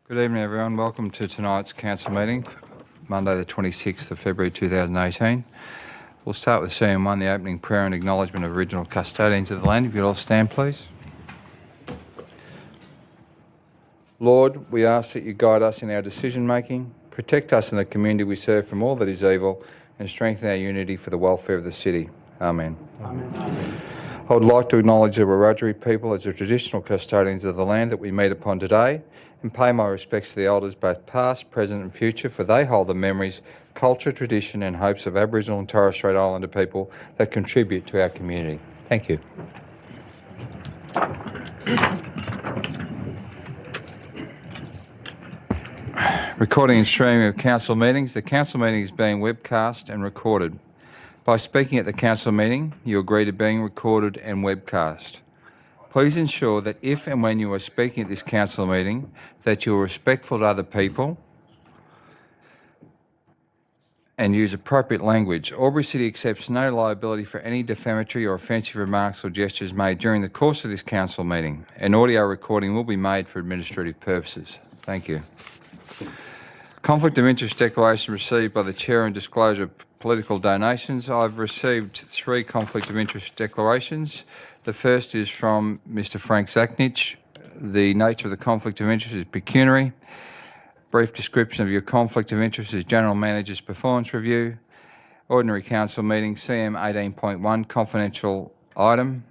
Good evening, everyone. Welcome to tonight's council meeting, Monday the 26th of February 2018. We'll start with CM1, the opening prayer and acknowledgement of original custodians of the land. If you'd all stand, please. Lord, we ask that you guide us in our decision-making, protect us and the community we serve from all that is evil, and strengthen our unity for the welfare of the city. Amen. Amen. I would like to acknowledge the Wiradjuri people as the traditional custodians of the land that we meet upon today, and pay my respects to the elders both past, present and future, for they hold the memories, culture, tradition and hopes of Aboriginal and Torres Strait Islander people that contribute to our community. Thank you. Recording and streaming of council meetings. The council meeting is being webcast and recorded. By speaking at the council meeting, you agree to being recorded and webcast. Please ensure that if and when you are speaking at this council meeting, that you are respectful to other people and use appropriate language. AlburyCity accepts no liability for any defamatory or offensive remarks or gestures made during the course of this council meeting. An audio recording will be made for administrative purposes. Thank you. Conflict of interest declaration received by the Chair and disclosure of political donations. I've received 3 conflict of interest declarations. The first is from Mr. Frank Zachnich. The nature of the conflict of interest is pecuniary. Brief description of your conflict of interest is General Manager's performance review. Ordinary council meeting, CM 18.1, confidential item.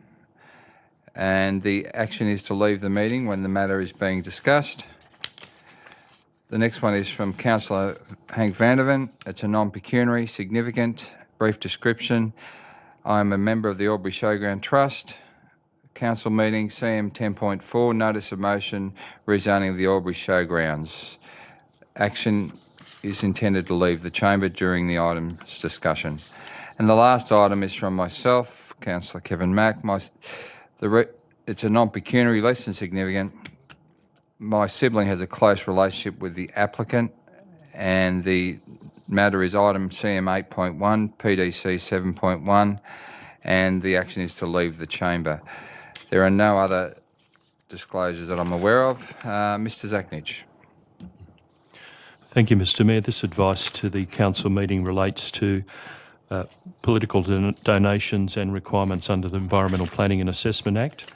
And the action is to leave the meeting when the matter is being discussed. The next one is from Councillor Hank Vanderven. It's a non-pecuniary, significant, brief description. I'm a member of the Albury Showground Trust. Council meeting, CM 10.4, notice of motion, rezoning of the Albury Showgrounds. Action is intended to leave the chamber during the item's discussion. And the last item is from myself, Councillor Kevin Mack. It's a non-pecuniary, less than significant. My sibling has a close relationship with the applicant, and the matter is item CM 8.1, PDC 7.1, and the action is to leave the chamber. There are no other disclosures that I'm aware of. Mr. Zachnich. Thank you, Mr. Mayor. This advice to the council meeting relates to political donations and requirements under the Environmental Planning and Assessment Act.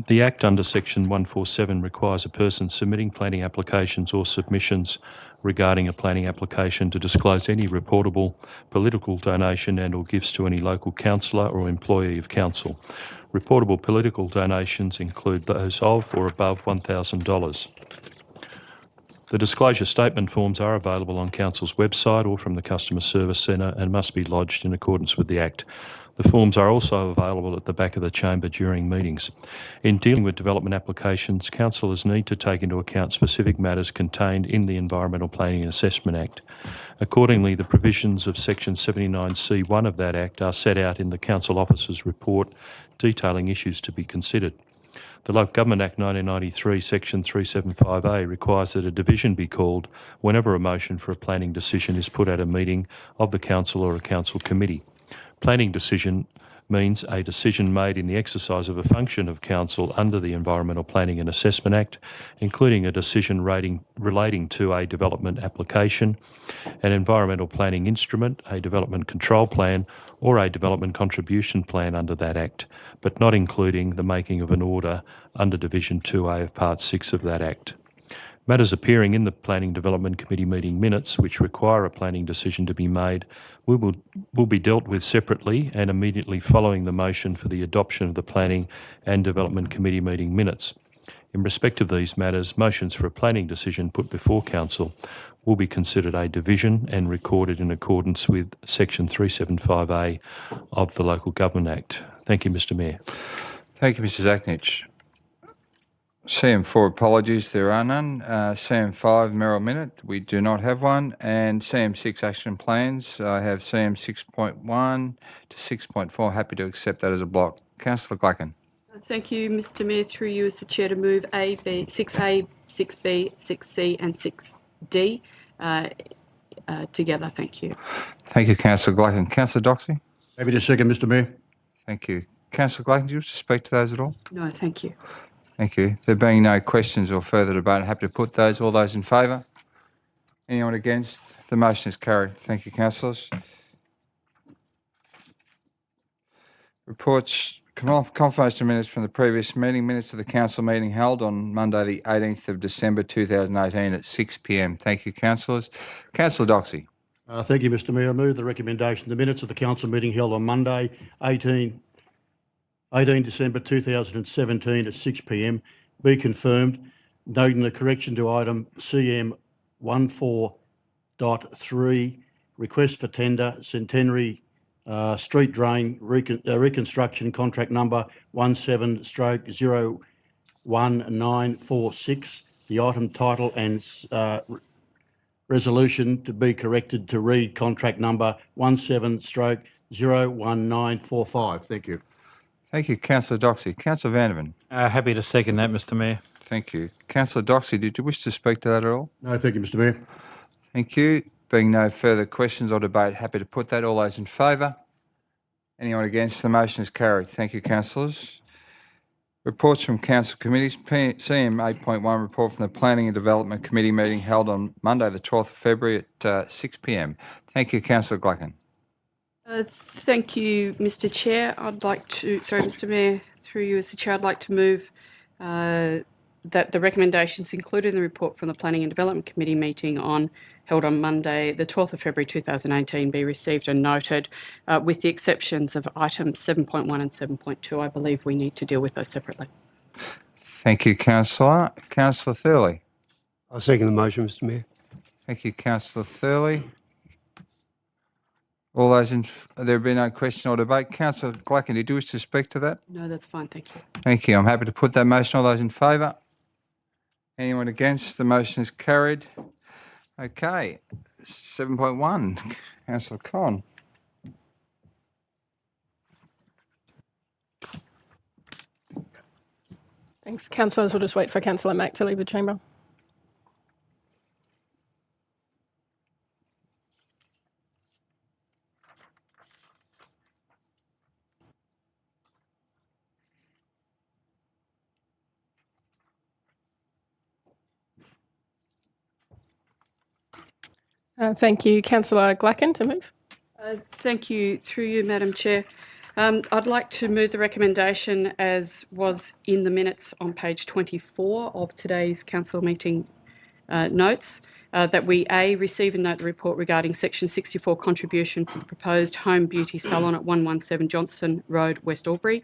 The Act under Section 147 requires a person submitting planning applications or submissions regarding a planning application to disclose any reportable political donation and or gifts to any local councillor or employee of council. Reportable political donations include those of or above $1,000. The disclosure statement forms are available on Council's website or from the Customer Service Centre and must be lodged in accordance with the Act. The forms are also available at the back of the chamber during meetings. In dealing with development applications, councillors need to take into account specific matters contained in the Environmental Planning and Assessment Act. Accordingly, the provisions of Section 79C1 of that Act are set out in the Council Officer's report detailing issues to be considered. The Local Government Act 1993, Section 375A requires that a division be called whenever a motion for a planning decision is put at a meeting of the council or a council committee. Planning decision means a decision made in the exercise of a function of council under the Environmental Planning and Assessment Act, including a decision relating to a development application, an environmental planning instrument, a development control plan, or a development contribution plan under that Act, but not including the making of an order under Division 2A of Part 6 of that Act. Matters appearing in the Planning Development Committee meeting minutes which require a planning decision to be made will be dealt with separately and immediately following the motion for the adoption of the Planning and Development Committee meeting minutes. In respect of these matters, motions for a planning decision put before Council will be considered a division and recorded in accordance with Section 375A of the Local Government Act. Thank you, Mr. Mayor. Thank you, Mr. Zachnich. CM4, apologies, there are none. CM5, Merrill Minute, we do not have one. And CM6, action plans, I have CM 6.1 to 6.4. Happy to accept that as a block. Councillor Glacken. Thank you, Mr. Mayor. Through you as the Chair to move 6A, 6B, 6C and 6D together. Thank you. Thank you, Councillor Glacken. Councillor Doxey. Happy to second, Mr. Mayor. Thank you. Councillor Glacken, do you wish to speak to those at all? No, thank you. Thank you. There being no questions or further debate, happy to put those. All those in favour? Anyone against? The motion is carried. Thank you, councillors. Reports, confirmation minutes from the previous meeting, minutes of the council meeting held on Monday the 18th of December 2018 at 6 p.m. Thank you, councillors. Councillor Doxey. Thank you, Mr Mayor. I move the recommendation the minutes of the council meeting held on Monday, 18 December 2017 at 6 p.m. be confirmed, noting the correction to item CM 14.3, request for tender, Centenary Street Drain reconstruction contract number 17/01946. The item title and resolution to be corrected to read contract number 17/01945. Thank you. Thank you, councillor Doxey. Councillor Vandervan. Happy to second that, Mr Mayor. Thank you. Councillor Doxey, did you wish to speak to that at all? No, thank you, Mr Mayor. Thank you. Being no further questions or debate, happy to put that. All those in favour? Anyone against? The motion is carried. Thank you, councillors. Reports from council committees. CM 8.1 report from the Planning and Development Committee meeting held on Monday the 12th of February at 6 p.m. Thank you, councillor Glacken. Thank you, Mr Chair. Mr Mayor, through you as the Chair, I'd like to move that the recommendations included in the report from the Planning and Development Committee meeting held on Monday, the 12th of February 2018, be received and noted, with the exceptions of items 7.1 and 7.2. I believe we need to deal with those separately. Thank you, councillor. Councillor Thurley. I second the motion, Mr Mayor. Thank you, councillor Thurley. All those in, there have been no question or debate. Councillor Glacken, did you wish to speak to that? No, that's fine. Thank you. Thank you. I'm happy to put that motion. All those in favour? Anyone against? The motion is carried. Okay. 7.1. Councillor Con. Thanks. Councillors will just wait for Councillor Mack to leave the chamber. Thank you. Councillor Glacken to move. Thank you. Through you, Madam Chair. I'd like to move the recommendation as was in the minutes on page 24 of today's council meeting notes, that we receive and note the report regarding section 64 contribution for the proposed home beauty salon at 117 Johnson Road, West Albury.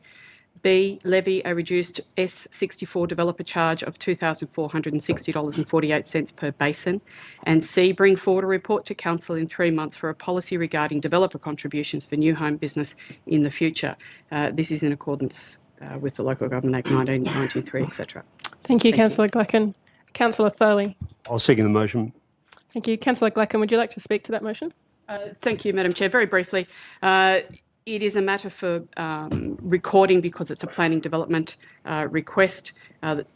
B, levy a reduced S64 developer charge of $2,460.48 per basin. And C, bring forward a report to council in 3 months for a policy regarding developer contributions for new home business in the future. This is in accordance with the Local Government Act 1993, etc. Thank you, Councillor Glacken. Councillor Thurley. I'll second the motion. Thank you. Councillor Glacken, would you like to speak to that motion? Thank you, Madam Chair. Very briefly, it is a matter for recording because it's a planning development request.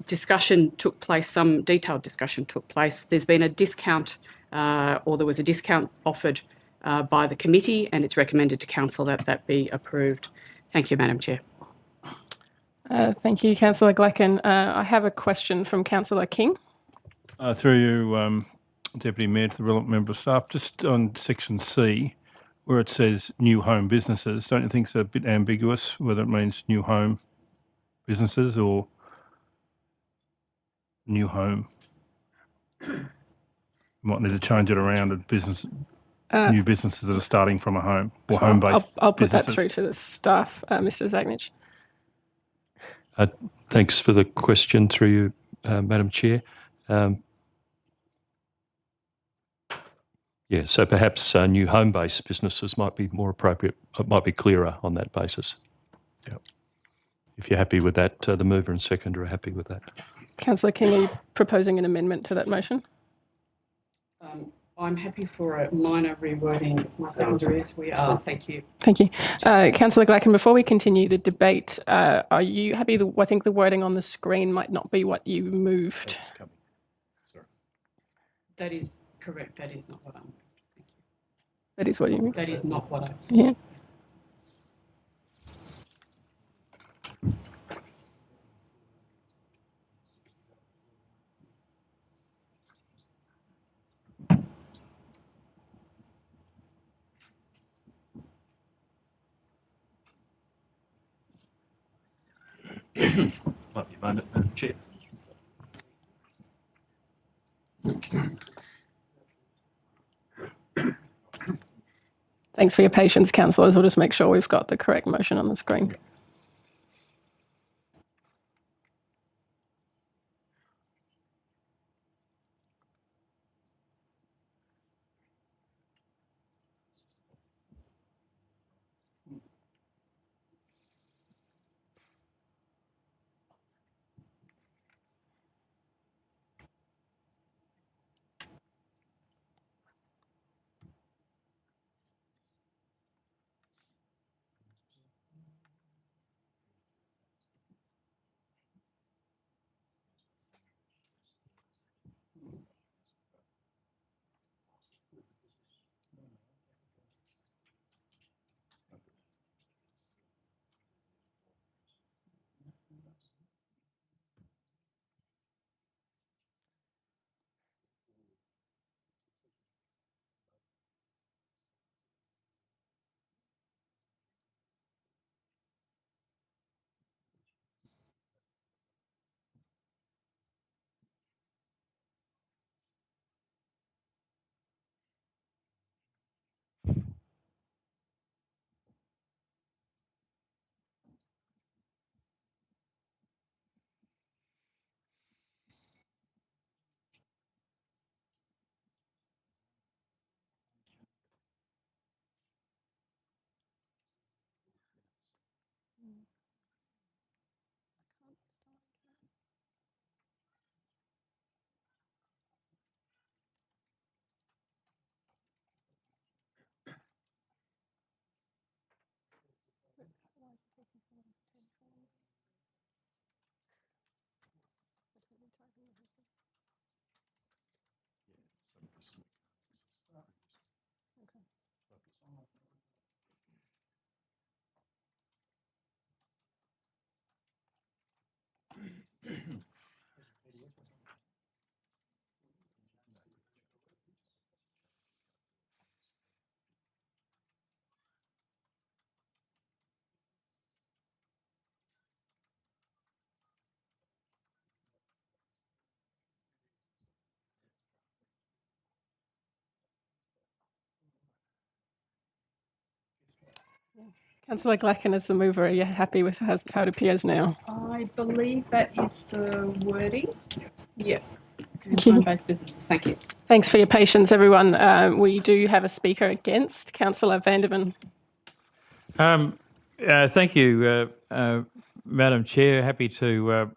Discussion took place, some detailed discussion took place. There's been a discount, or there was a discount offered by the committee, and it's recommended to council that that be approved. Thank you, Madam Chair. Thank you, Councillor Glacken. I have a question from Councillor King. Through you, Deputy Mayor, to the relevant member of staff, just on section C, where it says new home businesses, don't you think it's a bit ambiguous whether it means new home businesses or new home? Might need to change it around to business, new businesses that are starting from a home or home-based I'll put businesses. that through to the staff, Mr Zagnich. Thanks for the question through you, Madam Chair. Yeah, so perhaps new home-based businesses might be more appropriate, might be clearer on that basis. Yep. If you're happy with that, the mover and seconder are happy with that. Councillor King, are you proposing an amendment to that motion? I'm happy for a minor rewording. My seconder is. We are. Thank you. Thank you. Councillor Glacken, before we continue the debate, are you happy? I think the wording on the screen might not be what you moved. That is correct. That is not what I'm. That is what you moved? That is not what I. Yeah. Might be a moment, Madam Chair. Thanks for your patience, councillors. We'll just make sure we've got the correct motion on the screen. Councillor Glacken is the mover. Are you happy with how it appears now? I believe that is the wording. Yes. Thank you. Home-based businesses. Thank you. Thanks for your patience, everyone. We do have a speaker against. Councillor Vandervan. Thank you, Madam Chair. Happy to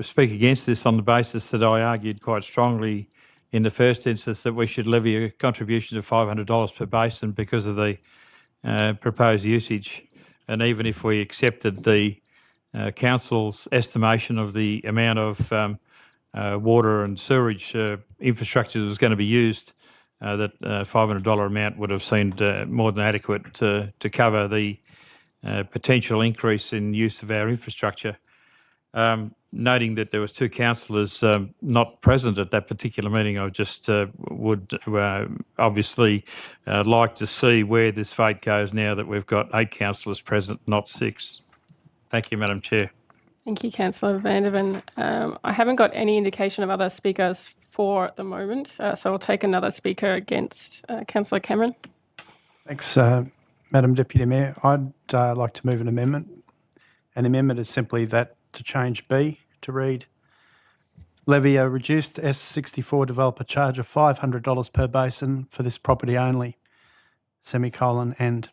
speak against this on the basis that I argued quite strongly in the first instance that we should levy a contribution of $500 per basin because of the proposed usage. And even if we accepted the council's estimation of the amount of water and sewerage infrastructure that was going to be used, that $500 amount would have seemed more than adequate to cover the potential increase in use of our infrastructure. Noting that there was two councillors not present at that particular meeting, I just would obviously like to see where this vote goes now that we've got 8 councillors present, not 6. Thank you, Madam Chair. Thank you, Councillor Vandervan. I haven't got any indication of other speakers for at the moment, so I'll take another speaker against. Councillor Cameron. Thanks, Madam Deputy Mayor. I'd like to move an amendment. An amendment is simply that to change B to read, levy a reduced S64 developer charge of $500 per basin for this property only, semicolon, and.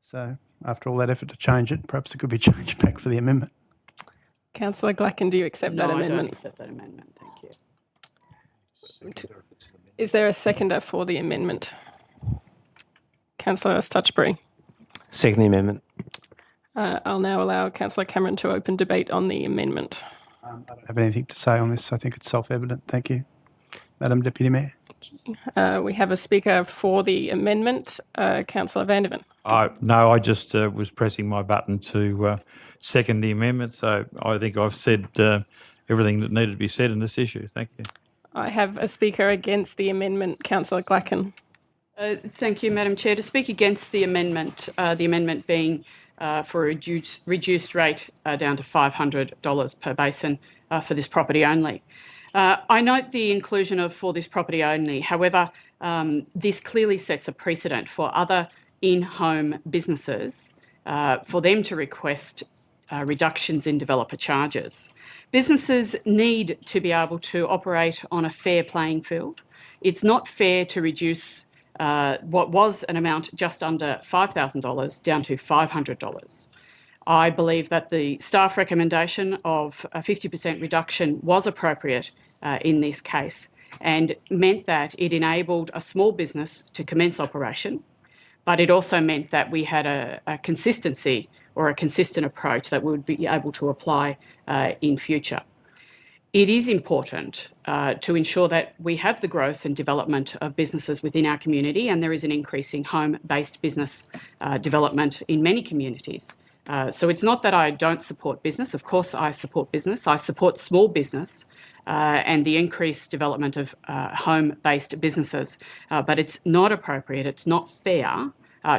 So after all that effort to change it, perhaps it could be changed back for the amendment. Councillor Glacken, do you accept that amendment? I don't accept that amendment. Thank you. Is there a seconder for the amendment? Councillor Stutchbury. Second the amendment. I'll now allow Councillor Cameron to open debate on the amendment. I don't have anything to say on this. I think it's self-evident. Thank you, Madam Deputy Mayor. We have a speaker for the amendment, Councillor Vandervan. No, I just was pressing my button to second the amendment, so I think I've said everything that needed to be said in this issue. Thank you. I have a speaker against the amendment, Councillor Glacken. Thank you, Madam Chair. To speak against the amendment being for a reduced rate down to $500 per basin for this property only. I note the inclusion of for this property only. However, this clearly sets a precedent for other in-home businesses for them to request reductions in developer charges. Businesses need to be able to operate on a fair playing field. It's not fair to reduce what was an amount just under $5,000 down to $500. I believe that the staff recommendation of a 50% reduction was appropriate in this case and meant that it enabled a small business to commence operation, but it also meant that we had a consistency or a consistent approach that we would be able to apply in future. It is important to ensure that we have the growth and development of businesses within our community, and there is an increase in home-based business development in many communities. So it's not that I don't support business. Of course, I support business. I support small business and the increased development of home-based businesses. But it's not appropriate, it's not fair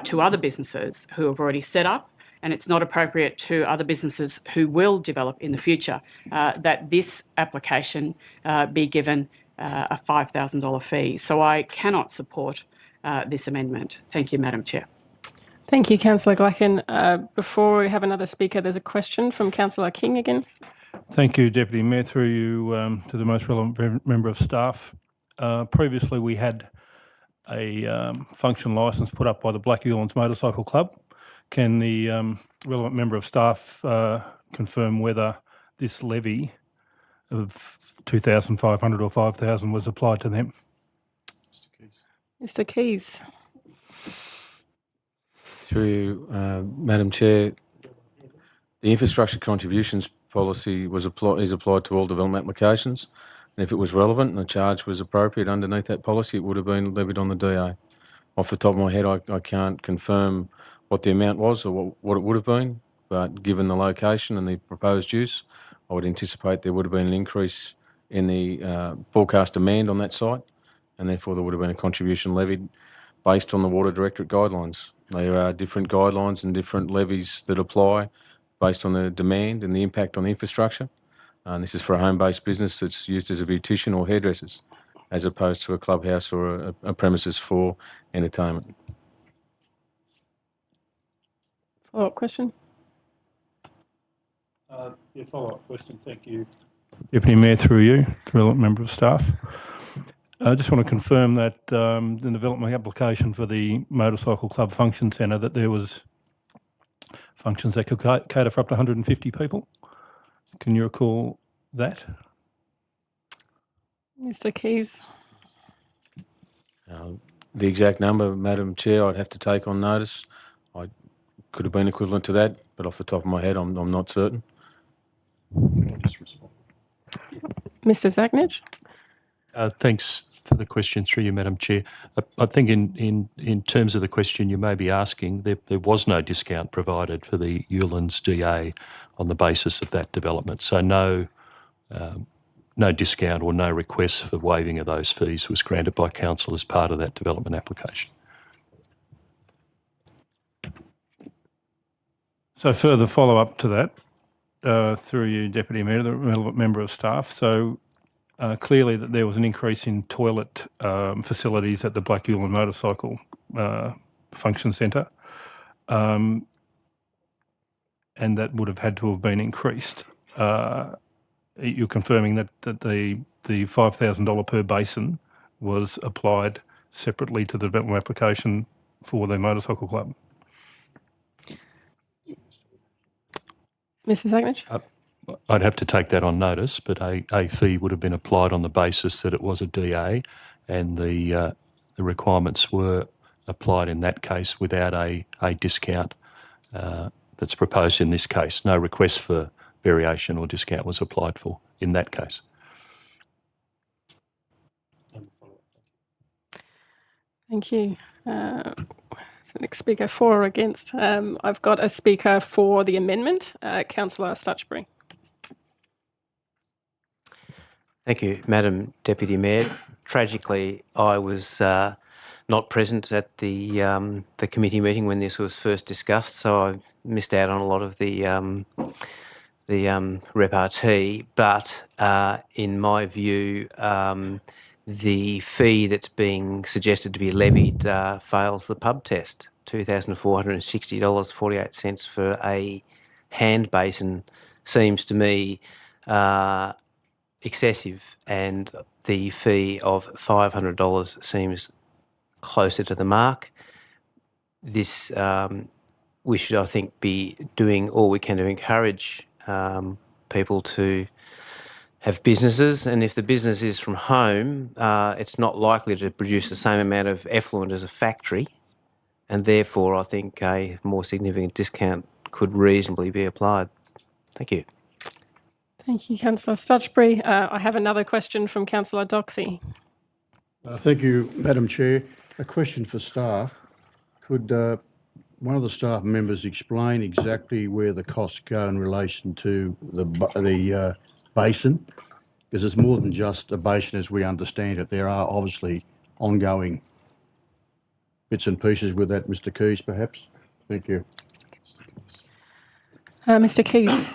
to other businesses who have already set up, and it's not appropriate to other businesses who will develop in the future that this application be given a $5,000 fee. So I cannot support this amendment. Thank you, Madam Chair. Thank you, Councillor Glacken. Before we have another speaker, there's a question from Councillor King again. Thank you, Deputy Mayor. Through you to the most relevant member of staff. Previously, we had a function licence put up by the Black Ewlands Motorcycle Club. Can the relevant member of staff confirm whether this levy of $2,500 or $5,000 was applied to them? Mr. Keys. Through you, Madam Chair, the infrastructure contributions policy is applied to all development applications, and if it was relevant and the charge was appropriate underneath that policy, it would have been levied on the DA. Off the top of my head, I can't confirm what the amount was or what it would have been, but given the location and the proposed use, I would anticipate there would have been an increase in the forecast demand on that site, and therefore there would have been a contribution levied based on the Water Directorate guidelines. There are different guidelines and different levies that apply based on the demand and the impact on the infrastructure. And this is for a home-based business that's used as a beautician or hairdressers, as opposed to a clubhouse or a premises for entertainment. Follow-up question? Follow-up question. Thank you. Deputy Mayor, through you, the relevant member of staff. I just want to confirm that in the development application for the Motorcycle Club Function Centre that there was functions that could cater for up to 150 people. Can you recall that? Mr. Keys. The exact number, Madam Chair, I'd have to take on notice. I could have been equivalent to that, but off the top of my head, I'm not certain. Mr. Zagnich. Thanks for the question through you, Madam Chair. I think in terms of the question you may be asking, there was no discount provided for the Ewlands DA on the basis of that development. So no discount or no request for waiving of those fees was granted by Council as part of that development application. So further follow-up to that, through you, Deputy Mayor, the relevant member of staff. So clearly that there was an increase in toilet facilities at the Black Ewland Motorcycle Function Centre, and that would have had to have been increased. You're confirming that the $5,000 per basin was applied separately to the development application for the motorcycle club? Mr. Zagnich? I'd have to take that on notice, but a fee would have been applied on the basis that it was a DA, and the requirements were applied in that case without a discount that's proposed in this case. No request for variation or discount was applied for in that case. Thank you. The next speaker for or against? I've got a speaker for the amendment, Councillor Stutchbury. Thank you, Madam Deputy Mayor. Tragically, I was not present at the committee meeting when this was first discussed, so missed out on a lot of the repartee, but in my view, the fee that's being suggested to be levied fails the pub test. $2,460.48 for a hand basin seems to me excessive, and the fee of $500 seems closer to the mark. This we should, I think, be doing all we can to encourage people to have businesses, and if the business is from home, it's not likely to produce the same amount of effluent as a factory, and therefore I think a more significant discount could reasonably be applied. Thank you. Thank you, Councillor Stutchbury. I have another question from Councillor Doxey. Thank you, Madam Chair. A question for staff. Could one of the staff members explain exactly where the costs go in relation to the basin? Because it's more than just a basin as we understand it. There are obviously ongoing bits and pieces with that, Mr. Keys, perhaps. Thank you. Mr. Keys.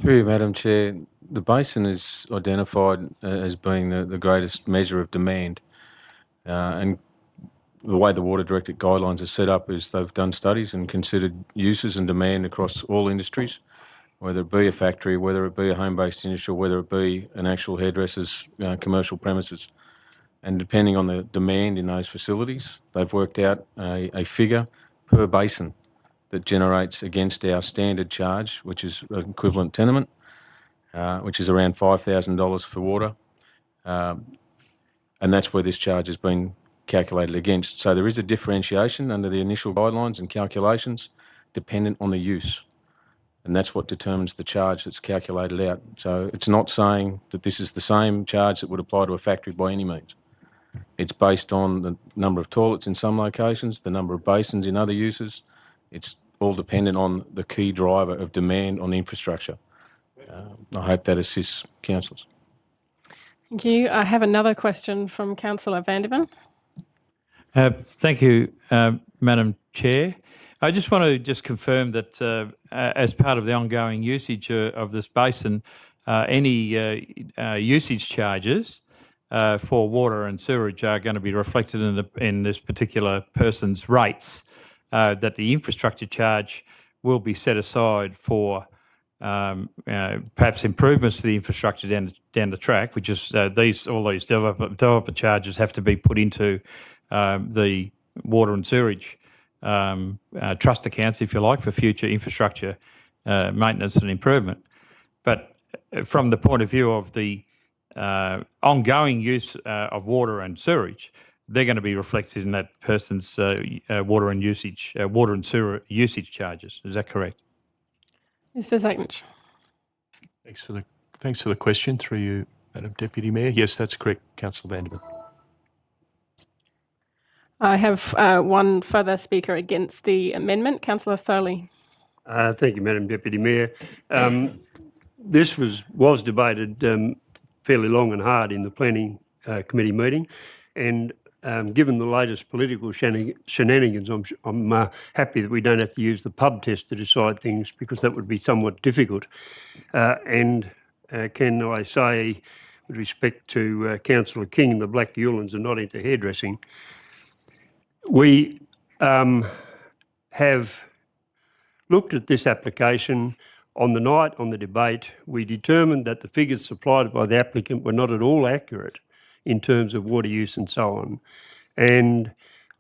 Through you, Madam Chair, the basin is identified as being the greatest measure of demand, and the way the Water Directorate guidelines are set up is they've done studies and considered uses and demand across all industries, whether it be a factory, whether it be a home-based industry, or whether it be an actual hairdresser's commercial premises. And depending on the demand in those facilities, they've worked out a figure per basin that generates against our standard charge, which is an equivalent tenement, which is around $5,000 for water. And that's where this charge has been calculated against. So there is a differentiation under the initial guidelines and calculations dependent on the use. And that's what determines the charge that's calculated out. So it's not saying that this is the same charge that would apply to a factory by any means. It's based on the number of toilets in some locations, the number of basins in other uses. It's all dependent on the key driver of demand on infrastructure. I hope that assists councillors. Thank you. I have another question from Councillor Vandervan. Thank you, Madam Chair. I just want to confirm that as part of the ongoing usage of this basin, any usage charges for water and sewerage are going to be reflected in this particular person's rates, that the infrastructure charge will be set aside for perhaps improvements to the infrastructure down the track, which is all these developer charges have to be put into the water and sewerage trust accounts, if you like, for future infrastructure maintenance and improvement. But from the point of view of the ongoing use of water and sewerage, they're going to be reflected in that person's water and sewer usage charges. Is that correct? Mr. Zagnich. Thanks for the question, through you, Madam Deputy Mayor. Yes, that's correct, Councillor Vandervan. I have one further speaker against the amendment. Councillor Thorley. Thank you, Madam Deputy Mayor. This was debated fairly long and hard in the Planning Committee meeting, and given the latest political shenanigans, I'm happy that we don't have to use the pub test to decide things, because that would be somewhat difficult. And can I say, with respect to Councillor King, the Black Ewlands are not into hairdressing. We have looked at this application. On the night on the debate, we determined that the figures supplied by the applicant were not at all accurate in terms of water use and so on. And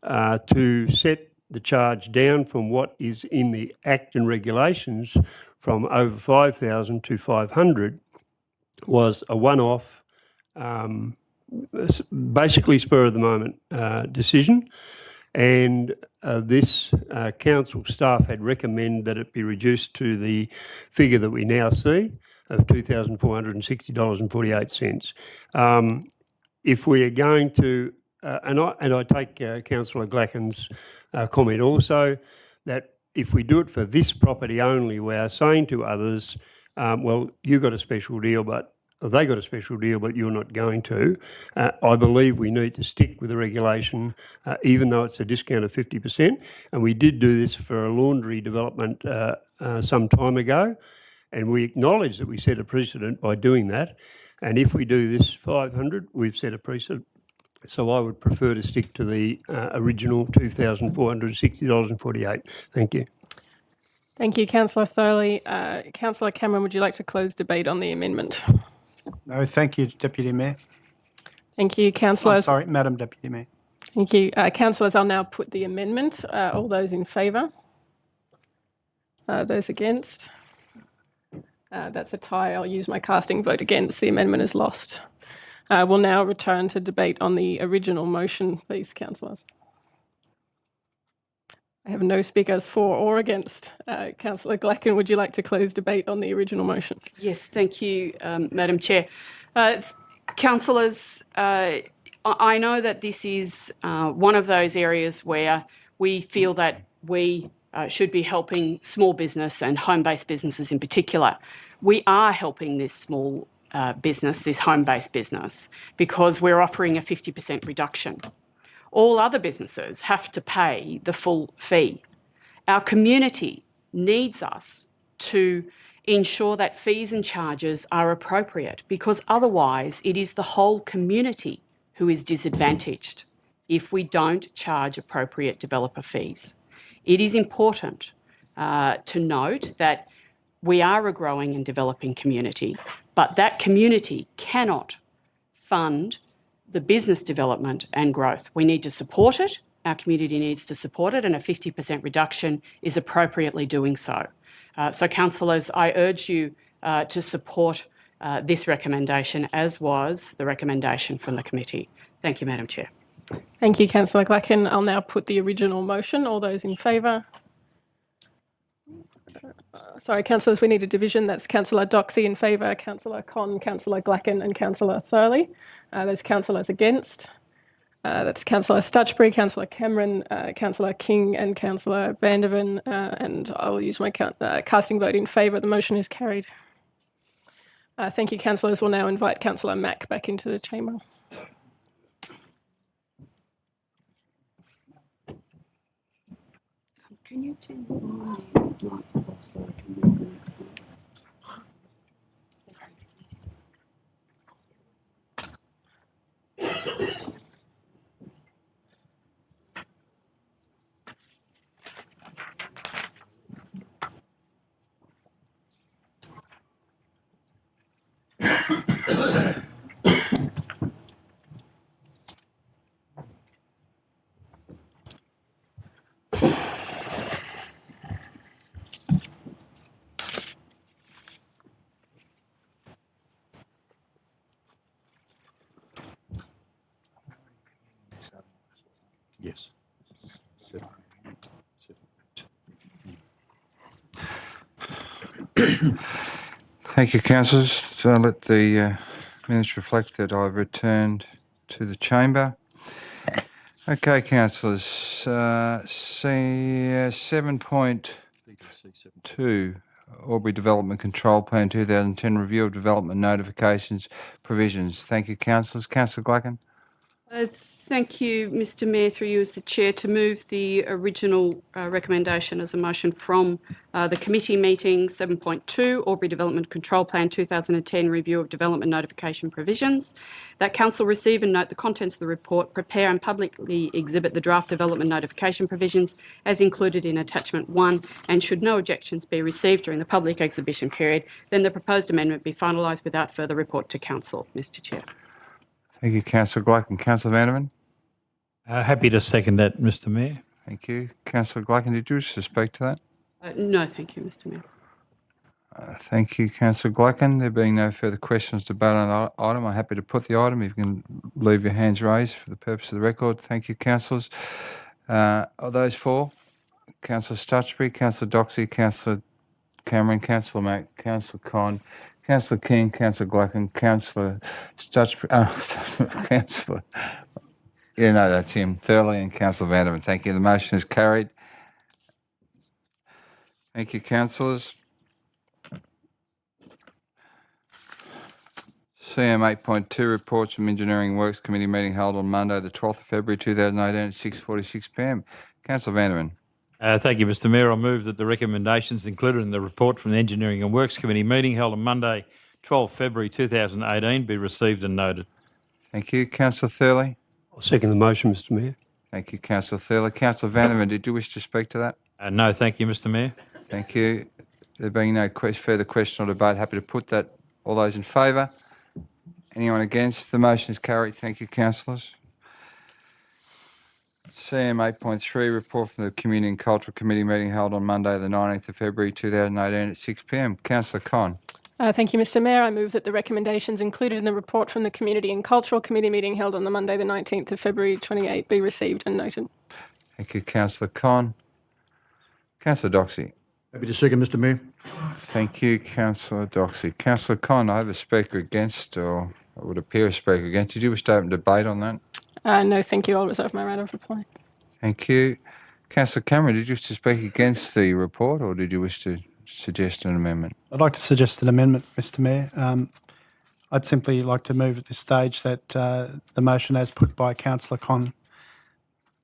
to set the charge down from what is in the Act and regulations from over 5,000 to 500 was a one-off, basically spur of the moment decision. And this council staff had recommended that it be reduced to the figure that we now see of $2,460.48. If we are going to, and I take Councillor Glacken's comment also, that if we do it for this property only, we are saying to others, well, you got a special deal, but they got a special deal, but you're not going to. I believe we need to stick with the regulation, even though it's a discount of 50%. And we did do this for a laundry development some time ago, and we acknowledge that we set a precedent by doing that. And if we do this 500, we've set a precedent. So I would prefer to stick to the original $2,460.48. Thank you. Thank you, Councillor Thurley. Councillor Cameron, would you like to close debate on the amendment? No, thank you, Deputy Mayor. Thank you, I'm councillors. sorry, Madam Deputy Mayor. Thank you. Councillors, I'll now put the amendment. All those in favour? Those against? That's a tie. I'll use my casting vote against. The amendment is lost. We'll now return to debate on the original motion, please, councillors. I have no speakers for or against. Councillor Glacken, would you like to close debate on the original motion? Yes, thank you, Madam Chair. Councillors, I know that this is one of those areas where we feel that we should be helping small business and home-based businesses in particular. We are helping this small business, this home-based business, because we're offering a 50% reduction. All other businesses have to pay the full fee. Our community needs us to ensure that fees and charges are appropriate, because otherwise it is the whole community who is disadvantaged if we don't charge appropriate developer fees. It is important to note that we are a growing and developing community, but that community cannot fund the business development and growth. We need to support it. Our community needs to support it, and a 50% reduction is appropriately doing so. So, councillors, I urge you to support this recommendation, as was the recommendation from the committee. Thank you, Madam Chair. Thank you, Councillor Glacken. I'll now put the original motion. All those in favour? Sorry, councillors, we need a division. That's Councillor Doxey in favour, Councillor Con, Councillor Glacken and Councillor Thurley. There's councillors against. That's Councillor Stutchbury, Councillor Cameron, Councillor King and Councillor Vanderven, and I'll use my casting vote in favour. The motion is carried. Thank you, councillors. We'll now invite Councillor Mack back into the chamber. Can you turn the light off so I can move the next one? Yes. Thank you, councillors. So let the minutes reflect that I've returned to the chamber. Okay, councillors. See 7.2, Albury Development Control Plan 2010 Review of Development Notifications Provisions. Thank you, councillors. Councillor Glacken. Thank you, Mr Mayor, through you as the Chair, to move the original recommendation as a motion from the committee meeting 7.2, Albury Development Control Plan 2010 Review of Development Notification Provisions, that Council receive and note the contents of the report, prepare and publicly exhibit the draft development notification provisions as included in Attachment 1, and should no objections be received during the public exhibition period, then the proposed amendment be finalised without further report to Council, Mr Chair. Thank you, Councillor Glacken. Councillor Vanderman. Happy to second that, Mr Mayor. Thank you. Councillor Glacken, did you wish to speak to that? No, thank you, Mr Mayor. Thank you, Councillor Glacken. There being no further questions to debate on the item, I'm happy to put the item. If you can leave your hands raised for the purpose of the record. Thank you, councillors. Are those for? Councillor Stutchbury, Councillor Doxey, Councillor Cameron, Councillor Mack, Councillor Con, Councillor King, Councillor Glacken, Councillor Stutchbury, Councillor, yeah, no, that's him, Thurley and Councillor Vanderman. Thank you. The motion is carried. Thank you, councillors. CM 8.2, reports from Engineering Works Committee meeting held on Monday, the 12th of February 2018 at 6:46 p.m. Councillor Vanderman. Thank you, Mr Mayor. I move that the recommendations included in the report from the Engineering and Works Committee meeting held on Monday, 12 February 2018 be received and noted. Thank you. Councillor Thurley. I'll second the motion, Mr Mayor. Thank you, Councillor Thurley. Councillor Vanderman, did you wish to speak to that? No, thank you, Mr Mayor. Thank you. There being no further question or debate, happy to put that. All those in favour? Anyone against? The motion is carried. Thank you, councillors. CM 8.3, report from the Community and Cultural Committee meeting held on Monday, the 19th of February 2018 at 6 p.m. Councillor Con. Thank you, Mr Mayor. I move that the recommendations included in the report from the Community and Cultural Committee meeting held on the Monday, the 19th of February 28 be received and noted. Thank you, Councillor Con. Councillor Doxey. Happy to second, Mr Mayor. Thank you, Councillor Doxey. Councillor Con, I have a speaker against, or it would appear a speaker against. Did you wish to open debate on that? No, thank you. I'll reserve my right of reply. Thank you. Councillor Cameron, did you wish to speak against the report, or did you wish to suggest an amendment? I'd like to suggest an amendment, Mr Mayor. I'd simply like to move at this stage that the motion as put by Councillor Con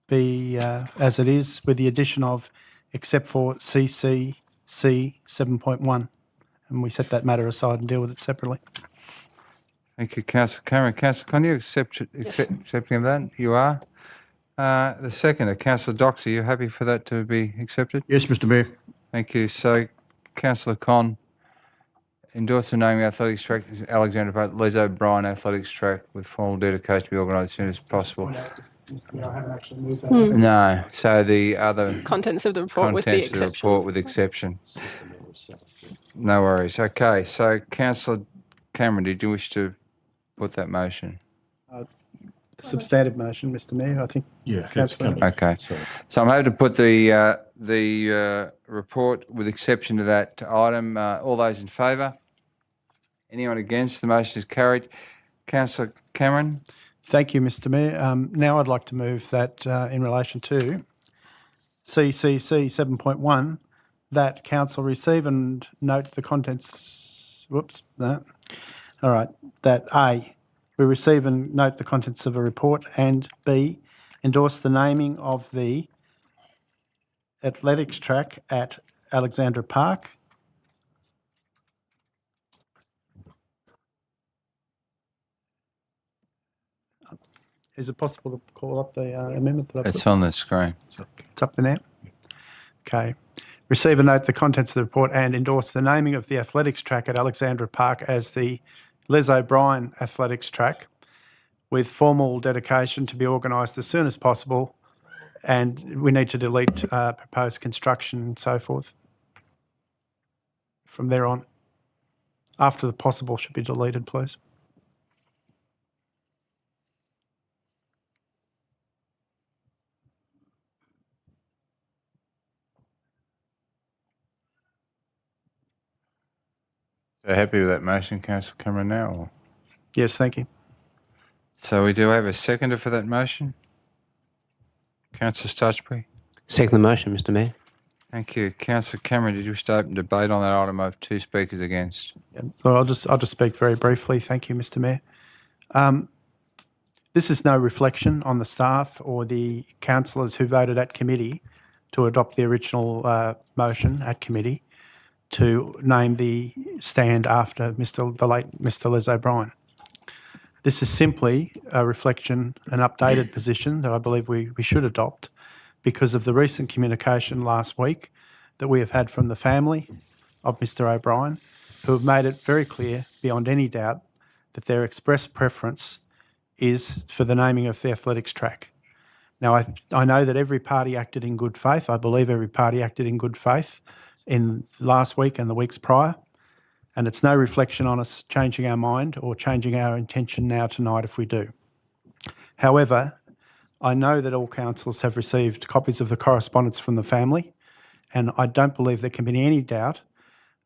be as it is, with the addition of except for CCC 7.1, and we set that matter aside and deal with it separately. Thank you, Councillor Cameron. Councillor Con, you accepting of that? You are. The seconder, Councillor Doxey, are you happy for that to be accepted? Yes, Mr Mayor. Thank you. So, Councillor Con, endorse the naming athletics track as Alexander Park, Les O'Brien Athletics Track with formal dedication to be organised as soon as possible. Mr Mayor, I haven't actually moved that. No. So the other Contents of the report with the contents of the exception. report with exception. No worries. Okay. So, Councillor Cameron, did you wish to put that motion? The substantive motion, Mr Mayor, I think. Yeah, Councillor. Okay. So I'm happy to put the report with exception to that item. All those in favour? Anyone against? The motion is carried. Councillor Cameron. Thank you, Mr Mayor. Now I'd like to move that in relation to CCC 7.1, that council receive and note the contents. Whoops, no. All right. That A, we receive and note the contents of a report, and B, endorse the naming of the athletics track at Alexandra Park. Is it possible to call up the amendment that I put? It's on the screen. It's up there now? Okay. Receive and note the contents of the report and endorse the naming of the athletics track at Alexandra Park as the Les O'Brien Athletics Track, with formal dedication to be organised as soon as possible, and we need to delete proposed construction and so forth from there on. After the possible should be deleted, please. So happy with that motion, Councillor Cameron, now? Or? Yes, thank you. So we do have a seconder for that motion. Councillor Stutchbury. Second the motion, Mr Mayor. Thank you. Councillor Cameron, did you wish to open debate on that item? I have two speakers against. Well, I'll just speak very briefly. Thank you, Mr Mayor. This is no reflection on the staff or the councillors who voted at committee to adopt the original motion at committee to name the stand after the late Mr Les O'Brien. This is simply a reflection, an updated position that I believe we should adopt because of the recent communication last week that we have had from the family of Mr O'Brien, who have made it very clear, beyond any doubt, that their express preference is for the naming of the athletics track. Now, I know that every party acted in good faith. I believe every party acted in good faith in last week and the weeks prior, and it's no reflection on us changing our mind or changing our intention now tonight if we do. However, I know that all councillors have received copies of the correspondence from the family, and I don't believe there can be any doubt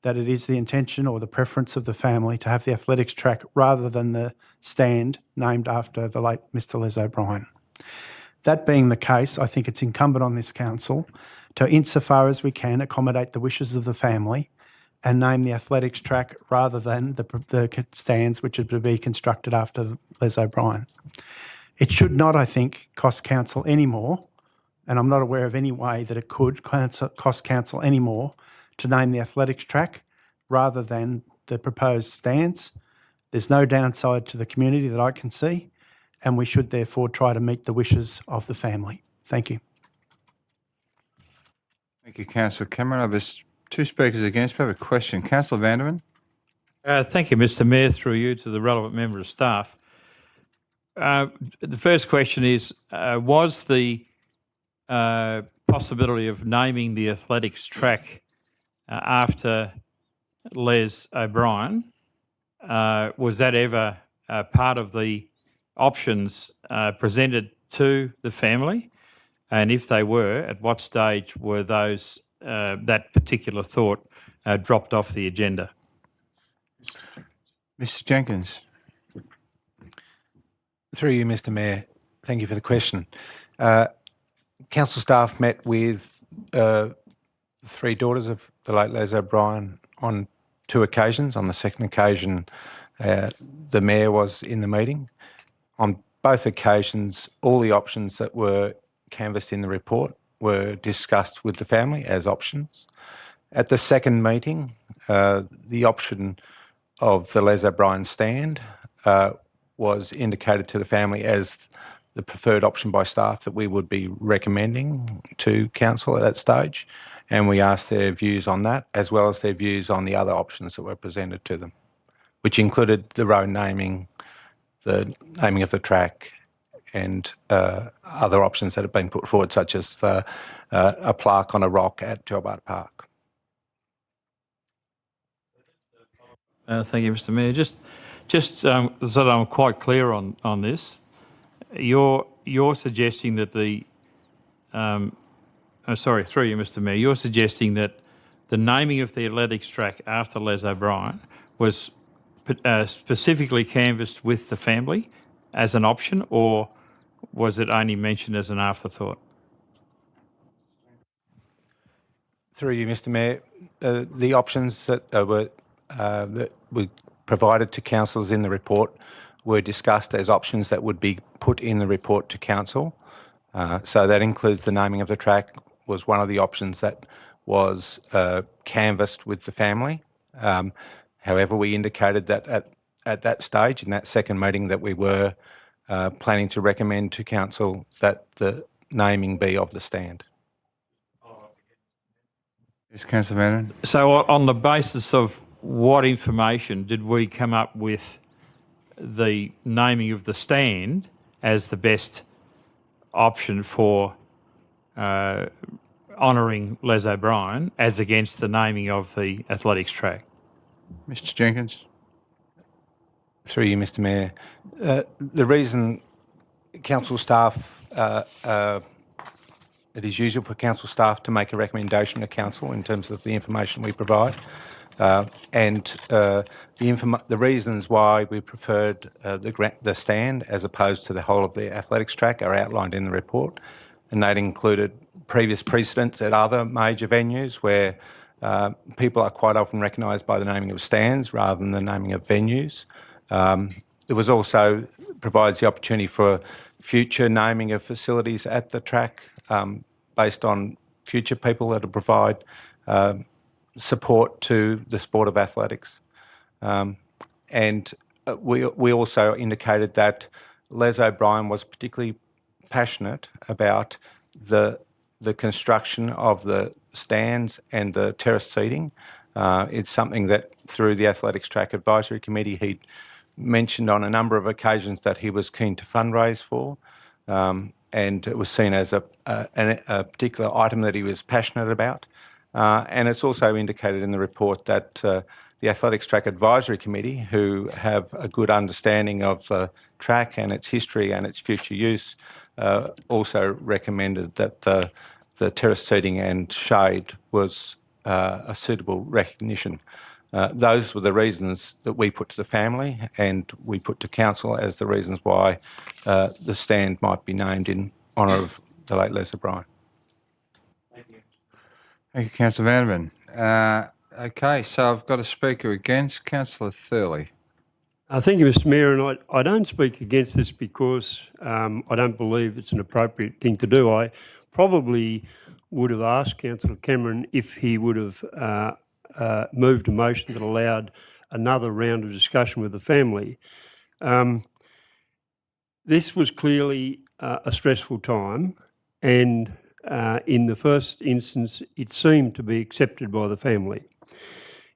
that it is the intention or the preference of the family to have the athletics track rather than the stand named after the late Mr Les O'Brien. That being the case, I think it's incumbent on this council to, insofar as we can, accommodate the wishes of the family and name the athletics track rather than the stands which are to be constructed after Les O'Brien. It should not, I think, cost council any more, and I'm not aware of any way that it could cost council any more to name the athletics track rather than the proposed stands. There's no downside to the community that I can see, and we should therefore try to meet the wishes of the family. Thank you. Thank you, Councillor Cameron. There's two speakers against. We have a question. Councillor Vanderman. Thank you, Mr Mayor, through you to the relevant member of staff. The first question is, was the possibility of naming the athletics track after Les O'Brien, was that ever part of the options presented to the family? And if they were, at what stage were those that particular thought dropped off the agenda? Mr Jenkins. Through you, Mr Mayor, thank you for the question. Council staff met with three daughters of the late Les O'Brien on two occasions. On the second occasion, the Mayor was in the meeting. On both occasions, all the options that were canvassed in the report were discussed with the family as options. At the second meeting, the option of the Les O'Brien stand was indicated to the family as the preferred option by staff that we would be recommending to council at that stage, and we asked their views on that as well as their views on the other options that were presented to them, which included the road naming, the naming of the track, and other options that have been put forward, such as a plaque on a rock at Gelbart Park. Thank you, Mr Mayor. Just so that I'm quite clear on this, you're suggesting that through you, Mr Mayor, you're suggesting that the naming of the athletics track after Les O'Brien was specifically canvassed with the family as an option, or was it only mentioned as an afterthought? Through you, Mr Mayor, the options that were provided to councillors in the report were discussed as options that would be put in the report to council. So that includes the naming of the track was one of the options that was canvassed with the family. However, we indicated that at that stage, in that second meeting, that we were planning to recommend to council that the naming be of the stand. Yes, Councillor Vanderman. So on the basis of what information did we come up with the naming of the stand as the best option for honouring Les O'Brien as against the naming of the athletics track? Mr Jenkins. Through you, Mr Mayor. The reason council staff, it is usual for council staff to make a recommendation to council in terms of the information we provide. The reasons why we preferred the stand as opposed to the whole of the athletics track are outlined in the report, and that included previous precedents at other major venues where people are quite often recognised by the naming of stands rather than the naming of venues. It was also provides the opportunity for future naming of facilities at the track based on future people that will provide support to the sport of athletics. We also indicated that Les O'Brien was particularly passionate about the construction of the stands and the terrace seating. It's something that through the Athletics Track Advisory Committee he'd mentioned on a number of occasions that he was keen to fundraise for, and it was seen as a particular item that he was passionate about. And it's also indicated in the report that the Athletics Track Advisory Committee, who have a good understanding of the track and its history and its future use, also recommended that the terrace seating and shade was a suitable recognition. Those were the reasons that we put to the family and we put to council as the reasons why the stand might be named in honour of the late Les O'Brien. Thank you, Councillor Vanderman. Okay, so I've got a speaker against, Councillor Thurley. Thank you, Mr Mayor, and I don't speak against this because I don't believe it's an appropriate thing to do. I probably would have asked Councillor Cameron if he would have moved a motion that allowed another round of discussion with the family. This was clearly a stressful time, and in the first instance, it seemed to be accepted by the family.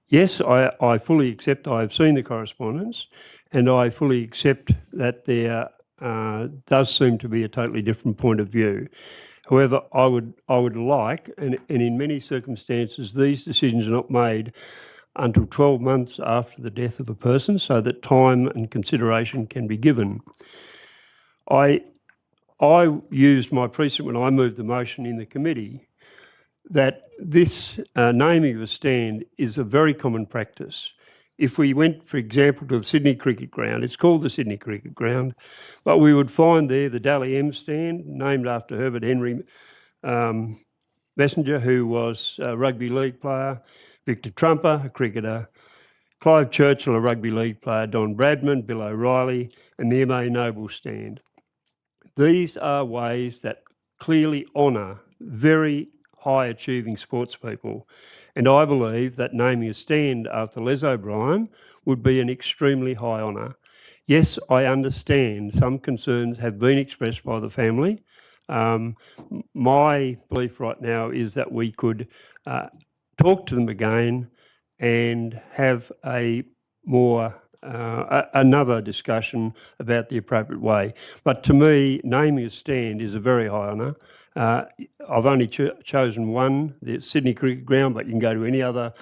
Yes, I fully accept, I've seen the correspondence, and I fully accept that there does seem to be a totally different point of view. However, I would like, and in many circumstances, these decisions are not made until 12 months after the death of a person, so that time and consideration can be given. I used my precedent when I moved the motion in the committee that this naming of a stand is a very common practice. If we went, for example, to the Sydney Cricket Ground, it's called the Sydney Cricket Ground, but we would find there the Dally M stand, named after Herbert Henry Messenger, who was a rugby league player, Victor Trumper, a cricketer, Clive Churchill, a rugby league player, Don Bradman, Bill O'Reilly, and the M.A. Noble stand. These are ways that clearly honour very high-achieving sports people, and I believe that naming a stand after Les O'Brien would be an extremely high honour. Yes, I understand some concerns have been expressed by the family. My belief right now is that we could talk to them again and have a more another discussion about the appropriate way. But to me, naming a stand is a very high honour. I've only chosen one, the Sydney Cricket Ground, but you can go to any other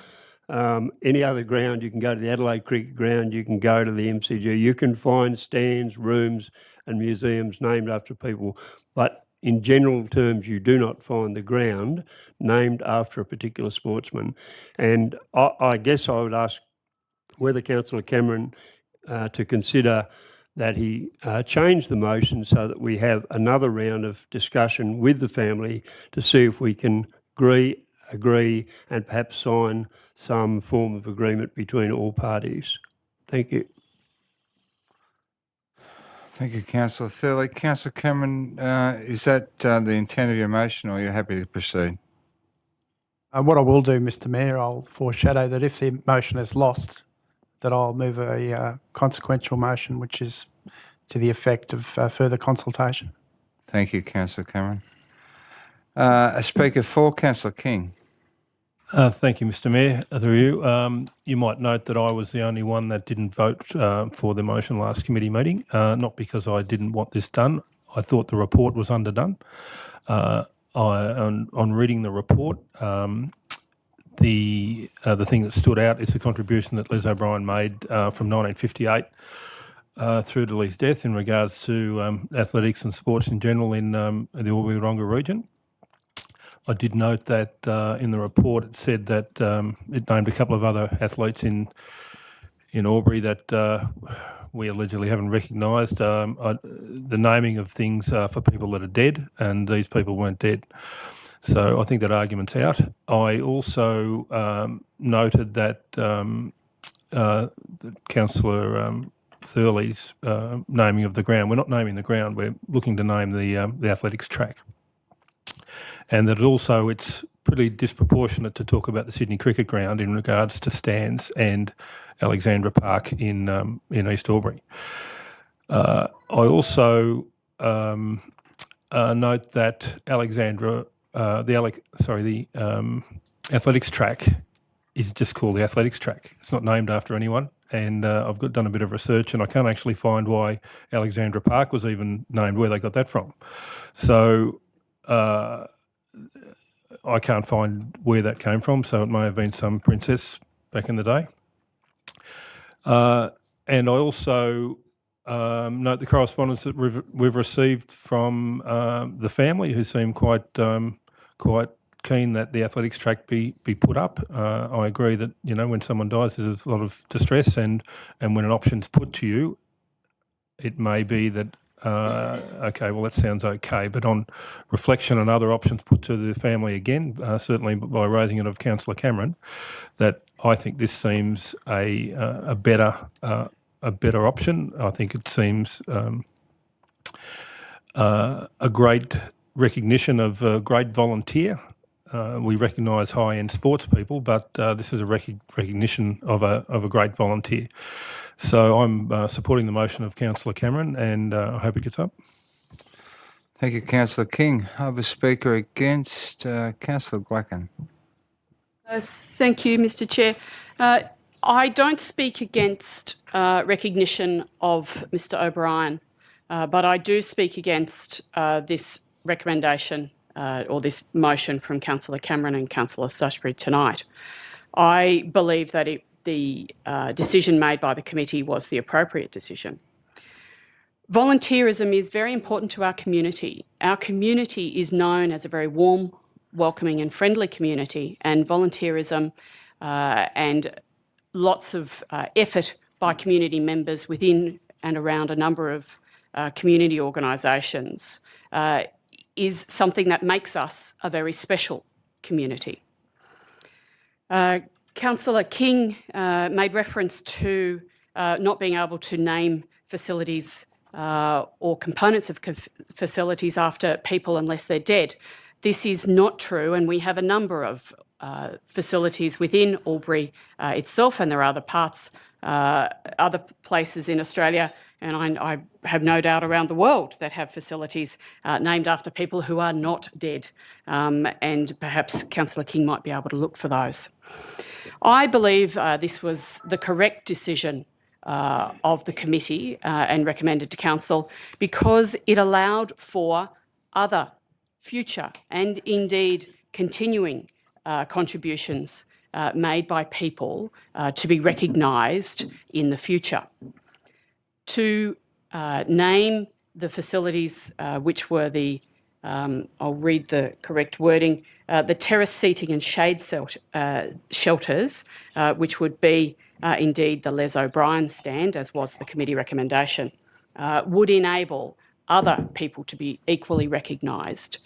ground. You can go to the Adelaide Cricket Ground, you can go to the MCG. You can find stands, rooms and museums named after people. But in general terms, you do not find the ground named after a particular sportsman. And I guess I would ask whether Councillor Cameron to consider that he change the motion so that we have another round of discussion with the family to see if we can agree and perhaps sign some form of agreement between all parties. Thank you. Thank you, Councillor Thurley. Councillor Cameron, is that the intent of your motion, or are you happy to proceed? What I will do, Mr Mayor, I'll foreshadow that if the motion is lost, that I'll move a consequential motion, which is to the effect of further consultation. Thank you, Councillor Cameron. A speaker for, Councillor King. Thank you, Mr Mayor. Through you. You might note that I was the only one that didn't vote for the motion last committee meeting, not because I didn't want this done. I thought the report was underdone. On reading the report, the thing that stood out is the contribution that Les O'Brien made from 1958 through to Lee's death in regards to athletics and sports in general in the Albury-Wodonga region. I did note that in the report it said that it named a couple of other athletes in Albury that we allegedly haven't recognised. The naming of things for people that are dead, and these people weren't dead. So I think that argument's out. I also noted that Councillor Thurley's naming of the ground, we're not naming the ground, we're looking to name the athletics track. And that also it's pretty disproportionate to talk about the Sydney Cricket Ground in regards to stands and Alexandra Park in East Albury. I also note that the athletics track is just called the athletics track. It's not named after anyone. And I've done a bit of research, and I can't actually find why Alexandra Park was even named, where they got that from. So I can't find where that came from, so it may have been some princess back in the day. And I also note the correspondence that we've received from the family, who seem quite keen that the athletics track be put up. I agree that when someone dies, there's a lot of distress, and when an option's put to you, it may be that okay, well, that sounds okay. But on reflection and other options put to the family again, certainly by raising it of Councillor Cameron, that I think this seems a better option. I think it seems a great recognition of a great volunteer. We recognise high-end sports people, but this is a recognition of a great volunteer. So I'm supporting the motion of Councillor Cameron, and I hope it gets up. Thank you, Councillor King. I have a speaker against Councillor Glacken. Thank you, Mr. Chair. I don't speak against recognition of Mr. O'Brien, but I do speak against this recommendation or this motion from Councillor Cameron and Councillor Stutchbury tonight. I believe that the decision made by the committee was the appropriate decision. Volunteerism is very important to our community. Our community is known as a very warm, welcoming and friendly community, and volunteerism and lots of effort by community members within and around a number of community organisations is something that makes us a very special community. Councillor King made reference to not being able to name facilities or components of facilities after people unless they're dead. This is not true, and we have a number of facilities within Albury itself, and there are other parts, other places in Australia, and I have no doubt around the world that have facilities named after people who are not dead, and perhaps Councillor King might be able to look for those. I believe this was the correct decision of the committee and recommended to Council because it allowed for other future and indeed continuing contributions made by people to be recognised in the future. To name the facilities which were the, I'll read the correct wording, the terrace seating and shade shelters, which would be indeed the Les O'Brien stand, as was the committee recommendation, would enable other people to be equally recognised.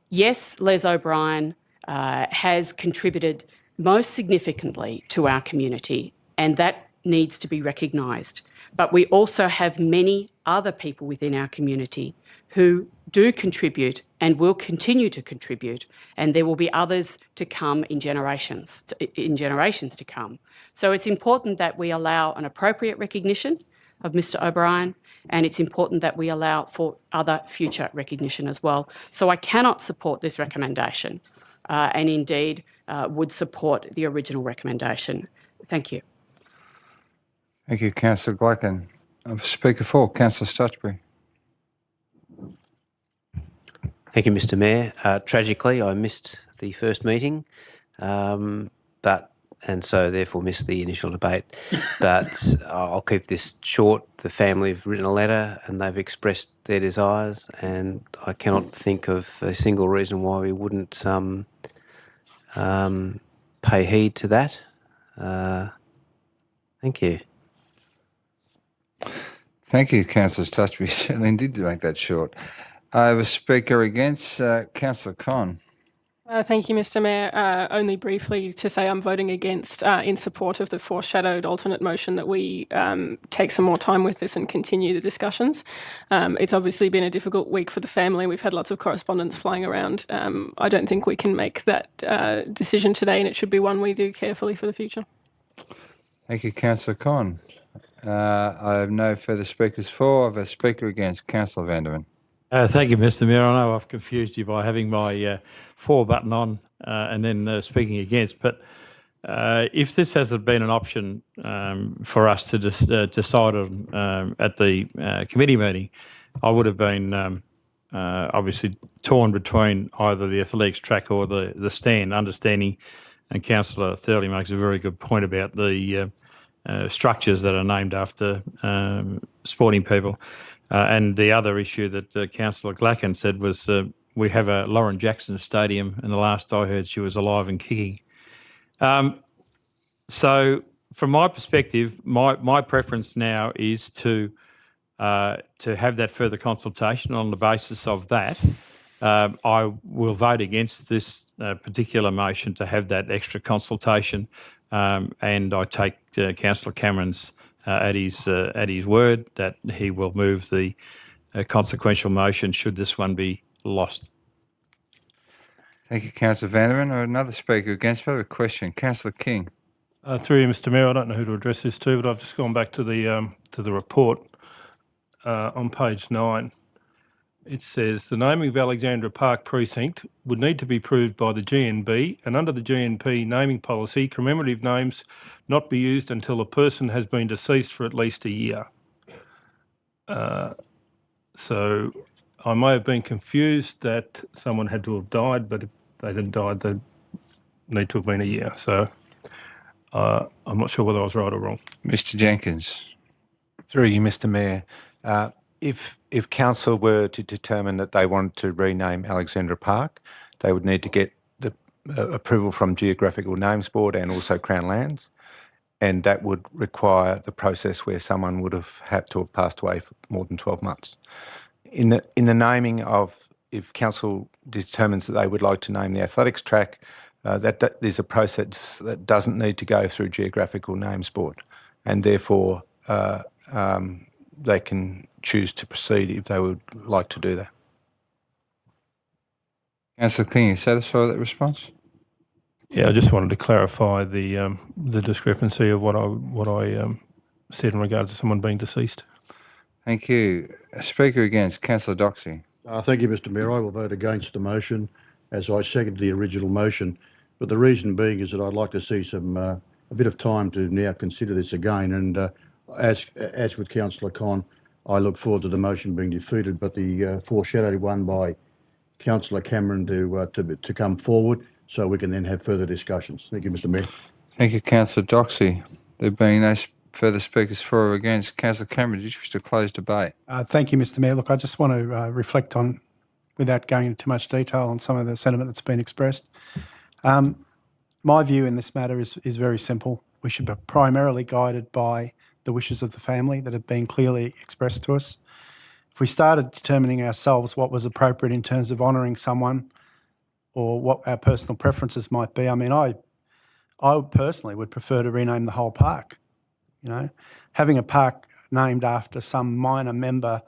Yes, Les O'Brien has contributed most significantly to our community, and that needs to be recognised. But we also have many other people within our community who do contribute and will continue to contribute, and there will be others to come in generations to come. So it's important that we allow an appropriate recognition of Mr. O'Brien, and it's important that we allow for other future recognition as well. So I cannot support this recommendation, and indeed would support the original recommendation. Thank you. Thank you, Councillor Glacken. Speaker 4, Councillor Stutchbury. Thank you, Mr. Mayor. Tragically, I missed the first meeting, and so therefore missed the initial debate. But I'll keep this short. The family have written a letter and they've expressed their desires, and I cannot think of a single reason why we wouldn't pay heed to that. Thank you. Thank you, Councillor Stutchbury. Certainly did make that short. I have a speaker against Councillor Con. Thank you, Mr. Mayor. Only briefly to say I'm voting against in support of the foreshadowed alternate motion that we take some more time with this and continue the discussions. It's obviously been a difficult week for the family. We've had lots of correspondence flying around. I don't think we can make that decision today, and it should be one we do carefully for the future. Thank you, Councillor Con. I have no further speakers for. I have a speaker against Councillor Vanderman. Thank you, Mr. Mayor. I know I've confused you by having my for button on and then speaking against, but if this hasn't been an option for us to decide on at the committee meeting, I would have been obviously torn between either the athletics track or the stand, understanding, and Councillor Thurley makes a very good point about the structures that are named after sporting people. And the other issue that Councillor Glacken said was we have a Lauren Jackson Stadium, and the last I heard she was alive and kicking. So from my perspective, my preference now is to to have that further consultation. On the basis of that, I will vote against this particular motion to have that extra consultation, and I take Councillor Cameron's at his word that he will move the consequential motion should this one be lost. Thank you, Councillor Vanderman. Another speaker against. We have a question. Councillor King. Through you, Mr. Mayor, I don't know who to address this to, but I've just gone back to the report on page 9. It says the naming of Alexandra Park Precinct would need to be approved by the GNB, and under the GNP naming policy, commemorative names not be used until a person has been deceased for at least a year. So I may have been confused that someone had to have died, but if they hadn't died, they'd need to have been a year. So I'm not sure whether I was right or wrong. Mr Jenkins. Through you, Mr Mayor, if council were to determine that they wanted to rename Alexandra Park, they would need to get the approval from Geographical Names Board and also Crown Lands, and that would require the process where someone would have had to have passed away for more than 12 months. In the naming of, if council determines that they would like to name the athletics track, that there's a process that doesn't need to go through Geographical Names Board, and therefore they can choose to proceed if they would like to do that. Councillor King, are you satisfied with that response? Yeah, I just wanted to clarify the discrepancy of what I said in regard to someone being deceased. Thank you. A speaker against. Councillor Doxey. Thank you, Mr Mayor. I will vote against the motion as I second the original motion. But the reason being is that I'd like to see some a bit of time to now consider this again. And as with Councillor Con, I look forward to the motion being defeated, but the foreshadowed one by Councillor Cameron to come forward so we can then have further discussions. Thank you, Mr Mayor. Thank you, Councillor Doxey. There being no further speakers for or against, Councillor Cameron, do you wish to close debate? Thank you, Mr Mayor. Look, I just want to reflect on, without going into too much detail, on some of the sentiment that's been expressed. My view in this matter is very simple. We should be primarily guided by the wishes of the family that have been clearly expressed to us. If we started determining ourselves what was appropriate in terms of honouring someone or what our personal preferences might be, I mean, I personally would prefer to rename the whole park. You know, having a park named after some minor member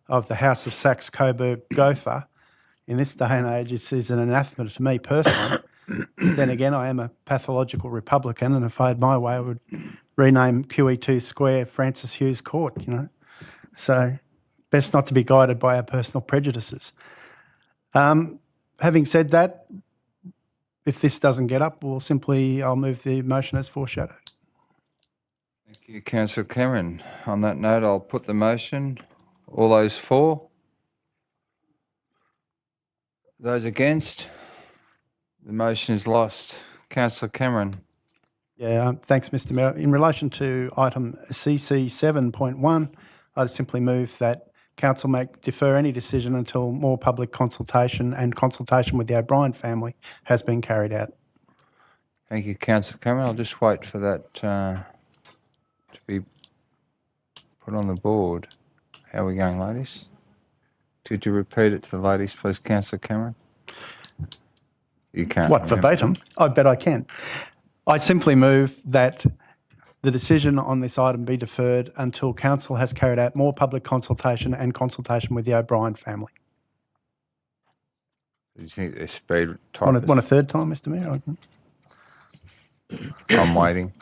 of the House of Saxe-Coburg-Gotha in this day and age is an anathema to me personally. Then again, I am a pathological Republican, and if I had my way, I would rename QE2 Square Francis Hughes Court, you know. So best not to be guided by our personal prejudices. Having said that, if this doesn't get up, I'll move the motion as foreshadowed. Thank you, Councillor Cameron. On that note, I'll put the motion. All those for? Those against? The motion is lost. Councillor Cameron. Yeah, thanks, Mr Mayor. In relation to item CC 7.1, I'd simply move that council defer any decision until more public consultation and consultation with the O'Brien family has been carried out. Thank you, Councillor Cameron. I'll just wait for that to be put on the board. How are we going, ladies? Could you repeat it to the ladies, please, Councillor Cameron? You can't. What, verbatim? I bet I can. I simply move that the decision on this item be deferred until council has carried out more public consultation and consultation with the O'Brien family. Do you think there's speed Want a third time, Mr Mayor? I'm waiting.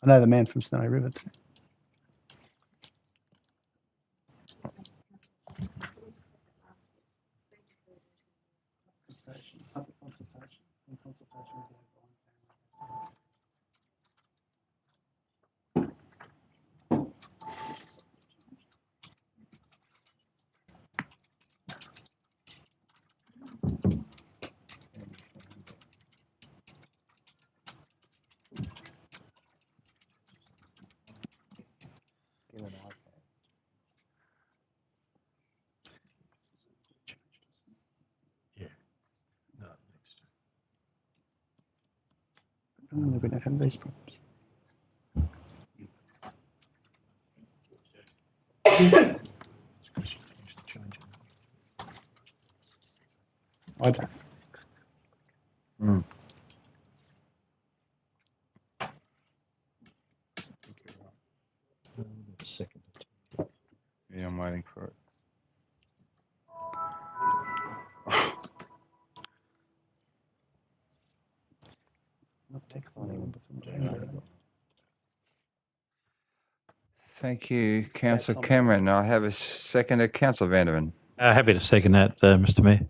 I know the man from Snowy River too. We don't have these problems. I don't. Yeah, I'm waiting for it. Thank you, Councillor Cameron. I have a seconder, Councillor Vanderman. Happy to second that, Mr Mayor.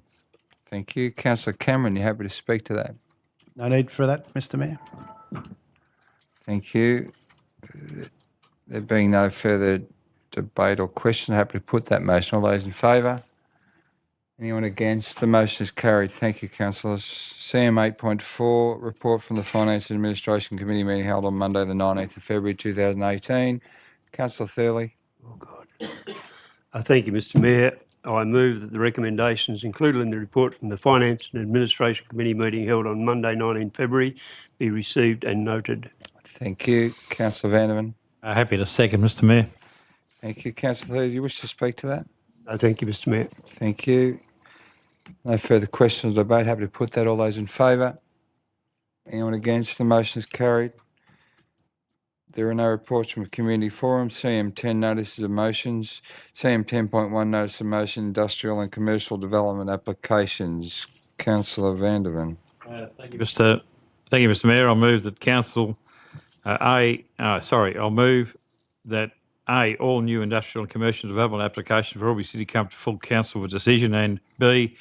Thank you. Councillor Cameron, you happy to speak to that? No need for that, Mr Mayor. Thank you. There being no further debate or question, happy to put that motion. All those in favour? Anyone against? The motion is carried. Thank you, councillors. CM 8.4, report from the Finance and Administration Committee meeting held on Monday the 19th of February 2018. Councillor Thurley. Thank you, Mr Mayor. I move that the recommendations included in the report from the Finance and Administration Committee meeting held on Monday 19 February be received and noted. Thank you. Councillor Vanderman. Happy to second, Mr Mayor. Thank you. Councillor Thurley, do you wish to speak to that? Thank you, Mr Mayor. Thank you. No further questions or debate. Happy to put that. All those in favour? Anyone against? The motion is carried. There are no reports from a community forum. CM 10 notices of motions. CM 10.1 notice of motion, industrial and commercial development applications. Councillor Vanderman. Thank you, Mr Mayor. I'll move that council I'll move that all new industrial and commercial development applications for Albury City come to full council for decision, and B,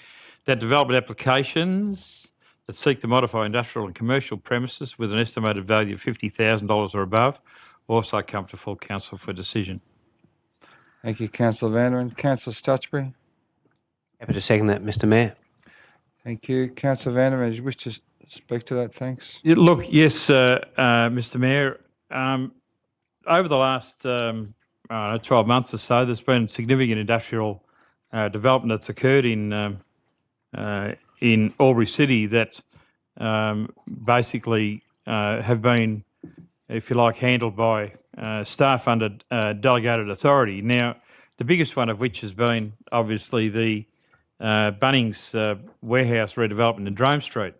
that development applications that seek to modify industrial and commercial premises with an estimated value of $50,000 or above also come to full council for decision. Thank you, Councillor Vanderman. Councillor Stutchbury. Happy to second that, Mr Mayor. Thank you. Councillor Vanderman, do you wish to speak to that? Thanks. Yeah, look, yes, Mr Mayor. Over the last 12 months or so, there's been significant industrial development that's occurred in Albury City that basically have been, if you like, handled by staff under delegated authority. Now, the biggest one of which has been obviously the Bunnings warehouse redevelopment in Drome Street.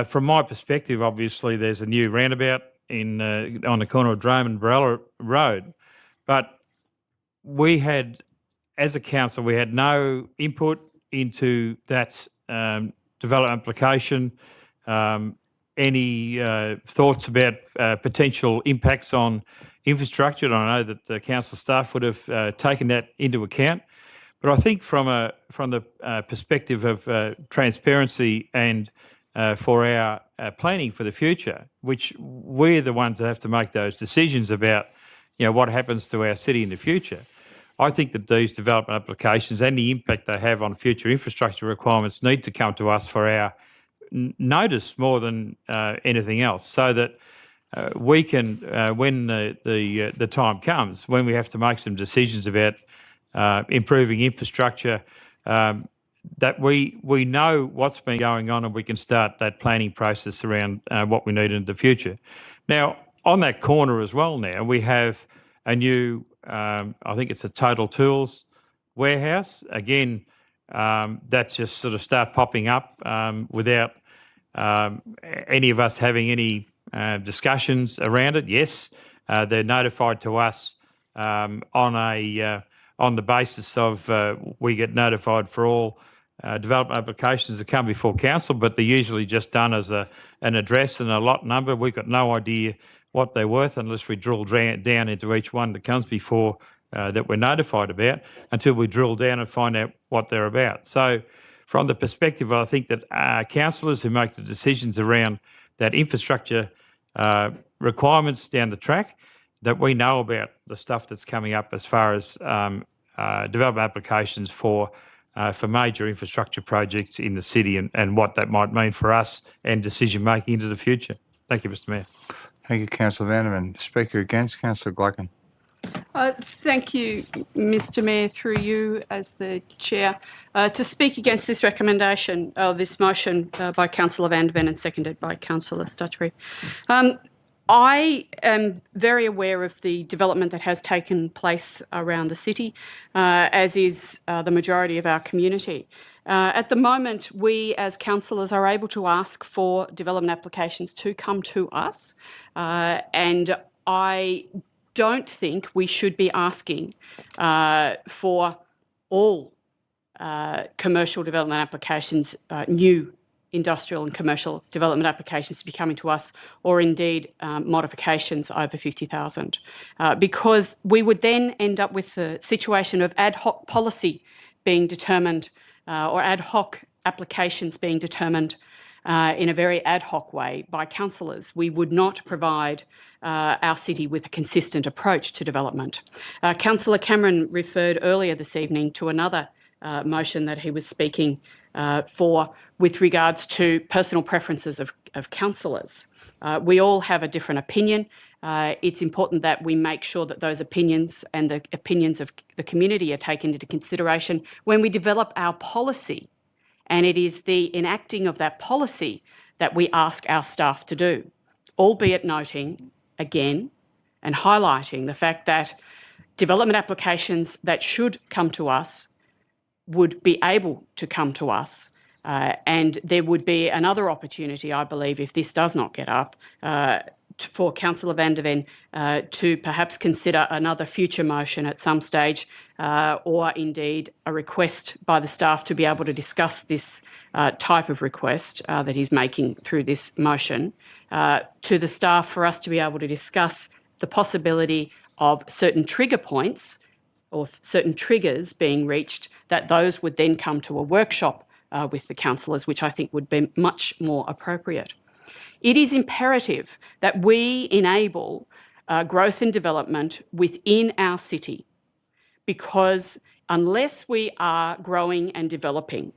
From my perspective, obviously, there's a new roundabout on the corner of Drome and Barella Road, but we had, as a council, we had no input into that development application, any thoughts about potential impacts on infrastructure. And I know that the council staff would have taken that into account. But I think from the perspective of transparency and for our planning for the future, which we're the ones that have to make those decisions about, what happens to our city in the future. I think that these development applications and the impact they have on future infrastructure requirements need to come to us for our notice more than anything else, so that we can, when the time comes, when we have to make some decisions about improving infrastructure, that we know what's been going on and we can start that planning process around what we need in the future. Now, on that corner as well now, we have a new, I think it's a Total Tools warehouse. Again, that's just sort of start popping up without any of us having any discussions around it. Yes, they're notified to us on the basis of we get notified for all development applications that come before council, but they're usually just done as an address and a lot number. We've got no idea what they're worth unless we drill down into each one that comes before that we're notified about, until we drill down and find out what they're about. So from the perspective, I think that councillors who make the decisions around that infrastructure requirements down the track, that we know about the stuff that's coming up as far as development applications for major infrastructure projects in the city, and what that might mean for us and decision making into the future. Thank you, Mr Mayor. Thank you, Councillor Vanderman. Speaker against, Councillor Glacken. Thank you, Mr Mayor, through you as the chair, to speak against this recommendation, this motion by Councillor Van de Ven and seconded by Councillor Stutchbury. I am very aware of the development that has taken place around the city, as is the majority of our community. At the moment, we as councillors are able to ask for development applications to come to us, and I don't think we should be asking for all commercial development applications, new industrial and commercial development applications to be coming to us, or indeed modifications over 50,000, because we would then end up with the situation of ad hoc policy being determined, or ad hoc applications being determined in a very ad hoc way by councillors. We would not provide our city with a consistent approach to development. Councillor Cameron referred earlier this evening to another motion that he was speaking for with regards to personal preferences of councillors. We all have a different opinion. It's important that we make sure that those opinions and the opinions of the community are taken into consideration when we develop our policy. And it is the enacting of that policy that we ask our staff to do, albeit noting, again, and highlighting the fact that development applications that should come to us would be able to come to us. And there would be another opportunity, I believe, if this does not get up, for Councillor Van de Ven to perhaps consider another future motion at some stage, or indeed a request by the staff to be able to discuss this type of request that he's making through this motion, to the staff for us to be able to discuss the possibility of certain trigger points or certain triggers being reached, that those would then come to a workshop with the councillors, which I think would be much more appropriate. It is imperative that we enable growth and development within our city, because unless we are growing and developing,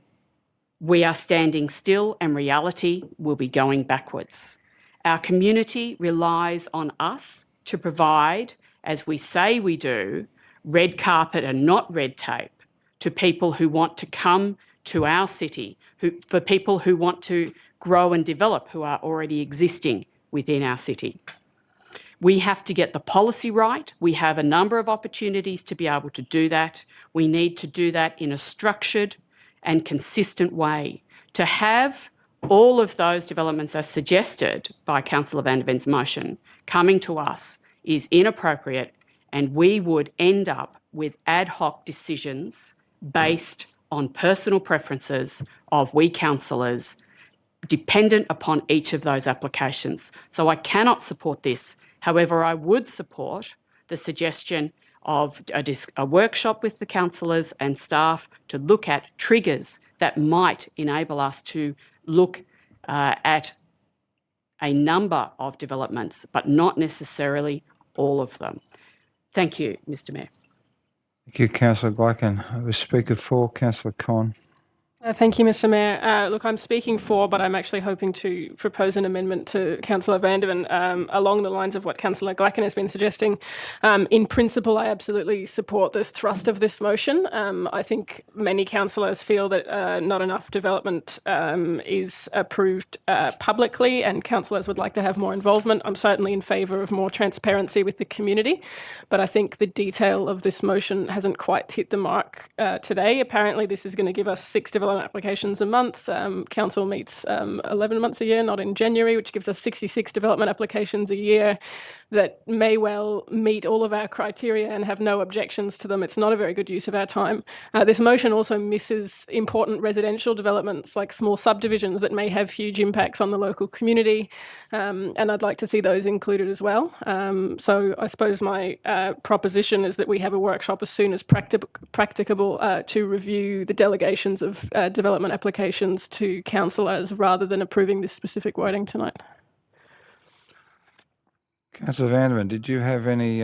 we are standing still and reality will be going backwards. Our community relies on us to provide, as we say we do, red carpet and not red tape to people who want to come to our city, for people who want to grow and develop, who are already existing within our city. We have to get the policy right. We have a number of opportunities to be able to do that. We need to do that in a structured and consistent way. To have all of those developments as suggested by Councillor Van de Ven's motion coming to us is inappropriate, and we would end up with ad hoc decisions based on personal preferences of we councillors, dependent upon each of those applications. So I cannot support this. However, I would support the suggestion of a workshop with the councillors and staff to look at triggers that might enable us to look at a number of developments, but not necessarily all of them. Thank you, Mr Mayor. Thank you, Councillor Glacken. I have a speaker for Councillor Con. Thank you, Mr Mayor. Look, I'm speaking for, but I'm actually hoping to propose an amendment to Councillor Van de Ven along the lines of what Councillor Glacken has been suggesting. In principle, I absolutely support the thrust of this motion. I think many councillors feel that not enough development is approved publicly, and councillors would like to have more involvement. I'm certainly in favour of more transparency with the community, but I think the detail of this motion hasn't quite hit the mark today. Apparently, this is going to give us 6 development applications a month. Council meets 11 months a year, not in January, which gives us 66 development applications a year that may well meet all of our criteria and have no objections to them. It's not a very good use of our time. This motion also misses important residential developments like small subdivisions that may have huge impacts on the local community, and I'd like to see those included as well. So I suppose my proposition is that we have a workshop as soon as practicable to review the delegations of development applications to councillors rather than approving this specific wording tonight. Councillor Van de Ven, did you have any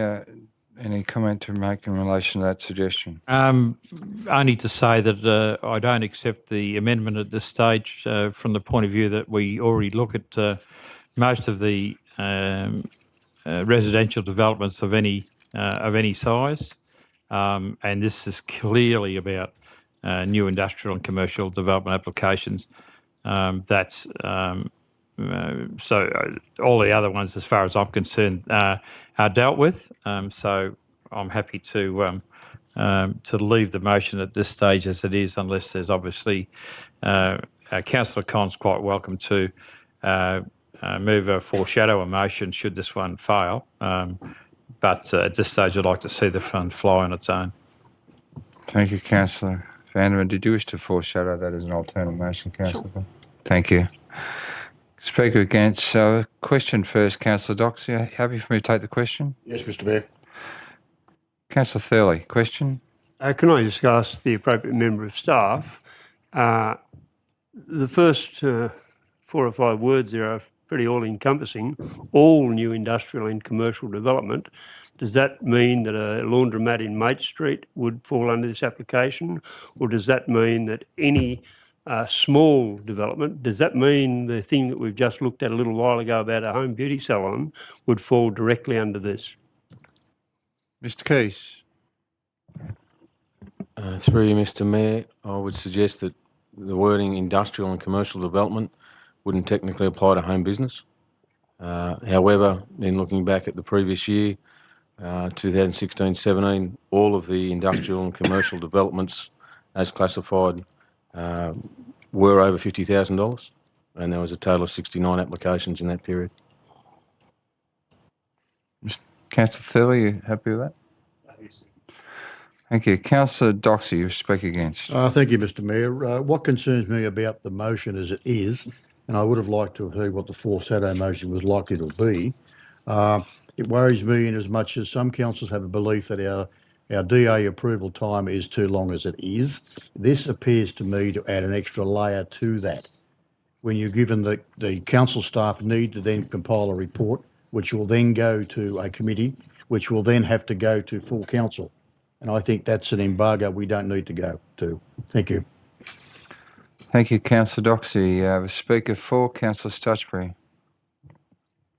comment to make in relation to that suggestion? Only to say that I don't accept the amendment at this stage from the point of view that we already look at most of the residential developments of any of any size. And this is clearly about new industrial and commercial development applications. So all the other ones, as far as I'm concerned, are dealt with. So I'm happy to leave the motion at this stage as it is, unless there's obviously Councillor Con's quite welcome to move a foreshadow a motion should this one fail. But at this stage, I'd like to see the fund fly on its own. Thank you, Councillor Vanderman. Did you wish to foreshadow that as an alternate motion, Councillor? Sure. Thank you. Speaker against. So, question first, Councillor Doxey. Happy for me to take the question? Yes, Mr Mayor. Councillor Thurley, question? Can I just ask the appropriate member of staff, the first 4 or 5 words there are pretty all-encompassing, all new industrial and commercial development. Does that mean that a laundromat in Mate Street would fall under this application? Or does that mean that any small development, does that mean the thing that we've just looked at a little while ago about a home beauty salon would fall directly under this? Mr Keys. Through you, Mr Mayor, I would suggest that the wording industrial and commercial development wouldn't technically apply to home business. However, then looking back at the previous year, 2016-17, all of the industrial and commercial developments as classified were over $50,000, and there was a total of 69 applications in that period. Councillor Thurley, you happy with that? Thank you. Councillor Doxey, you speak against. Thank you, Mr Mayor. What concerns me about the motion as it is, and I would have liked to have heard what the foreshadow motion was likely to be, it worries me in as much as some councils have a belief that our DA approval time is too long as it is. This appears to me to add an extra layer to that. When you're given the council staff need to then compile a report, which will then go to a committee, which will then have to go to full council. And I think that's an embargo we don't need to go to. Thank you. Thank you, Councillor Doxey. Speaker 4, Councillor Stutchbury.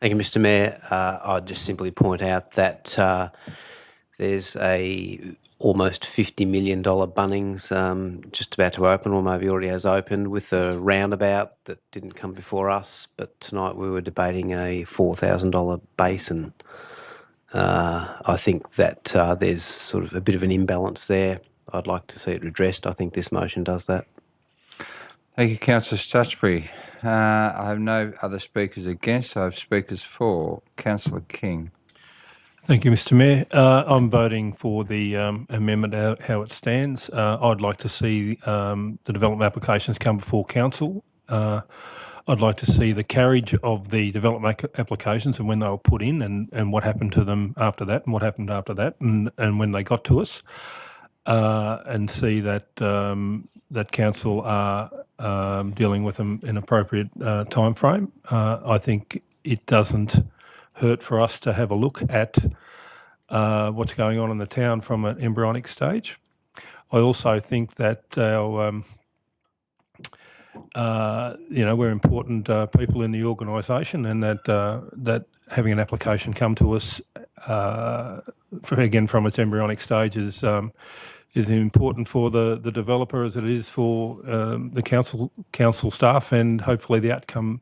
Thank you, Mr Mayor. I'd just simply point out that there's a almost $50 million Bunnings just about to open, or maybe already has opened, with a roundabout that didn't come before us. But tonight we were debating a $4,000 basin. I think that there's sort of a bit of an imbalance there. I'd like to see it redressed. I think this motion does that. Thank you, Councillor Stutchbury. I have no other speakers against. I have speakers for. Councillor King. Thank you, Mr Mayor. I'm voting for the amendment how it stands. I'd like to see the development applications come before council. I'd like to see the carriage of the development applications and when they were put in and what happened to them after that and what happened after that and when they got to us, and see that that council are dealing with them in appropriate time frame. I think it doesn't hurt for us to have a look at what's going on in the town from an embryonic stage. I also think that our we're important people in the organisation, and that having an application come to us again from its embryonic stage is important for the developer as it is for the council staff, and hopefully the outcome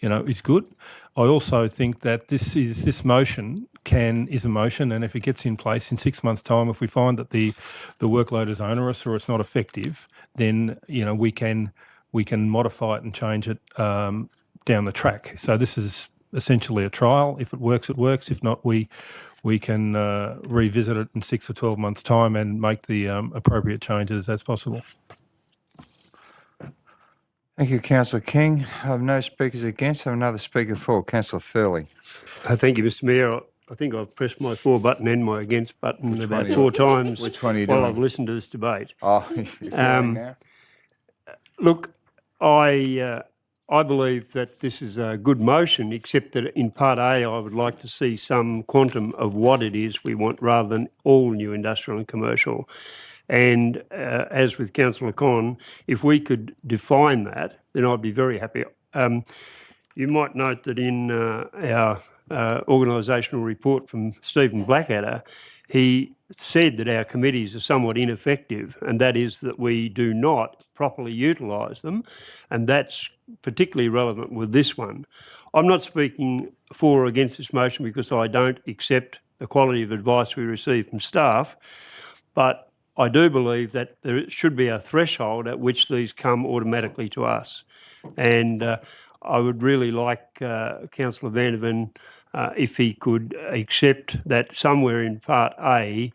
is good. I also think that this motion is a motion, and if it gets in place in 6 months' time, if we find that the workload is onerous or it's not effective, then we can modify it and change it down the track. So this is essentially a trial. If it works, it works. If not, we can revisit it in 6 or 12 months' time and make the appropriate changes as possible. Thank you, Councillor King. I have no speakers against. I have another speaker for. Councillor Thurley. Thank you, Mr Mayor. I think I've pressed my for button and my against button about 4 times Which one are you while doing? I've listened to this debate. Oh, you're feeling now? Look, I believe that this is a good motion, except that in Part A I would like to see some quantum of what it is we want rather than all new industrial and commercial. And as with Councillor Con, if we could define that, then I'd be very happy. You might note that in our organisational report from Stephen Blackadder, he said that our committees are somewhat ineffective, and that is that we do not properly utilise them, and that's particularly relevant with this one. I'm not speaking for or against this motion because I don't accept the quality of advice we receive from staff, but I do believe that there should be a threshold at which these come automatically to us. And I would really like Councillor Van der Ven, if he could accept that somewhere in Part A,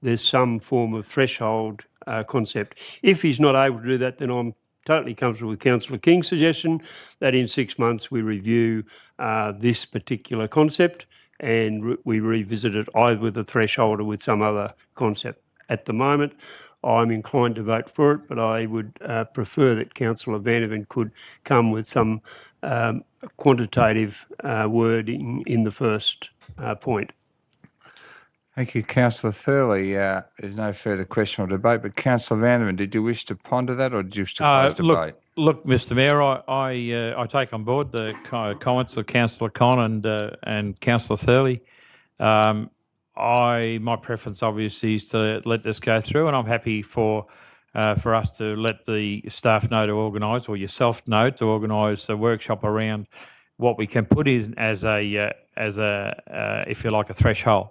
there's some form of threshold concept. If he's not able to do that, then I'm totally comfortable with Councillor King's suggestion that in 6 months we review this particular concept and we revisit it either with a threshold or with some other concept. At the moment, I'm inclined to vote for it, but I would prefer that Councillor Van der Ven could come with some quantitative wording in the first point. Thank you, Councillor Thurley. There's no further question or debate, but Councillor Van der Ven, did you wish to ponder that or did you wish to close debate? Look, Mr Mayor, I take on board the comments of Councillor Con and Councillor Thurley. My preference obviously is to let this go through, and I'm happy for us to let the staff know to organise, or yourself know to organise a workshop around what we can put in as a if you like, a threshold.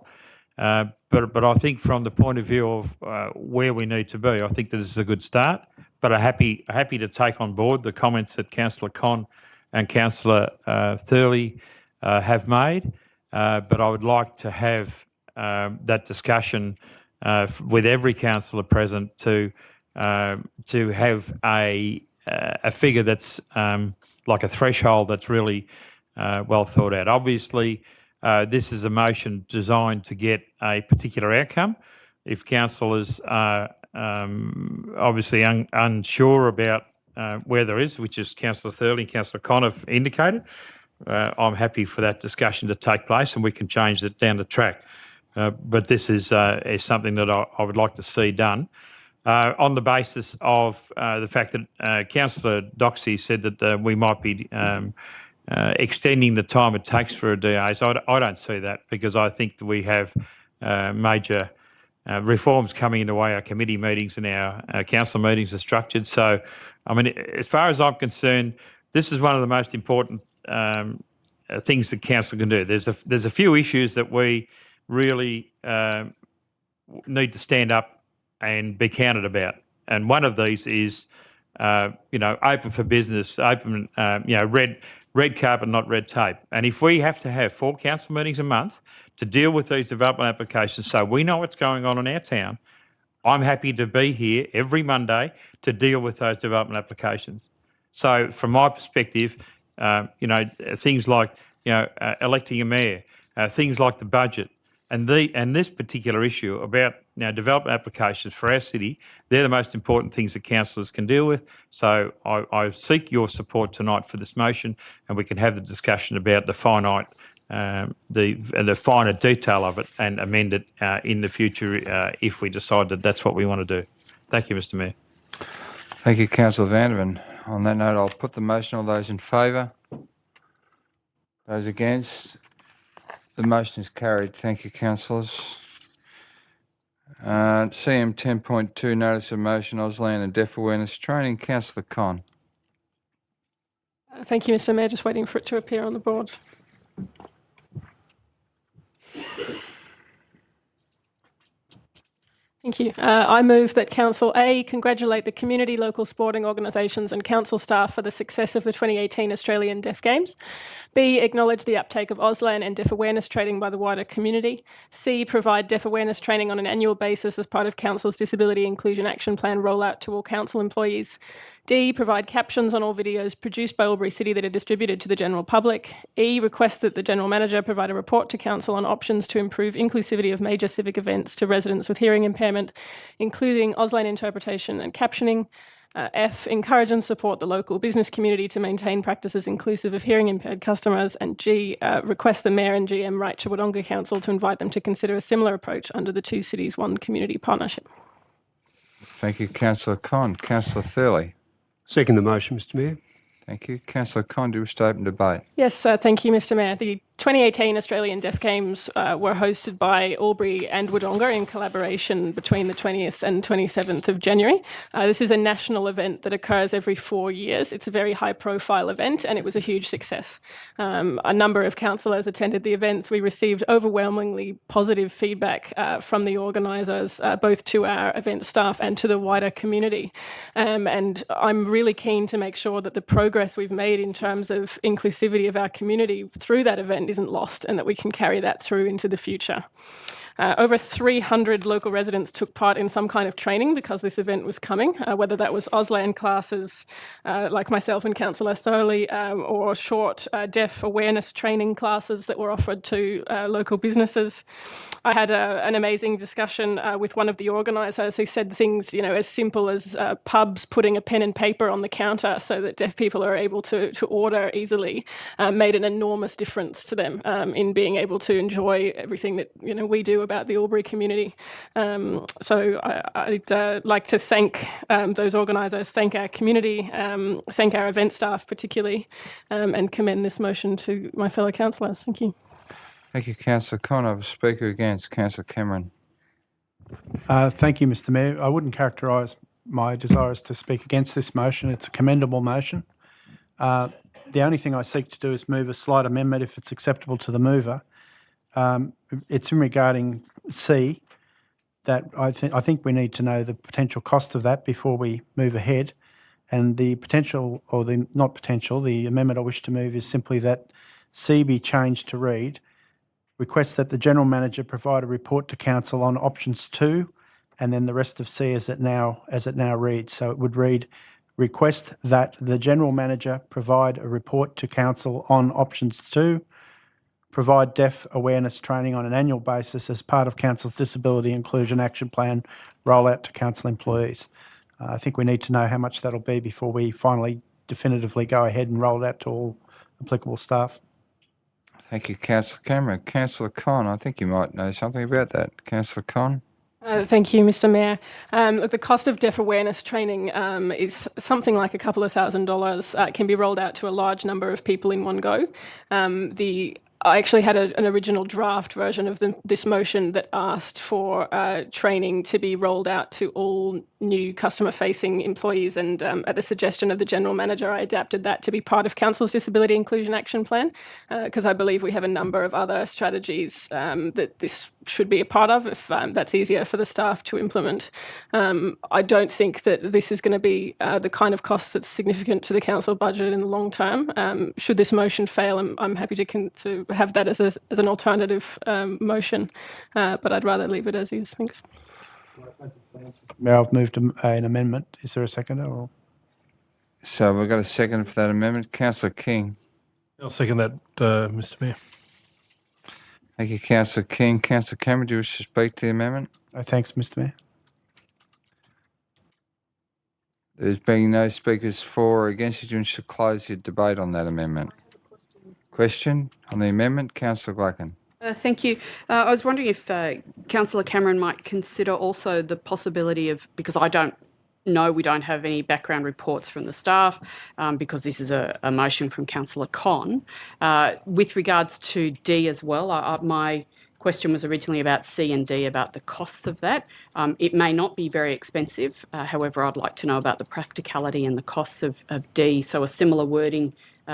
But I think from the point of view of where we need to be, I think that this is a good start. But I'm happy to take on board the comments that Councillor Con and Councillor Thurley have made. But I would like to have that discussion with every councillor present to have a figure that's like a threshold that's really well thought out. Obviously, this is a motion designed to get a particular outcome. If councillors are obviously unsure about where there is, which is Councillor Thurley and Councillor Con have indicated, I'm happy for that discussion to take place and we can change it down the track. But this is something that I would like to see done on the basis of the fact that Councillor Doxey said that we might be extending the time it takes for a DA. So I don't see that, because I think that we have major reforms coming into the way our committee meetings and our council meetings are structured. So, I mean, as far as I'm concerned, this is one of the most important things that council can do. There's a few issues that we really need to stand up and be counted about, and one of these is open for business, open red carpet, not red tape. And if we have to have 4 council meetings a month to deal with these development applications so we know what's going on in our town, I'm happy to be here every Monday to deal with those development applications. So from my perspective, things like electing a mayor, things like the budget, and this particular issue about development applications for our city, they're the most important things that councillors can deal with. So I seek your support tonight for this motion, and we can have the discussion about the finite, the finer detail of it, and amend it in the future if we decide that that's what we want to do. Thank you, Mr Mayor. Thank you, Councillor Van der Ven. On that note, I'll put the motion. All those in favour? Those against? The motion is carried. Thank you, councillors. CM 10.2, notice of motion, Auslan and Deaf Awareness Training. Councillor Con. Thank you, Mr Mayor. Just waiting for it to appear on the board. Thank you. I move that Council A congratulate the community, local sporting organisations and council staff for the success of the 2018 Australian Deaf Games. B, acknowledge the uptake of Auslan and deaf awareness training by the wider community. C, provide deaf awareness training on an annual basis as part of Council's Disability Inclusion Action Plan rollout to all council employees. D, provide captions on all videos produced by AlburyCity that are distributed to the general public. E, request that the General Manager provide a report to Council on options to improve inclusivity of major civic events to residents with hearing impairment, including Auslan interpretation and captioning. F, encourage and support the local business community to maintain practices inclusive of hearing impaired customers. And G, request the Mayor and GM write to Wodonga Council to invite them to consider a similar approach under the Two Cities One Community Partnership. Thank you, Councillor Con. Councillor Thurley. Second the motion, Mr Mayor. Thank you. Councillor Con, do you wish to open debate? Yes, thank you, Mr Mayor. The 2018 Australian Deaf Games were hosted by Albury and Wodonga in collaboration between the 20th and 27th of January. This is a national event that occurs every 4 years. It's a very high-profile event, and it was a huge success. A number of councillors attended the events. We received overwhelmingly positive feedback from the organisers, both to our event staff and to the wider community. And I'm really keen to make sure that the progress we've made in terms of inclusivity of our community through that event isn't lost, and that we can carry that through into the future. Over 300 local residents took part in some kind of training because this event was coming, whether that was Auslan classes like myself and Councillor Thurley, or short deaf awareness training classes that were offered to local businesses. I had an amazing discussion with one of the organisers who said things, as simple as pubs putting a pen and paper on the counter so that deaf people are able to order easily made an enormous difference to them in being able to enjoy everything that we do about the Albury community. So I'd like to thank those organisers, thank our community, thank our event staff particularly, and commend this motion to my fellow councillors. Thank you. Thank you, Councillor Con. I have a speaker against, Councillor Cameron. Thank you, Mr Mayor. I wouldn't characterise my desires to speak against this motion. It's a commendable motion. The only thing I seek to do is move a slight amendment if it's acceptable to the mover. It's in regarding C, that I think we need to know the potential cost of that before we move ahead. And the potential, or the not potential, the amendment I wish to move is simply that C be changed to read, request that the General Manager provide a report to Council on options 2, and then the rest of C as it now reads. So it would read, request that the General Manager provide a report to Council on options 2, provide deaf awareness training on an annual basis as part of Council's Disability Inclusion Action Plan rollout to Council employees. I think we need to know how much that'll be before we finally definitively go ahead and roll it out to all applicable staff. Thank you, Councillor Cameron. Councillor Con, I think you might know something about that. Councillor Con. Thank you, Mr Mayor. Look, the cost of deaf awareness training is something like a couple of $1,000. It can be rolled out to a large number of people in one go. I actually had an original draft version of this motion that asked for training to be rolled out to all new customer-facing employees, and at the suggestion of the General Manager, I adapted that to be part of Council's Disability Inclusion Action Plan, because I believe we have a number of other strategies that this should be a part of if that's easier for the staff to implement. I don't think that this is going to be the kind of cost that's significant to the Council budget in the long term. Should this motion fail, I'm happy to have that as an alternative motion, but I'd rather leave it as is. Thanks. Mayor, I've moved an amendment. Is there a seconder? Or? So we've got a second for that amendment. Councillor King. I'll second that, Mr Mayor. Thank you, Councillor King. Councillor Cameron, do you wish to speak to the amendment? Thanks, Mr Mayor. There's being no speakers for or against, do you wish to close your debate on that amendment? Question on the amendment, Councillor Glacken. Thank you. I was wondering if Councillor Cameron might consider also the possibility of, because I don't know, we don't have any background reports from the staff, because this is a motion from Councillor Con. With regards to D as well, my question was originally about C and D, about the costs of that. It may not be very expensive. However, I'd like to know about the practicality and the costs of D. So a similar wording,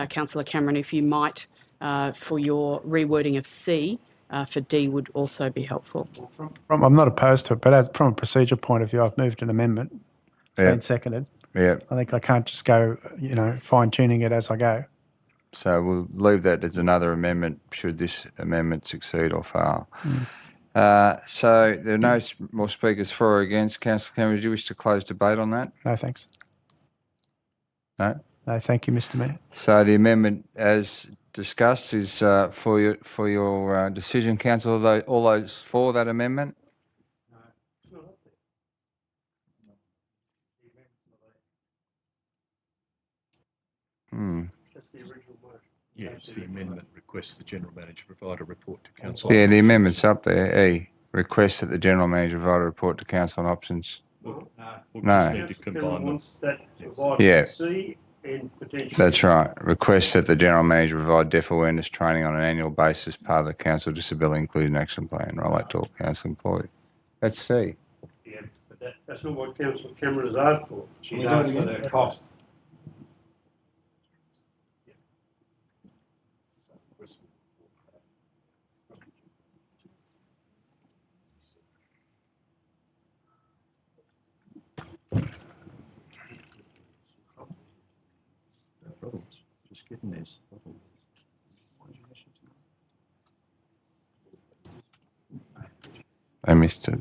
Councillor Cameron, if you might, for your rewording of C, for D would also be helpful. I'm not opposed to it, but from a procedure point of view, I've moved an amendment. It's been seconded. Yeah. I think I can't just go, fine-tuning it as I go. So we'll leave that as another amendment should this amendment succeed or fail. So there are no more speakers for or against. Councillor Cameron, do you wish to close debate on that? No, thanks. No? No, thank you, Mr Mayor. So the amendment as discussed is for your decision, Council. All those for that amendment? Yeah, it's the amendment requests the General Manager provide a report to Council. Yeah, the amendment's up there. E, request that the General Manager provide a report to Council on options. We'll No. just need to combine them. Yeah. C and potentially... That's right. Request that the General Manager provide deaf awareness training on an annual basis, part of the Council Disability Inclusion Action Plan. Roll out to all Council employees. That's C. Yeah, but that's not what Councillor Cameron has asked for. She's asked for the cost. Just getting this. I missed it.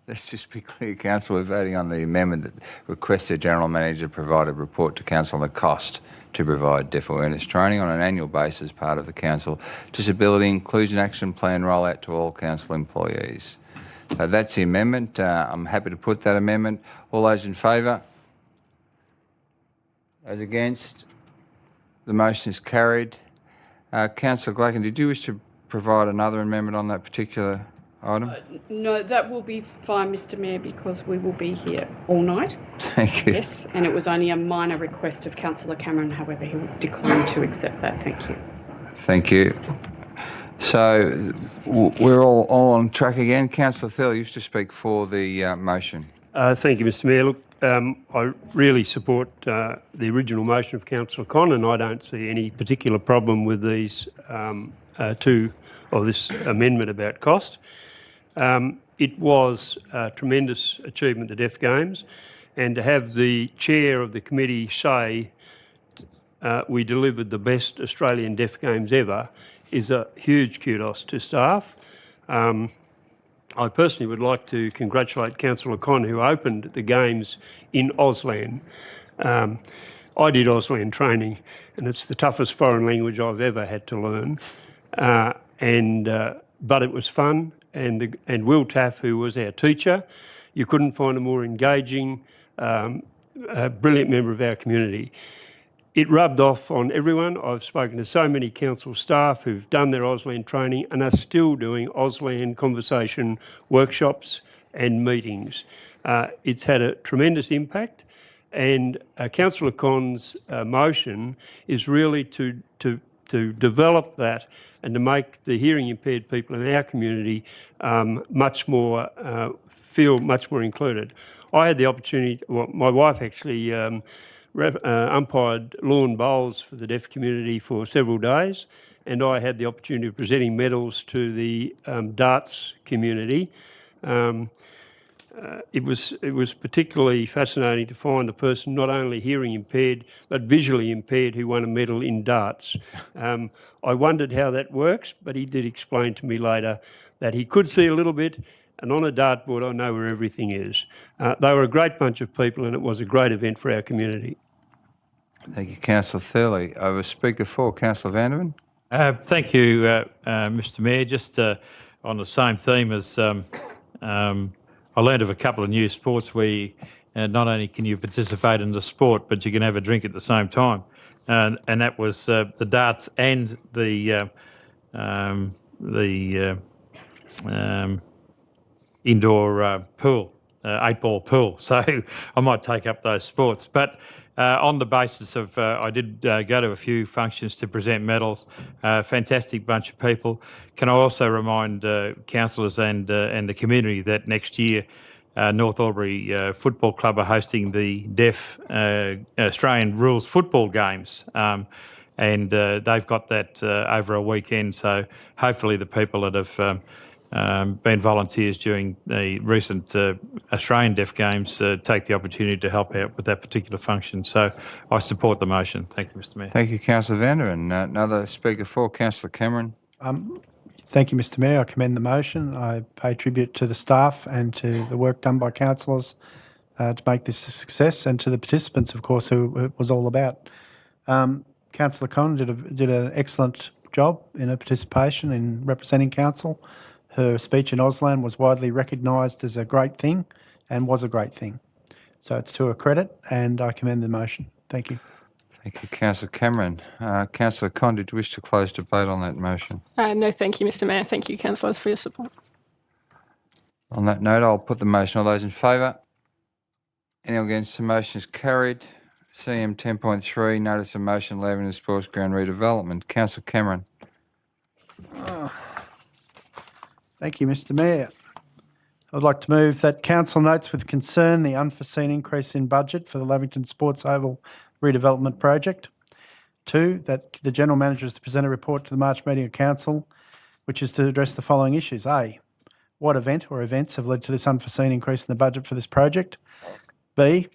Let's just be clear, Council, we're voting on the amendment that requests the General Manager provide a report to Council on the cost to provide deaf awareness training on an annual basis, part of the Council Disability Inclusion Action Plan rollout to all Council employees. So that's the amendment. I'm happy to put that amendment. All those in favour? Those against? The motion is carried. Councillor Glacken, did you wish to provide another amendment on that particular item? No, that will be fine, Mr Mayor, because we will be here all night. Thank you. Yes, and it was only a minor request of Councillor Cameron, however, he declined to accept that. Thank you. Thank you. So we're all on track again. Councillor Thill, you used to speak for the motion. Thank you, Mr Mayor. Look, I really support the original motion of Councillor Con, and I don't see any particular problem with these this amendment about cost. It was a tremendous achievement, the Deaf Games, and to have the chair of the committee say we delivered the best Australian Deaf Games ever is a huge kudos to staff. I personally would like to congratulate Councillor Con, who opened the games in Auslan. I did Auslan training, and it's the toughest foreign language I've ever had to learn. But it was fun, and Will Taff, who was our teacher, you couldn't find a more engaging, brilliant member of our community. It rubbed off on everyone. I've spoken to so many council staff who've done their Auslan training and are still doing Auslan conversation workshops and meetings. It's had a tremendous impact, and Councillor Con's motion is really to develop that and to make the hearing impaired people in our community feel much more included. I had the opportunity, well, my wife actually umpired lawn bowls for the deaf community for several days, and I had the opportunity of presenting medals to the darts community. It was particularly fascinating to find a person not only hearing impaired but visually impaired who won a medal in darts. I wondered how that works, but he did explain to me later that he could see a little bit, and on a dartboard I know where everything is. They were a great bunch of people, and it was a great event for our community. Thank you, Councillor Thurley. Over Speaker 4, Councillor Vanderman. Thank you, Mr Mayor. Just on the same theme as I learned of a couple of new sports where not only can you participate in the sport, but you can have a drink at the same time. And that was the darts and the indoor pool, 8-ball pool. So I might take up those sports. But on the basis of, I did go to a few functions to present medals, fantastic bunch of people. Can I also remind councillors and the community that next year North Albury Football Club are hosting the Deaf Australian Rules Football Games. And they've got that over a weekend. So hopefully the people that have been volunteers during the recent Australian Deaf Games take the opportunity to help out with that particular function. So I support the motion. Thank you, Mr Mayor. Thank you, Councillor Vanderman. Another Speaker 4, Councillor Cameron. Thank you, Mr Mayor. I commend the motion. I pay tribute to the staff and to the work done by councillors to make this a success, and to the participants, of course, who it was all about. Councillor Con did an excellent job in her participation in representing council. Her speech in Auslan was widely recognised as a great thing, and was a great thing. So it's to her credit, and I commend the motion. Thank you. Thank you, Councillor Cameron. Councillor Con, did you wish to close debate on that motion? No, thank you, Mr Mayor. Thank you, councillors, for your support. On that note, I'll put the motion. All those in favour? Any against? The motion is carried. CM 10.3, notice of motion levying the sports ground redevelopment. Councillor Cameron. Thank you, Mr Mayor. I'd like to move that council notes with concern the unforeseen increase in budget for the Lavington Sports Oval redevelopment project. 2, that the General Manager is to present a report to the March meeting of Council, which is to address the following issues. A, what event or events have led to this unforeseen increase in the budget for this project? B,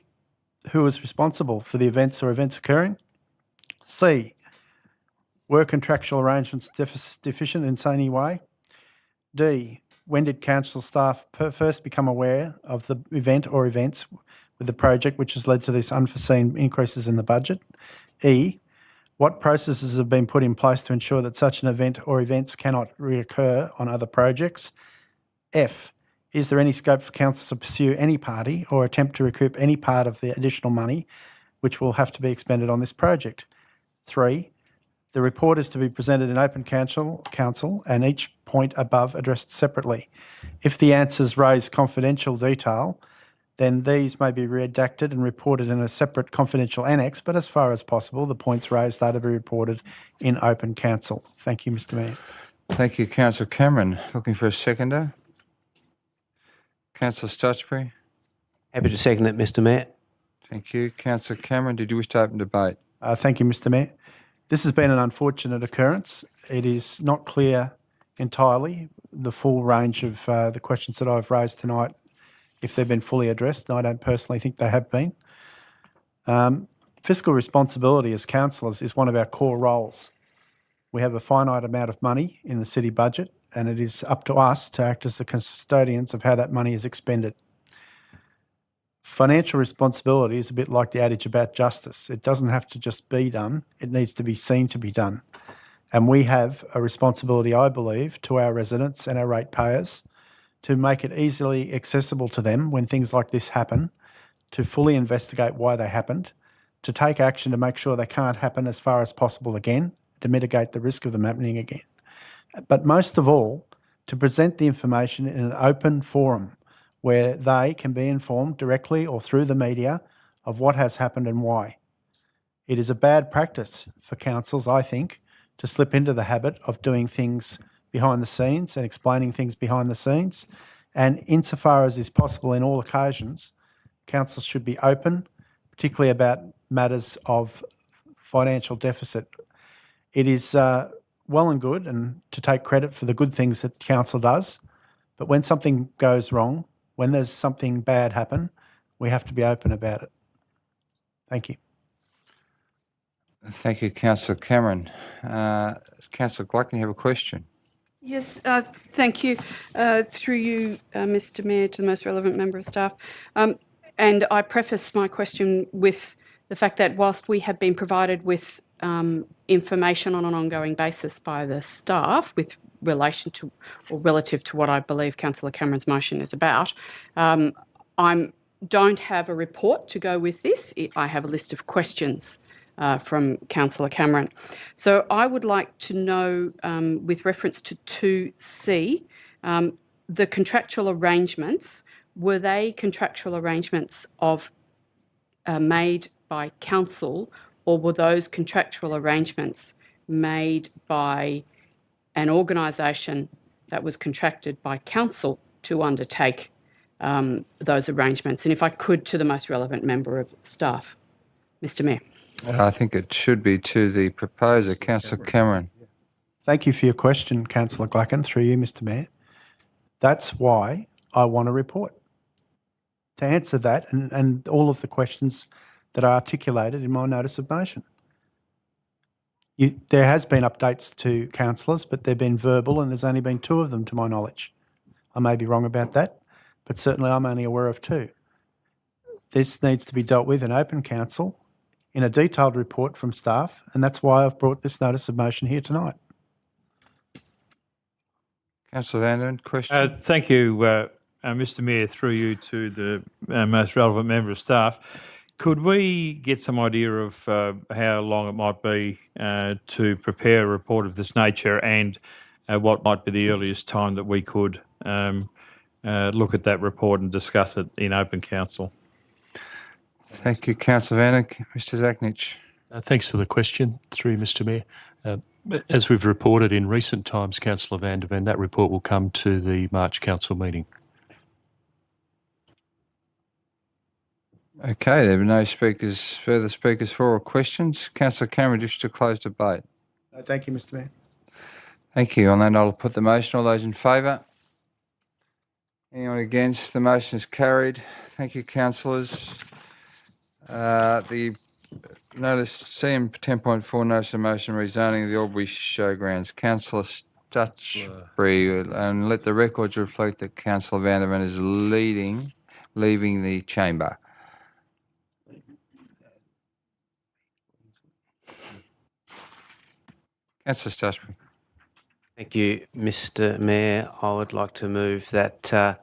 who is responsible for the events or events occurring? C, were contractual arrangements deficient in any way? D, when did council staff first become aware of the event or events with the project which has led to this unforeseen increases in the budget? E, what processes have been put in place to ensure that such an event or events cannot reoccur on other projects? F, is there any scope for council to pursue any party or attempt to recoup any part of the additional money which will have to be expended on this project? 3, the report is to be presented in open council and each point above addressed separately. If the answers raise confidential detail, then these may be redacted and reported in a separate confidential annex, but as far as possible, the points raised are to be reported in open council. Thank you, Mr Mayor. Thank you, Councillor Cameron. Looking for a seconder. Councillor Stutchbury. Happy to second that, Mr Mayor. Thank you. Councillor Cameron, did you wish to open debate? Thank you, Mr Mayor. This has been an unfortunate occurrence. It is not clear entirely the full range of the questions that I've raised tonight, if they've been fully addressed, and I don't personally think they have been. Fiscal responsibility as councillors is one of our core roles. We have a finite amount of money in the city budget, and it is up to us to act as the custodians of how that money is expended. Financial responsibility is a bit like the adage about justice. It doesn't have to just be done, it needs to be seen to be done. And we have a responsibility, I believe, to our residents and our ratepayers to make it easily accessible to them when things like this happen, to fully investigate why they happened, to take action to make sure they can't happen as far as possible again, to mitigate the risk of them happening again. But most of all, to present the information in an open forum where they can be informed directly or through the media of what has happened and why. It is a bad practice for councils, I think, to slip into the habit of doing things behind the scenes and explaining things behind the scenes. And insofar as is possible in all occasions, councils should be open, particularly about matters of financial deficit. It is well and good and to take credit for the good things that council does, but when something goes wrong, when there's something bad happen, we have to be open about it. Thank you. Thank you, Councillor Cameron. Councillor Gluck, you have a question? Yes, thank you. Through you, Mr Mayor, to the most relevant member of staff. And I preface my question with the fact that whilst we have been provided with information on an ongoing basis by the staff with relation to or relative to what I believe Councillor Cameron's motion is about, I don't have a report to go with this. I have a list of questions from Councillor Cameron. So I would like to know, with reference to 2C, the contractual arrangements, were they contractual arrangements of made by council, or were those contractual arrangements made by an organisation that was contracted by council to undertake those arrangements? And if I could, to the most relevant member of staff. Mr Mayor. I think it should be to the proposer, Councillor Cameron. Thank you for your question, Councillor Glacken, through you, Mr Mayor. That's why I want a report to answer that and all of the questions that are articulated in my notice of motion. There has been updates to councillors, but they've been verbal, and there's only been 2 of them to my knowledge. I may be wrong about that, but certainly I'm only aware of 2. This needs to be dealt with in open council in a detailed report from staff, and that's why I've brought this notice of motion here tonight. Councillor Van question? Thank you, Mr Mayor, through you to the most relevant member of staff. Could we get some idea of how long it might be to prepare a report of this nature, and what might be the earliest time that we could look at that report and discuss it in open council? Thank you, Councillor Van. Mr Zachnich. Thanks for the question, through Mr Mayor. As we've reported in recent times, Councillor Van der Ven, that report will come to the March council meeting. Okay, there are no further speakers for or questions. Councillor Cameron, just to close debate. No, thank you, Mr Mayor. Thank you. On that, I'll put the motion. All those in favour? Anyone against? The motion is carried. Thank you, councillors. The notice CM 10.4 notice of motion rezoning of the Albury Showgrounds. Councillor Stutchbury, and let the records reflect that Councillor Van der Ven is leaving the chamber. Councillor Stutchbury. Thank you, Mr Mayor. I would like to move that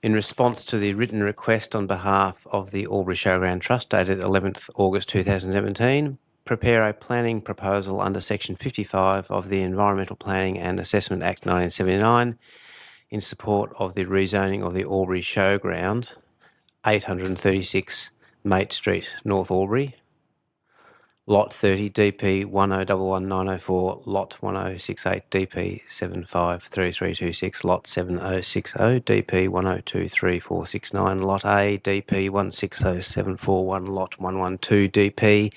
in response to the written request on behalf of the Albury Showground Trust dated 11th August 2017, prepare a planning proposal under Section 55 of the Environmental Planning and Assessment Act 1979 in support of the rezoning of the Albury Showground, 836 Mate Street, North Albury, Lot 30 DP 1011904, Lot 1068 DP 753326, Lot 7060 DP 1023469, Lot A DP 160741, Lot 112 DP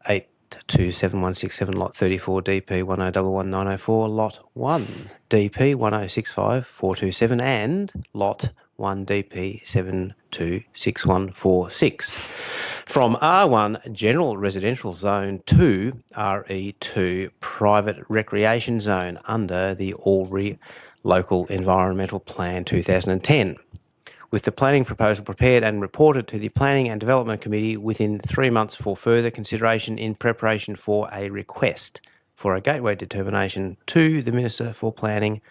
827167, Lot 34 DP 1011904, Lot 1 DP 1065427, and Lot 1 DP 726146. from R1 General Residential Zone to RE2 Private Recreation Zone under the Albury Local Environmental Plan 2010, with the planning proposal prepared and reported to the Planning and Development Committee within 3 months for further consideration in preparation for a request for a gateway determination to the Minister for Planning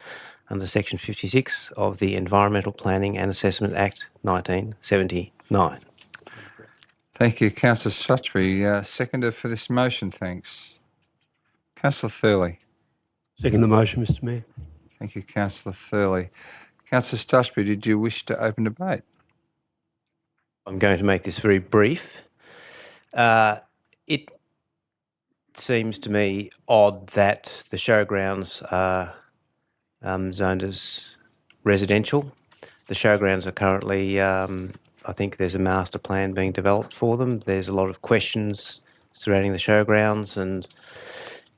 under Section 56 of the Environmental Planning and Assessment Act 1979. Thank you, Councillor Stutchbury. Seconder for this motion, thanks. Councillor Thurley. Second the motion, Mr Mayor. Thank you, Councillor Thurley. Councillor Stutchbury, did you wish to open debate? I'm going to make this very brief. It seems to me odd that the showgrounds are zoned as residential. The showgrounds are currently, I think there's a master plan being developed for them. There's a lot of questions surrounding the showgrounds and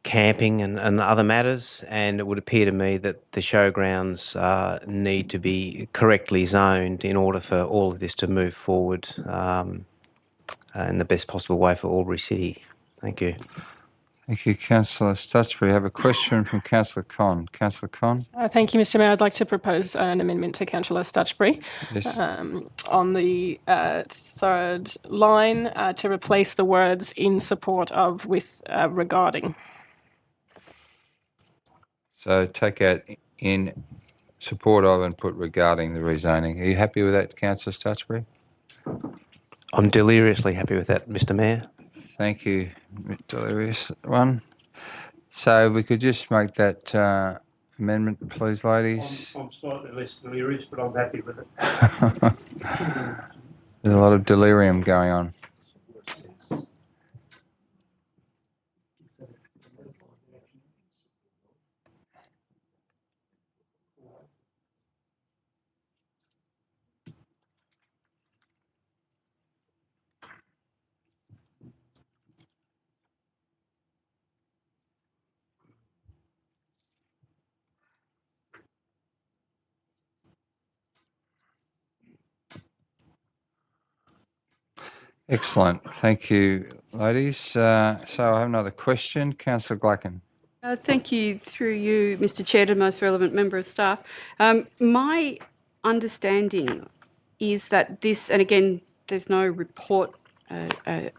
camping and other matters, and it would appear to me that the showgrounds need to be correctly zoned in order for all of this to move forward in the best possible way for Albury City. Thank you. Thank you, Councillor Stutchbury. I have a question from Councillor Con. Councillor Con? Thank you, Mr Mayor. I'd like to propose an amendment to Councillor Stutchbury Yes. on the third line to replace the words "in support of" with "regarding." So take out "in support of" and put "regarding" the rezoning. Are you happy with that, Councillor Stutchbury? I'm deliriously happy with that, Mr Mayor. Thank you, delirious one. So we could just make that amendment, please, ladies. I'm slightly less delirious, but I'm happy with it. There's a lot of delirium going on. Excellent. Thank you, ladies. So I have another question. Councillor Glacken. Thank you, through you, Mr Chair, to the most relevant member of staff. My understanding is that this, and again, there's no report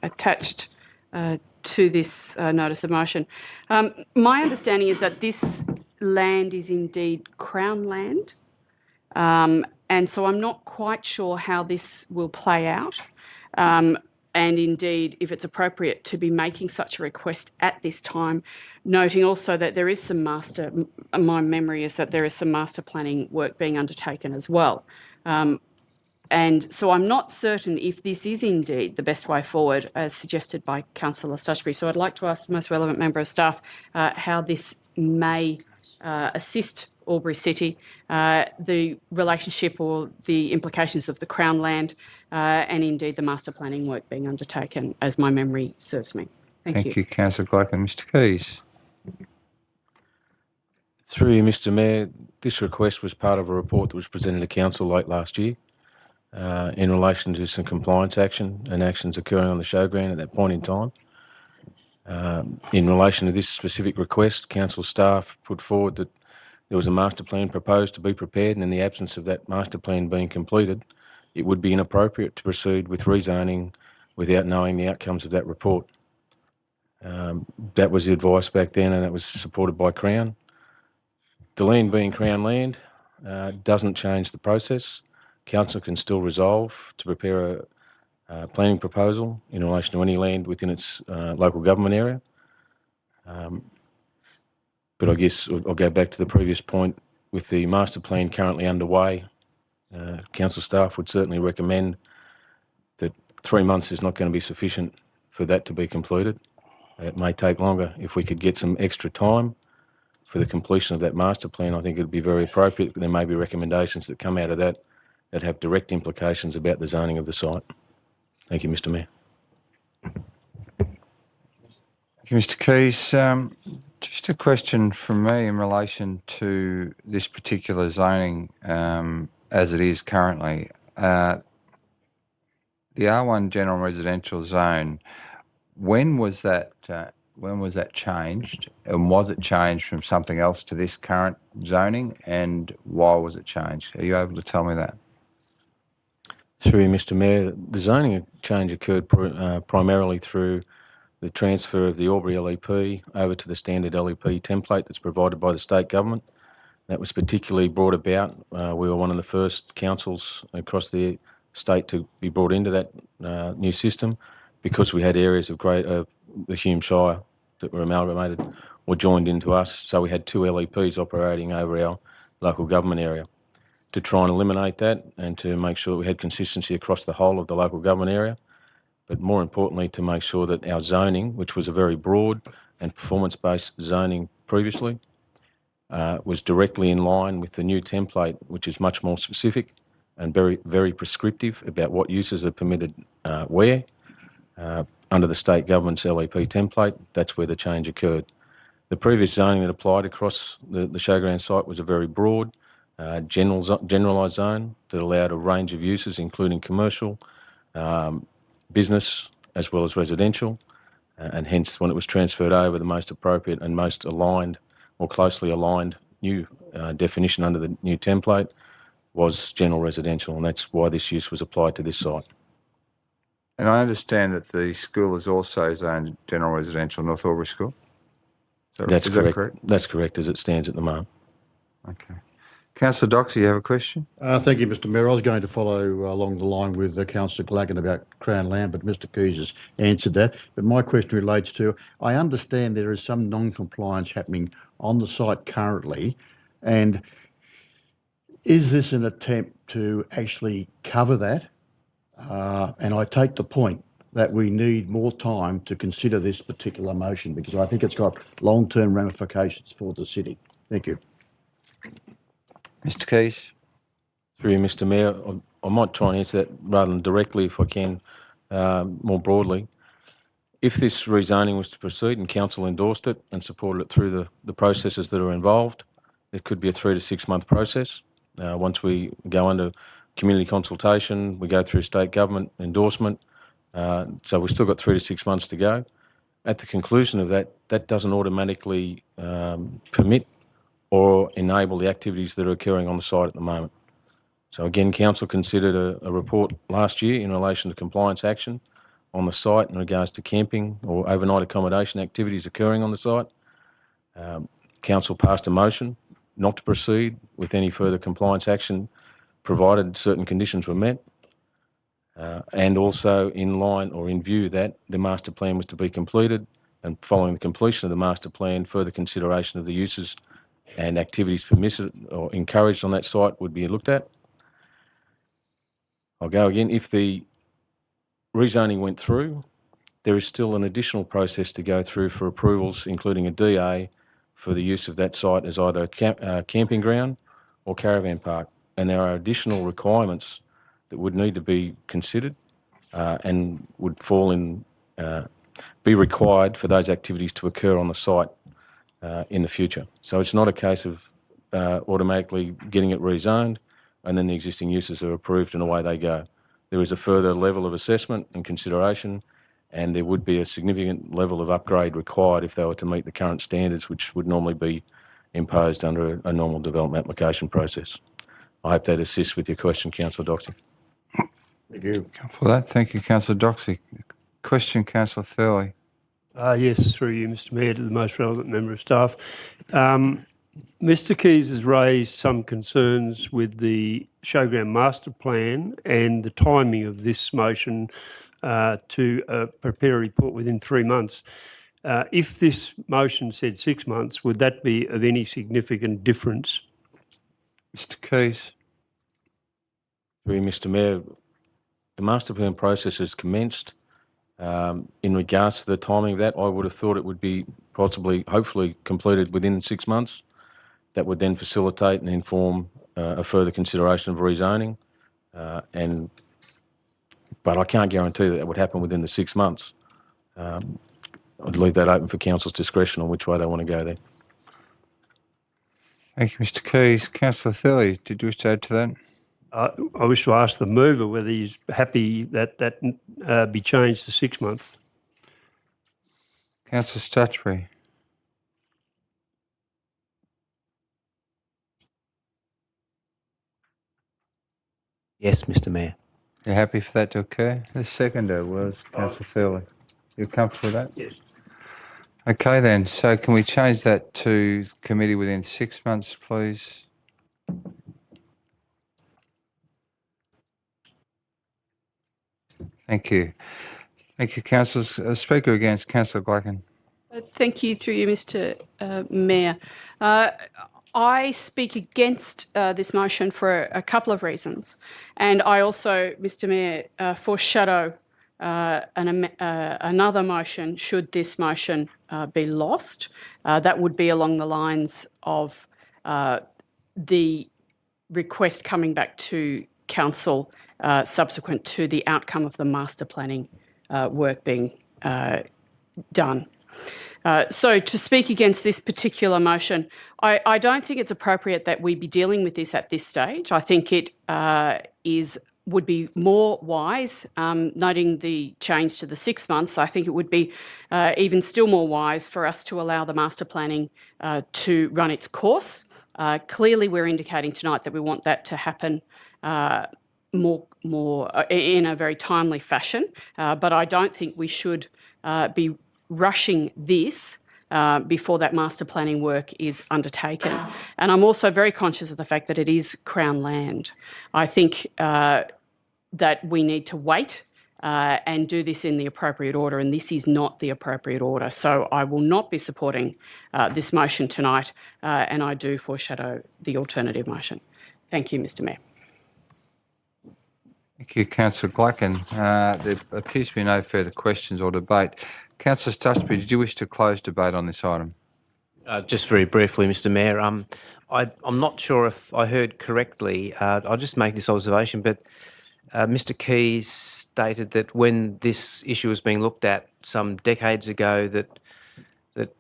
attached to this notice of motion. My understanding is that this land is indeed Crown land, and so I'm not quite sure how this will play out. And indeed, if it's appropriate to be making such a request at this time, noting also that there is some my memory is that there is some master planning work being undertaken as well. And so I'm not certain if this is indeed the best way forward, as suggested by Councillor Stutchbury. So I'd like to ask the most relevant member of staff how this may assist Albury City, the relationship or the implications of the Crown land, and indeed the master planning work being undertaken, as my memory serves me. Thank you. Councillor Glacken. Mr Keys. Through you, Mr Mayor, this request was part of a report that was presented to Council late last year in relation to some compliance action and actions occurring on the showground at that point in time. In relation to this specific request, Council staff put forward that there was a master plan proposed to be prepared, and in the absence of that master plan being completed, it would be inappropriate to proceed with rezoning without knowing the outcomes of that report. That was the advice back then, and that was supported by Crown. The land being Crown land doesn't change the process. Council can still resolve to prepare a planning proposal in relation to any land within its local government area. But I guess I'll go back to the previous point. With the master plan currently underway, Council staff would certainly recommend that 3 months is not going to be sufficient for that to be completed. It may take longer. If we could get some extra time for the completion of that master plan, I think it would be very appropriate. There may be recommendations that come out of that that have direct implications about the zoning of the site. Thank you, Mr Mayor. Thank you, Mr Keys. Just a question from me in relation to this particular zoning as it is currently. the R1 general residential zone, when was that changed, and was it changed from something else to this current zoning, and why was it changed? Are you able to tell me that? Through you, Mr Mayor, the zoning change occurred primarily through the transfer of the Albury LEP over to the standard LEP template that's provided by the state government. That was particularly brought about. We were one of the first councils across the state to be brought into that new system because we had areas of the Hume Shire that were amalgamated or joined into us. So we had two LEPs operating over our local government area. To try and eliminate that and to make sure that we had consistency across the whole of the local government area, but more importantly to make sure that our zoning, which was a very broad and performance-based zoning previously, was directly in line with the new template, which is much more specific and very, very prescriptive about what uses are permitted where. Under the state government's LEP template, that's where the change occurred. The previous zoning that applied across the showground site was a very broad, generalised zone that allowed a range of uses, including commercial, business, as well as residential, and hence when it was transferred over, the most appropriate and most aligned, more closely aligned new definition under the new template was general residential, and that's why this use was applied to this site. And I understand that the school is also zoned general residential, North Albury School? That's Is correct. that correct? That's correct as it stands at the moment. Okay. Councillor Doxey, you have a question? Thank you, Mr Mayor. I was going to follow along the line with Councillor Glacken about Crown Land, but Mr Keys has answered that. But my question relates to, I understand there is some non-compliance happening on the site currently, and is this an attempt to actually cover that? And I take the point that we need more time to consider this particular motion because I think it's got long-term ramifications for the city. Thank you. Mr Keys? Through you, Mr Mayor, I might try and answer that rather than directly if I can, more broadly. If this rezoning was to proceed and council endorsed it and supported it through the processes that are involved, it could be a 3 to 6 month process. Once we go under community consultation, we go through state government endorsement, so we've still got 3 to 6 months to go. At the conclusion of that, that doesn't automatically permit or enable the activities that are occurring on the site at the moment. So again, council considered a report last year in relation to compliance action on the site in regards to camping or overnight accommodation activities occurring on the site. Council passed a motion not to proceed with any further compliance action provided certain conditions were met, and also in line or in view that the master plan was to be completed, and following the completion of the master plan, further consideration of the uses and activities permitted or encouraged on that site would be looked at. I'll go again. If the rezoning went through, there is still an additional process to go through for approvals, including a DA for the use of that site as either a camping ground or caravan park. And there are additional requirements that would need to be considered and would fall in, be required for those activities to occur on the site in the future. So it's not a case of automatically getting it rezoned and then the existing uses are approved and away they go. There is a further level of assessment and consideration, and there would be a significant level of upgrade required if they were to meet the current standards, which would normally be imposed under a normal development application process. I hope that assists with your question, Councillor Doxey. Thank you. For that, thank you, Councillor Doxey. Question, Councillor Thurley. Yes, through you, Mr Mayor, to the most relevant member of staff. Mr Keys has raised some concerns with the showground master plan and the timing of this motion to prepare a report within 3 months. If this motion said 6 months, would that be of any significant difference? Mr Keys. Through you, Mr Mayor, the master plan process has commenced. In regards to the timing of that, I would have thought it would be possibly, hopefully, completed within 6 months. That would then facilitate and inform a further consideration of rezoning. But I can't guarantee that would happen within the 6 months. I'd leave that open for council's discretion on which way they want to go there. Thank you, Mr Keys. Councillor Thurley, did you wish to add to that? I wish to ask the mover whether he's happy that be changed to 6 months. Councillor Stutchbury. Yes, Mr Mayor. You're happy for that to occur? The seconder was Councillor Thurley. You're comfortable with that? Yes. Okay then, so can we change that to committee within 6 months, please? Thank you. Thank you, councillors. Speaker against, Councillor Glacken. Thank you, through you, Mr Mayor. I speak against this motion for a couple of reasons. And I also, Mr Mayor, foreshadow another motion should this motion be lost. That would be along the lines of the request coming back to council subsequent to the outcome of the master planning work being done. So to speak against this particular motion, I don't think it's appropriate that we be dealing with this at this stage. I think it would be more wise, noting the change to the 6 months, I think it would be even still more wise for us to allow the master planning to run its course. Clearly, we're indicating tonight that we want that to happen more in a very timely fashion, but I don't think we should be rushing this before that master planning work is undertaken. And I'm also very conscious of the fact that it is Crown land. I think that we need to wait and do this in the appropriate order, and this is not the appropriate order. So I will not be supporting this motion tonight, and I do foreshadow the alternative motion. Thank you, Mr Mayor. Thank you, Councillor Glacken. There appears to be no further questions or debate. Councillor Stutchbury, did you wish to close debate on this item? Just very briefly, Mr Mayor. I'm not sure if I heard correctly. I'll just make this observation, but Mr Keys stated that when this issue was being looked at some decades ago, that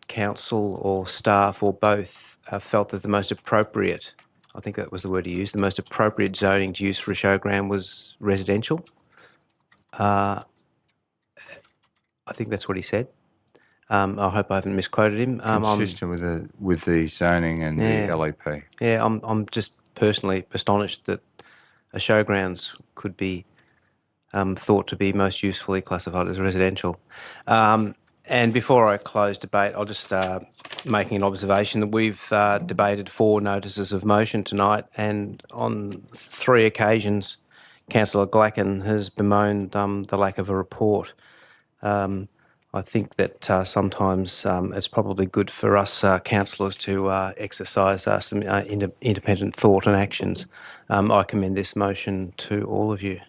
council or staff or both felt that the most appropriate, I think that was the word he used, the most appropriate zoning to use for a showground was residential. I think that's what he said. I hope I haven't misquoted him. Consistent with the zoning and the LEP. Yeah, I'm just personally astonished that a showgrounds could be thought to be most usefully classified as residential. And before I close debate, I'll just making an observation that we've debated 4 notices of motion tonight, and on 3 occasions, Councillor Glacken has bemoaned the lack of a report. I think that sometimes it's probably good for us councillors to exercise some independent thought and actions. I commend this motion to all of you.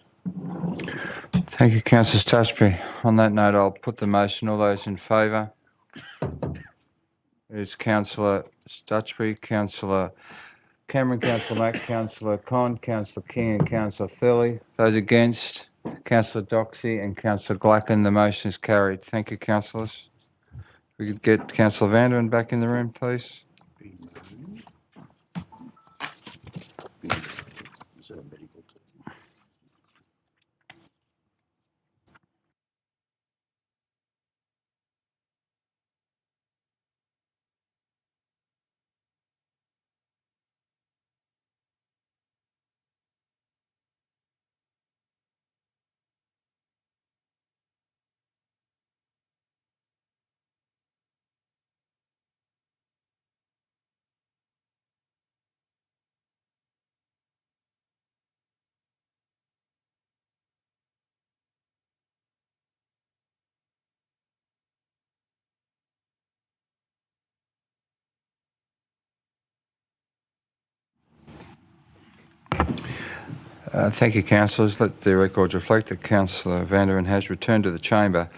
Thank you, Councillor Stutchbury. On that note, I'll put the motion. All those in favour? It's Councillor Stutchbury, Councillor Cameron, Councillor Mack, Councillor Con, Councillor King and Councillor Thurley. Those against? Councillor Doxey and Councillor Glacken. The motion is carried. Thank you, councillors. We could get Councillor Vanderin back in the room, please. Thank you, councillors. Let the records reflect that Councillor Vanderin has returned to the chamber.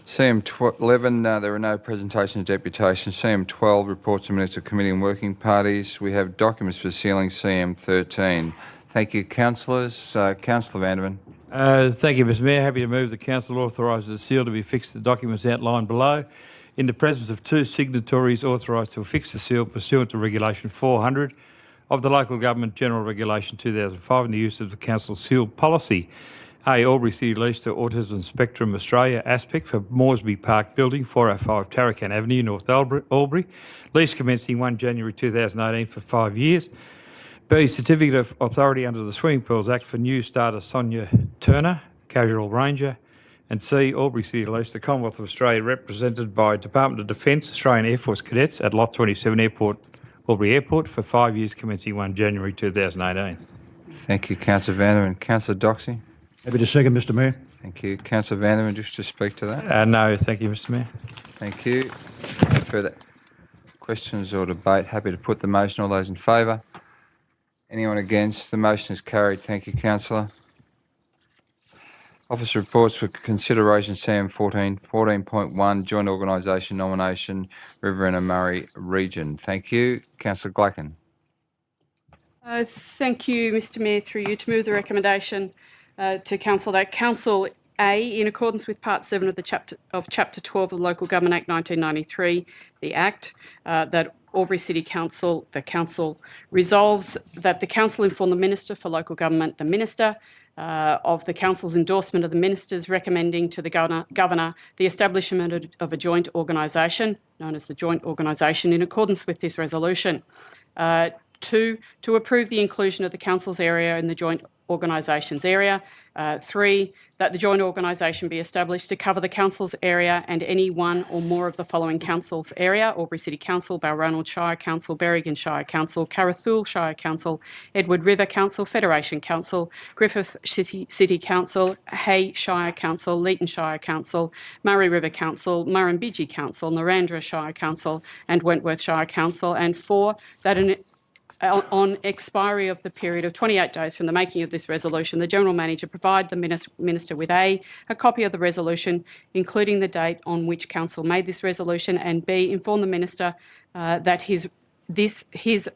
CM 11, there are no presentations of deputations. CM 12, reports and minutes of committee and working parties. We have documents for sealing. CM 13. Thank you, councillors. Councillor Vanderin. Thank you, Mr Mayor. Happy to move the council authorises the seal to be affixed to the documents outlined below. In the presence of 2 signatories authorised to affix the seal pursuant to Regulation 400, of the Local Government General Regulation 2005 and the use of the Council's sealed policy. A. Albury City lease to Autism Spectrum Australia aspect for Moresby Park Building, 405 Tarracan Avenue, North Albury. Lease commencing 1 January 2018 for 5 years. B. Certificate of Authority under the Swimming Pools Act for new starter Sonia Turner, Casual Ranger. And C. Albury City lease to Commonwealth of Australia represented by Department of Defence, Australian Air Force Cadets at Lot 27 Airport, Albury Airport for 5 years commencing 1 January 2018. Thank you, Councillor Vanderman. Councillor Doxey? Happy to second, Mr Mayor. Thank you. Councillor Vanderman, just to speak to that? No, thank you, Mr Mayor. Thank you. No further questions or debate? Happy to put the motion. All those in favour? Anyone against? The motion is carried. Thank you, Councillor. Office reports for consideration, Sam 14.1, Joint Organisation Nomination, Riverina-Murray Region. Thank you. Councillor Glacken. Thank you, Mr Mayor, through you, to move the recommendation to Council that Council A, in accordance with Part 7 of Chapter 12 of the Local Government Act 1993, the Act, that Albury City Council, the Council, resolves that the Council inform the Minister for Local Government, the Minister, of the Council's endorsement of the Ministers recommending to the Governor the establishment of a joint organisation, known as the Joint Organisation, in accordance with this resolution. 2, to approve the inclusion of the Council's area in the Joint Organisations area. 3, that the joint organisation be established to cover the Council's area and any one or more of the following Council's area: Albury City Council, Balranald Shire Council, Berrigan Shire Council, Carrathool Shire Council, Edward River Council, Federation Council, Griffith City Council, Hay Shire Council, Leeton Shire Council, Murray River Council, Murrumbidgee Council, Narrandera Shire Council and Wentworth Shire Council. And 4, that on expiry of the period of 28 days from the making of this resolution, the General Manager provide the Minister with A copy of the resolution, including the date on which Council made this resolution, and B, inform the Minister that his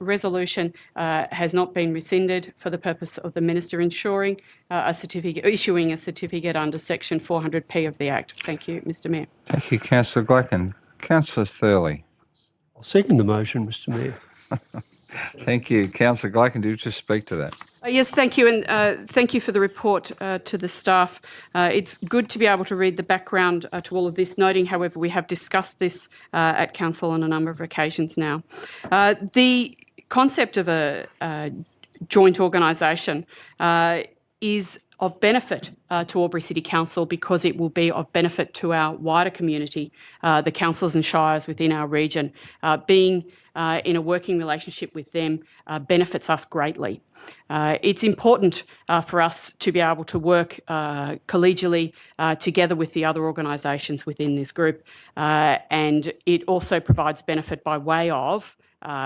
resolution has not been rescinded for the purpose of the Minister issuing a certificate under Section 400P of the Act. Thank you, Mr Mayor. Thank you, Councillor Glacken. Councillor Thurley. I'll second the motion, Mr Mayor. Thank you. Councillor Glacken, do you just speak to that? Yes, thank you, and thank you for the report to the staff. It's good to be able to read the background to all of this, noting, however, we have discussed this at Council on a number of occasions now. The concept of a joint organisation is of benefit to Albury City Council because it will be of benefit to our wider community, the councils and shires within our region. Being in a working relationship with them benefits us greatly. It's important for us to be able to work collegially together with the other organisations within this group, and it also provides benefit by way of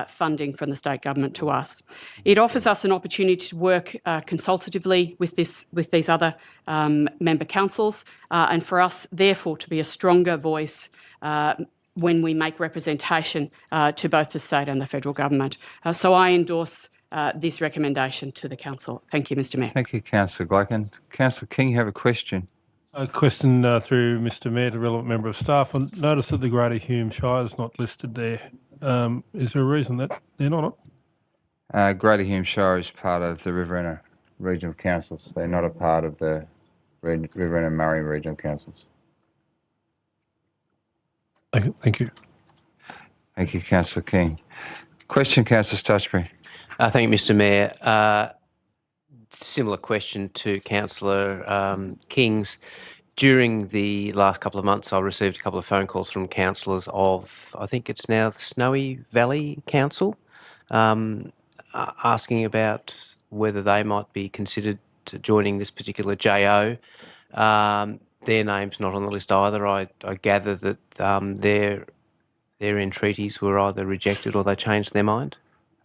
funding from the state government to us. It offers us an opportunity to work consultatively with these other member councils, and for us, therefore, to be a stronger voice when we make representation to both the state and the federal government. So I endorse this recommendation to the council. Thank you, Mr Mayor. Thank you, Councillor Glacken. Councillor King, you have a question? A question through Mr Mayor to relevant member of staff. I notice that the Greater Hume Shire is not listed there. Is there a reason that they're not? Greater Hume Shire is part of the Riverina Regional Councils. They're not a part of the Riverina-Murray Regional Councils. Thank you. Thank you, Councillor King. Question, Councillor Stutchbury. Thank you, Mr Mayor. Similar question to Councillor King's. During the last couple of months, I received a couple of phone calls from councillors of, I think it's now the Snowy Valley Council, asking about whether they might be considered to joining this particular JO. Their name's not on the list either. I gather that their entreaties were either rejected or they changed their mind.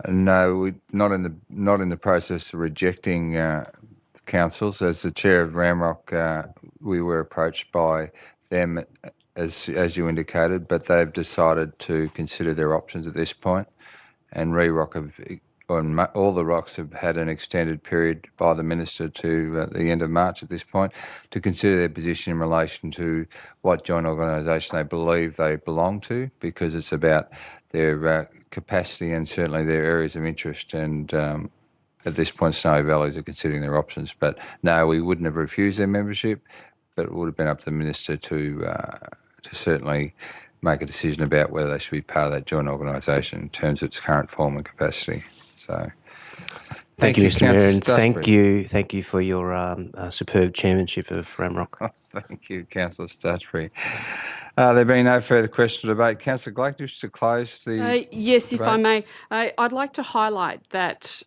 No, we're not in the process of rejecting councils. As the chair of Ramrock, we were approached by them, as you indicated, but they've decided to consider their options at this point. And all the rocks have had an extended period by the Minister to the end of March at this point to consider their position in relation to what joint organisation they believe they belong to, because it's about their capacity and certainly their areas of interest. And at this point, Snowy Valleys are considering their options. But no, we wouldn't have refused their membership, but it would have been up to the Minister to certainly make a decision about whether they should be part of that joint organisation in terms of its current form and capacity. So, Thank you, Mr. Mayor, and Stutchbury. thank you for your superb chairmanship of Ramrock. Thank you, Councillor Stutchbury. There being no further question or debate, Councillor Glack, just to close the Yes, if I debate. may. I'd like to highlight that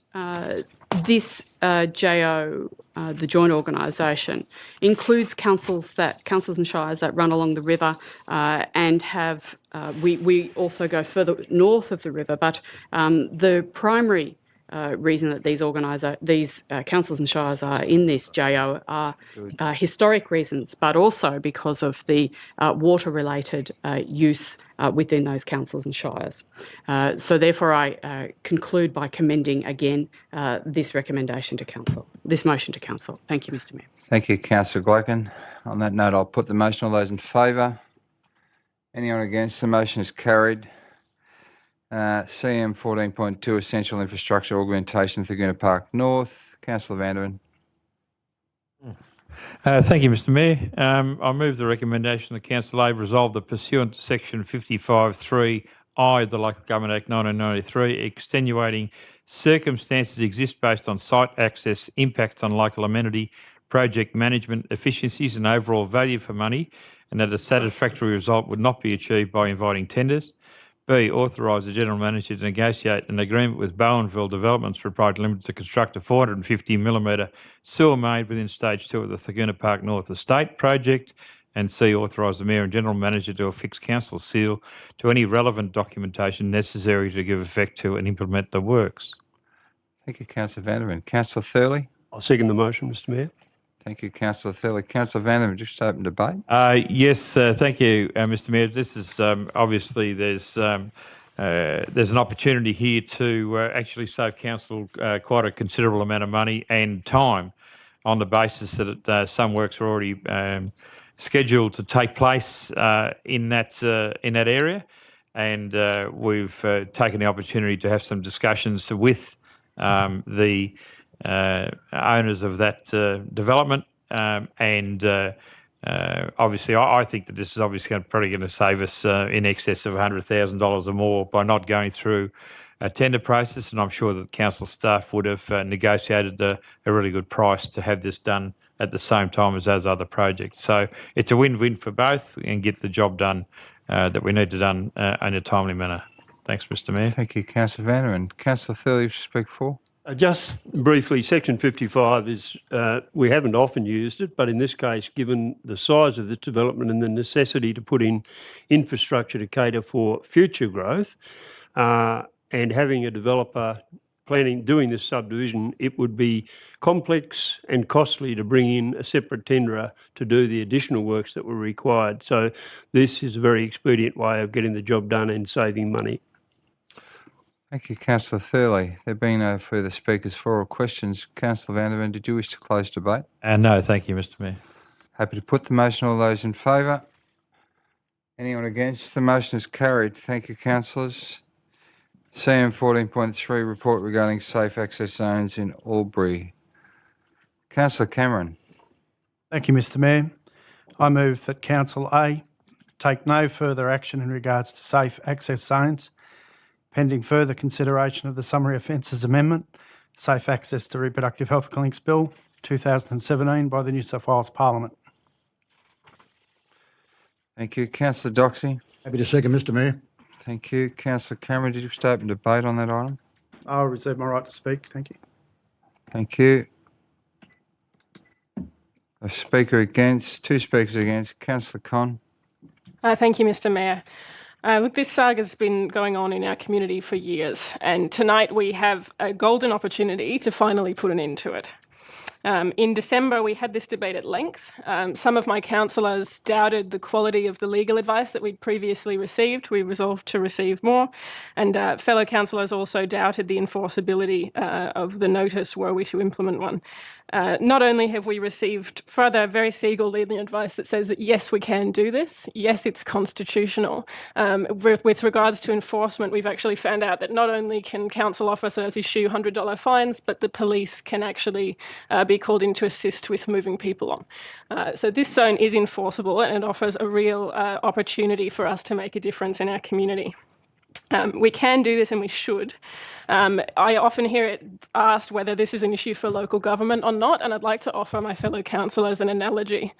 this JO, the joint organisation, includes councils and shires that run along the river and have. We also go further north of the river, but the primary reason that these councils and shires are in this JO are historic reasons, but also because of the water-related use within those councils and shires. So therefore, I conclude by commending again this recommendation to council, this motion to council. Thank you, Mr. Mayor. Thank you, Councillor Glacken. On that note, I'll put the motion. All those in favour? Anyone against? The motion is carried. CM 14.2, Essential Infrastructure Augmentation, Thurgoona Park North. Councillor Vanderman. Thank you, Mr. Mayor. I move the recommendation that Council A resolve that pursuant to Section 55(3)(I) of the Local Government Act 1993, extenuating circumstances exist based on site access, impacts on local amenity, project management, efficiencies and overall value for money, and that a satisfactory result would not be achieved by inviting tenders. B, authorise the General Manager to negotiate an agreement with Bowenville Developments Proprietary Limited to construct a 450mm sewer main within Stage 2 of the Thurgoona Park North Estate project. And C, authorise the Mayor and General Manager to affix council seal to any relevant documentation necessary to give effect to and implement the works. Thank you, Councillor Vanderman. Councillor Thurley. I'll second the motion, Mr. Mayor. Thank you, Councillor Thurley. Councillor Vanderman, just open debate. Yes, thank you, Mr. Mayor. This is obviously there's an opportunity here to actually save council quite a considerable amount of money and time on the basis that some works are already scheduled to take place in that area, and we've taken the opportunity to have some discussions with the owners of that development, and obviously I think that this is obviously probably going to save us in excess of $100,000 or more by not going through a tender process, and I'm sure that council staff would have negotiated a really good price to have this done at the same time as those other projects. So it's a win-win for both and get the job done that we need to done in a timely manner. Thanks, Mr. Mayor. Thank you, Councillor Vanderman. Councillor Thurley, wish to speak for? Just briefly, Section 55 is, we haven't often used it, but in this case, given the size of this development and the necessity to put in infrastructure to cater for future growth, and having a developer doing this subdivision, it would be complex and costly to bring in a separate tenderer to do the additional works that were required. So this is a very expedient way of getting the job done and saving money. Thank you, Councillor Thurley. There being no further speakers for or questions, Councillor Vanderman, did you wish to close debate? No, thank you, Mr. Mayor. Happy to put the motion. All those in favour? Anyone against? The motion is carried. Thank you, councillors. CM 14.3, report regarding safe access zones in Albury. Councillor Cameron. Thank you, Mr. Mayor. I move that Council A take no further action in regards to safe access zones, pending further consideration of the Summary Offences Amendment, Safe Access to Reproductive Health Clinics Bill 2017 by the New South Wales Parliament. Thank you. Councillor Doxey. Happy to second, Mr. Mayor. Thank you. Councillor Cameron, did you wish to open debate on that item? I'll reserve my right to speak. Thank you. Thank you. A speaker against, two speakers against. Councillor Con. Thank you, Mr. Mayor. Look, this saga's been going on in our community for years, and tonight we have a golden opportunity to finally put an end to it. In December, we had this debate at length. Some of my councillors doubted the quality of the legal advice that we'd previously received. We resolved to receive more. And fellow councillors also doubted the enforceability of the notice were we to implement one. Not only have we received further very legal advice that says that yes, we can do this, yes, it's constitutional. With regards to enforcement, we've actually found out that not only can council officers issue $100 fines, but the police can actually be called in to assist with moving people on. So this zone is enforceable and it offers a real opportunity for us to make a difference in our community. We can do this and we should. I often hear it asked whether this is an issue for local government or not, and I'd like to offer my fellow councillors an analogy.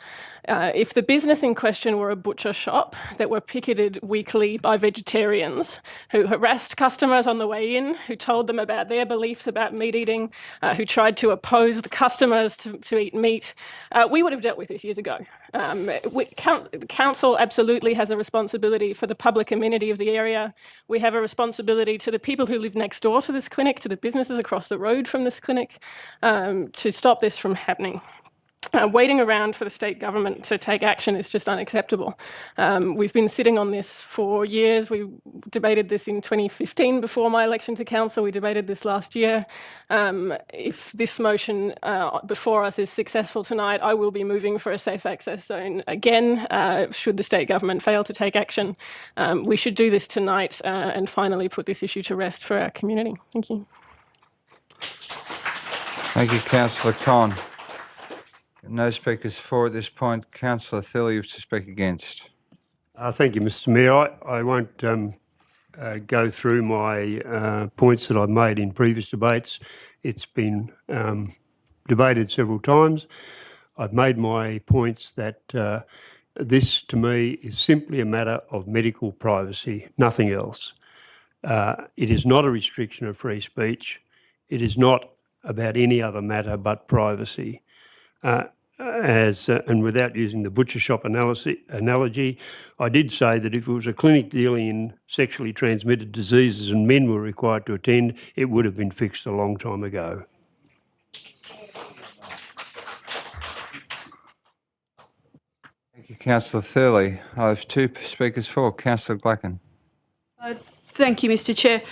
If the business in question were a butcher shop that were picketed weekly by vegetarians who harassed customers on the way in, who told them about their beliefs about meat eating, who tried to oppose the customers to eat meat, we would have dealt with this years ago. The council absolutely has a responsibility for the public amenity of the area. We have a responsibility to the people who live next door to this clinic, to the businesses across the road from this clinic, to stop this from happening. Waiting around for the state government to take action is just unacceptable. We've been sitting on this for years. We debated this in 2015 before my election to council. We debated this last year. If this motion before us is successful tonight, I will be moving for a safe access zone again, should the state government fail to take action. We should do this tonight and finally put this issue to rest for our community. Thank you. Thank you, Councillor Con. No speakers for at this point. Councillor Thurley wishes to speak against. Thank you, Mr Mayor. I won't go through my points that I've made in previous debates. It's been debated several times. I've made my points that this, to me, is simply a matter of medical privacy, nothing else. It is not a restriction of free speech. It is not about any other matter but privacy. And without using the butcher shop analogy, I did say that if it was a clinic dealing in sexually transmitted diseases and men were required to attend, it would have been fixed a long time ago. Thank you, Councillor Thurley. I have two speakers for. Councillor Glacken. Thank you, Mr Chair.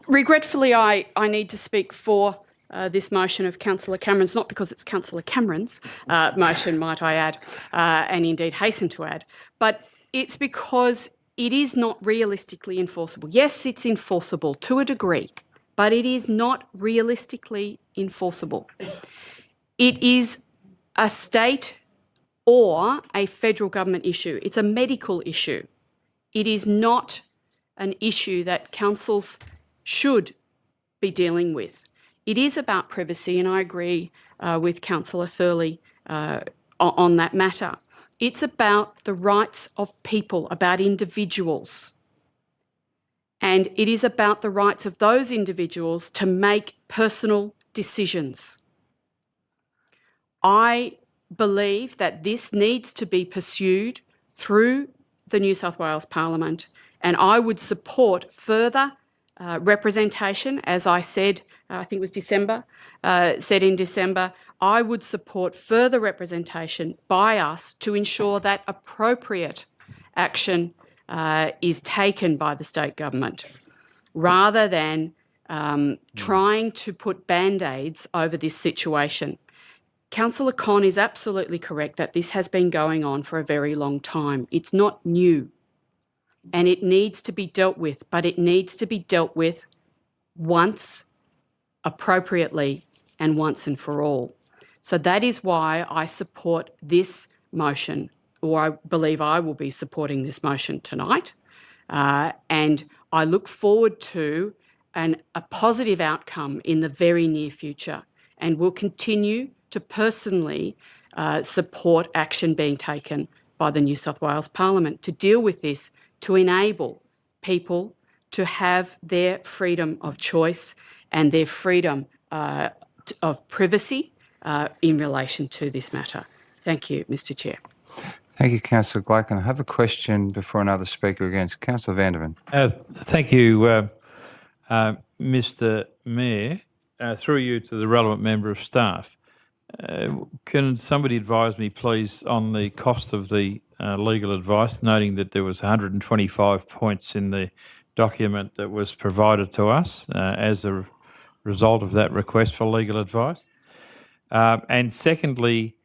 Regretfully, I need to speak for this motion of Councillor Cameron's, not because it's Councillor Cameron's motion, might I add, and indeed hasten to add, but it's because it is not realistically enforceable. Yes, it's enforceable to a degree, but it is not realistically enforceable. It is a state or a federal government issue. It's a medical issue. It is not an issue that councils should be dealing with. It is about privacy, and I agree with Councillor Thurley on that matter. It's about the rights of people, about individuals. And it is about the rights of those individuals to make personal decisions. I believe that this needs to be pursued through the New South Wales Parliament, and I would support further representation, as I said, I think it was December, said in December, I would support further representation by us to ensure that appropriate action is taken by the state government, rather than trying to put band-aids over this situation. Councillor Con is absolutely correct that this has been going on for a very long time. It's not new, and it needs to be dealt with, but it needs to be dealt with once, appropriately, and once and for all. So that is why I support this motion, or I believe I will be supporting this motion tonight. And I look forward to a positive outcome in the very near future, and will continue to personally support action being taken by the New South Wales Parliament to deal with this, to enable people to have their freedom of choice and their freedom of privacy in relation to this matter. Thank you, Mr Chair. Thank you, Councillor Glacken. I have a question before another speaker against. Councillor Vandervan. Thank you, Mr Mayor. Through you to the relevant member of staff. Can somebody advise me, please, on the cost of the legal advice, noting that there was 125 points in the document that was provided to us as a result of that request for legal advice? And secondly,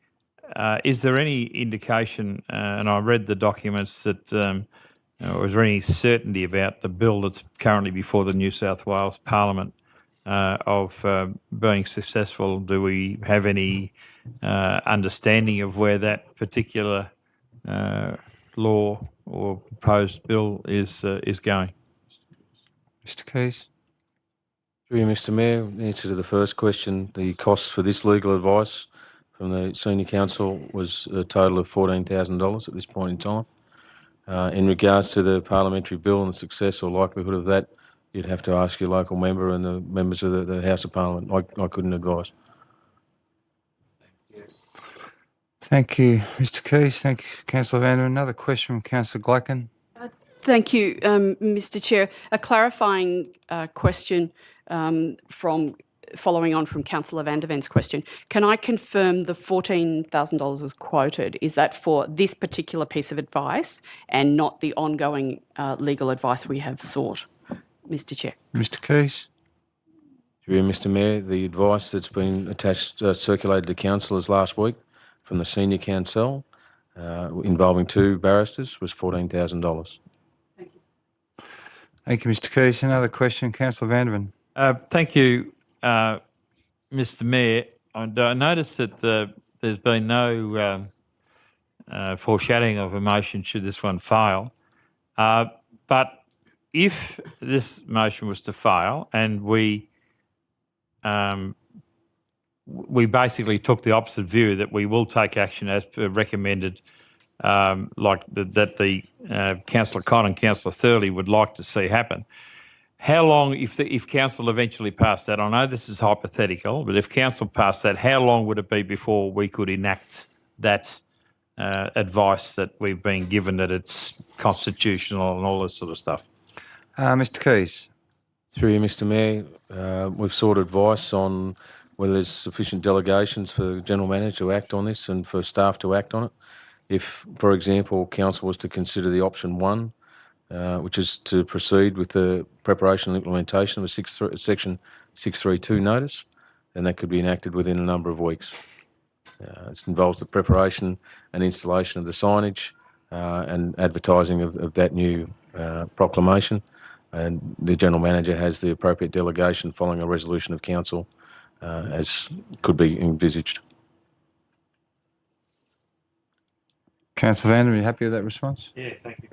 is there any indication, and I read the documents, that was there any certainty about the bill that's currently before the New South Wales Parliament of being successful? Do we have any understanding of where that particular law or proposed bill is going? Mr Keys. Through you, Mr Mayor, in answer to the first question, the costs for this legal advice from the Senior Counsel was a total of $14,000 at this point in time. In regards to the parliamentary bill and the success or likelihood of that, you'd have to ask your local member and the members of the House of Parliament. I couldn't advise. Thank you, Mr Keys. Thank you, Councillor Vander. Another question from Councillor Glacken. Thank you, Mr Chair. A clarifying question from following on from Councillor Vanderven's question. Can I confirm the $14,000 is quoted? Is that for this particular piece of advice and not the ongoing legal advice we have sought, Mr Chair? Mr Keys. Through you, Mr Mayor, the advice that's been attached, circulated to councillors last week from the Senior Counsel involving 2 barristers was $14,000. Thank you, Mr Keys. Another question, Councillor Vanderven. Thank you, Mr Mayor. I noticed that there's been no foreshadowing of a motion should this one fail. But if this motion was to fail and we basically took the opposite view that we will take action as recommended, that Councillor Conn and Councillor Thurley would like to see happen. How long, if Council eventually passed that, I know this is hypothetical, but if Council passed that, how long would it be before we could enact that advice that we've been given, that it's constitutional and all this sort of stuff? Mr Keys. Through you, Mr Mayor, we've sought advice on whether there's sufficient delegations for the General Manager to act on this and for staff to act on it. If, for example, Council was to consider the option 1, which is to proceed with the preparation and implementation of a Section 632 notice, then that could be enacted within a number of weeks. It involves the preparation and installation of the signage and advertising of that new proclamation, and the General Manager has the appropriate delegation following a resolution of Council as could be envisaged. Councillor Vander, are you happy with that response? Yeah, thank you.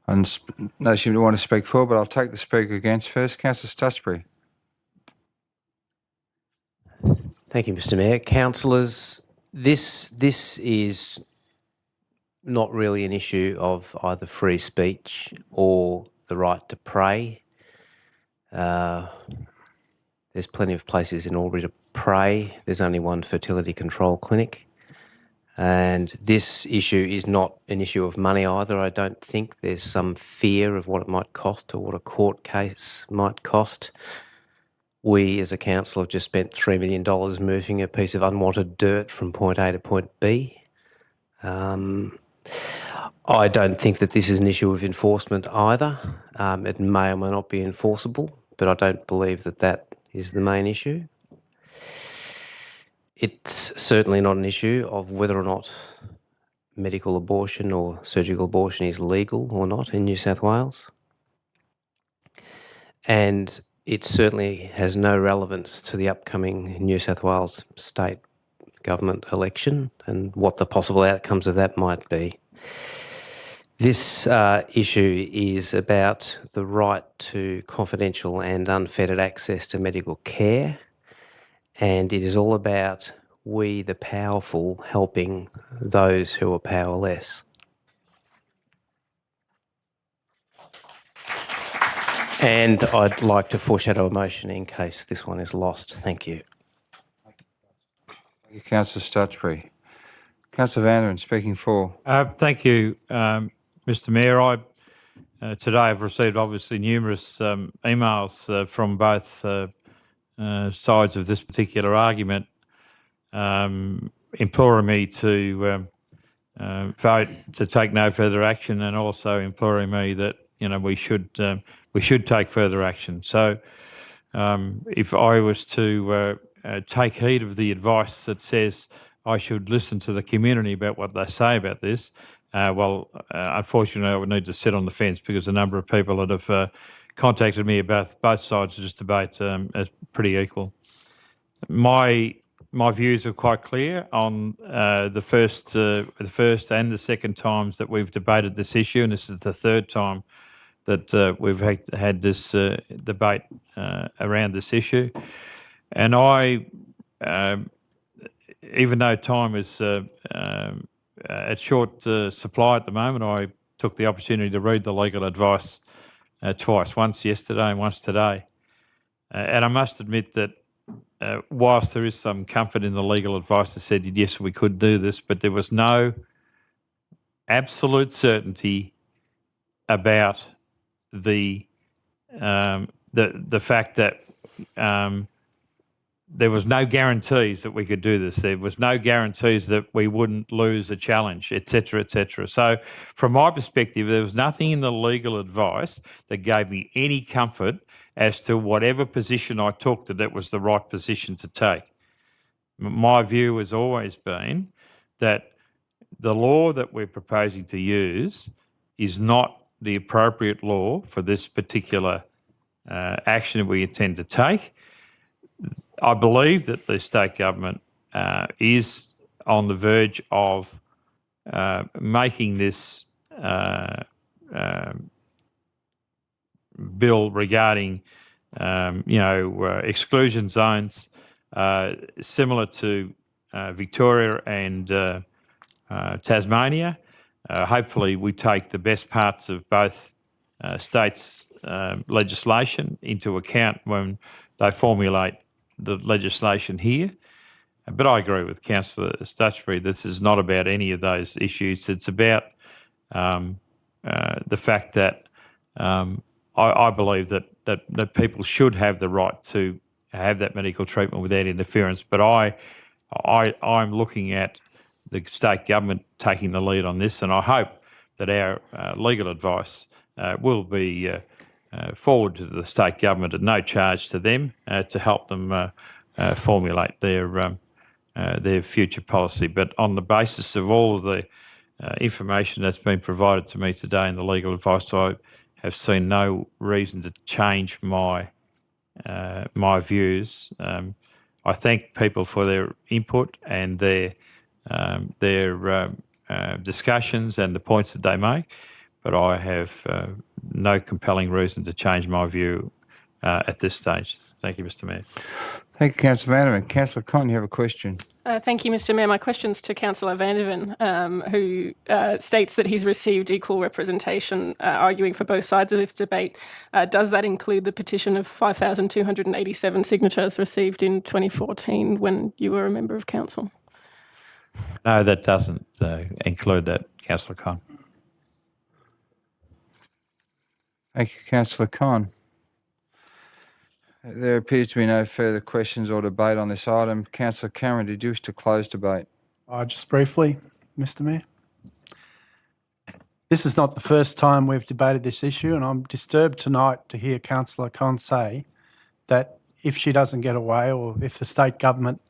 I know you didn't want to speak for, but I'll take the speaker against first. Councillor Stutchbury. Thank you, Mr Mayor. Councillors, this is not really an issue of either free speech or the right to pray. There's plenty of places in Albury to pray. There's only one fertility control clinic. And this issue is not an issue of money either. I don't think there's some fear of what it might cost or what a court case might cost. We as a council have just spent $3 million moving a piece of unwanted dirt from point A to point B. I don't think that this is an issue of enforcement either. It may or may not be enforceable, but I don't believe that that is the main issue. It's certainly not an issue of whether or not medical abortion or surgical abortion is legal or not in New South Wales. And it certainly has no relevance to the upcoming New South Wales state government election and what the possible outcomes of that might be. This issue is about the right to confidential and unfettered access to medical care, and it is all about we, the powerful, helping those who are powerless. And I'd like to foreshadow a motion in case this one is lost. Thank you. Thank you, Councillor Stutchbury. Councillor Vander, speaking for. Thank you, Mr Mayor. I today have received obviously numerous emails from both sides of this particular argument. imploring me to vote to take no further action, and also imploring me that we should take further action. So if I was to take heed of the advice that says I should listen to the community about what they say about this, unfortunately, I would need to sit on the fence, because a number of people that have contacted me about both sides of this debate as pretty equal. My views are quite clear on the first and the second times that we've debated this issue, and this is the third time that we've had this debate around this issue. And I, even though time is at short supply at the moment, I took the opportunity to read the legal advice twice, once yesterday and once today. And I must admit that whilst there is some comfort in the legal advice that said, yes, we could do this, but there was no absolute certainty about the fact that there was no guarantees that we could do this. There was no guarantees that we wouldn't lose a challenge, et cetera, et cetera. So from my perspective, there was nothing in the legal advice that gave me any comfort as to whatever position I took that was the right position to take. My view has always been that the law that we're proposing to use is not the appropriate law for this particular action that we intend to take. I believe that the state government is on the verge of making this bill regarding, exclusion zones similar to Victoria and Tasmania. Hopefully we take the best parts of both states' legislation into account when they formulate the legislation here. But I agree with Councillor Stutchbury, this is not about any of those issues. It's about the fact that I believe that people should have the right to have that medical treatment without interference. But I'm looking at the state government taking the lead on this, and I hope that our legal advice will be forward to the state government at no charge to them to help them formulate their future policy. But on the basis of all of the information that's been provided to me today in the legal advice, I have seen no reason to change my views. I thank people for their input and their discussions and the points that they make, but I have no compelling reason to change my view at this stage. Thank you, Mr. Mayor. Thank you, Councillor Vanderman. Councillor Con, you have a question. Thank you, Mr. Mayor. My question's to Councillor Vandervan, who states that he's received equal representation, arguing for both sides of this debate. Does that include the petition of 5,287 signatures received in 2014 when you were a member of council? No, that doesn't include that, Councillor Con. Thank you, Councillor Con. There appears to be no further questions or debate on this item. Councillor Cameron, did you wish to close debate? Just briefly, Mr. Mayor. This is not the first time we've debated this issue, and I'm disturbed tonight to hear Councillor Con say that if she doesn't get away, or if the state government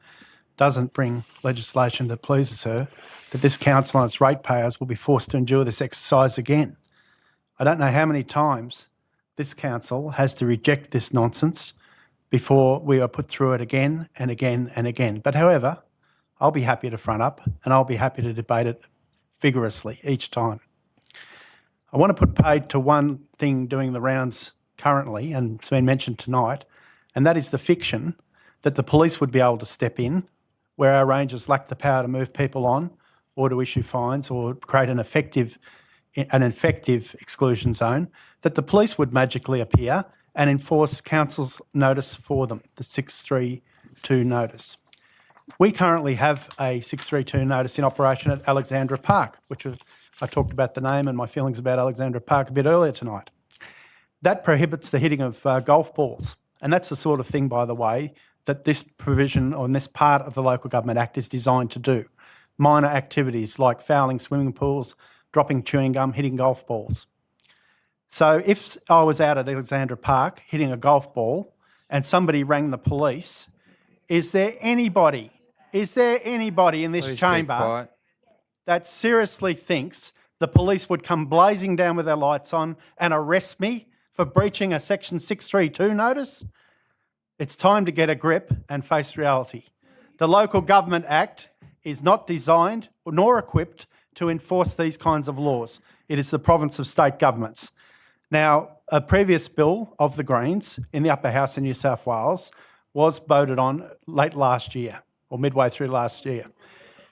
doesn't bring legislation that pleases her, that this council and its ratepayers will be forced to endure this exercise again. I don't know how many times this council has to reject this nonsense before we are put through it again and again and again. But however, I'll be happy to front up and I'll be happy to debate it vigorously each time. I want to put paid to one thing doing the rounds currently, and it's been mentioned tonight, and that is the fiction that the police would be able to step in where our rangers lack the power to move people on or to issue fines or create an effective exclusion zone, that the police would magically appear and enforce council's notice for them, the 632 notice. We currently have a 632 notice in operation at Alexandra Park, which was, I talked about the name and my feelings about Alexandra Park a bit earlier tonight. That prohibits the hitting of golf balls. And that's the sort of thing, by the way, that this provision or this part of the Local Government Act is designed to do. Minor activities like fouling swimming pools, dropping chewing gum, hitting golf balls. So if I was out at Alexandra Park hitting a golf ball and somebody rang the police, is there anybody in this Please be chamber quiet. that seriously thinks the police would come blazing down with their lights on and arrest me for breaching a Section 632 notice? It's time to get a grip and face reality. The Local Government Act is not designed nor equipped to enforce these kinds of laws. It is the province of state governments. Now, a previous bill of the Greens in the Upper House in New South Wales was voted on late last year or midway through last year.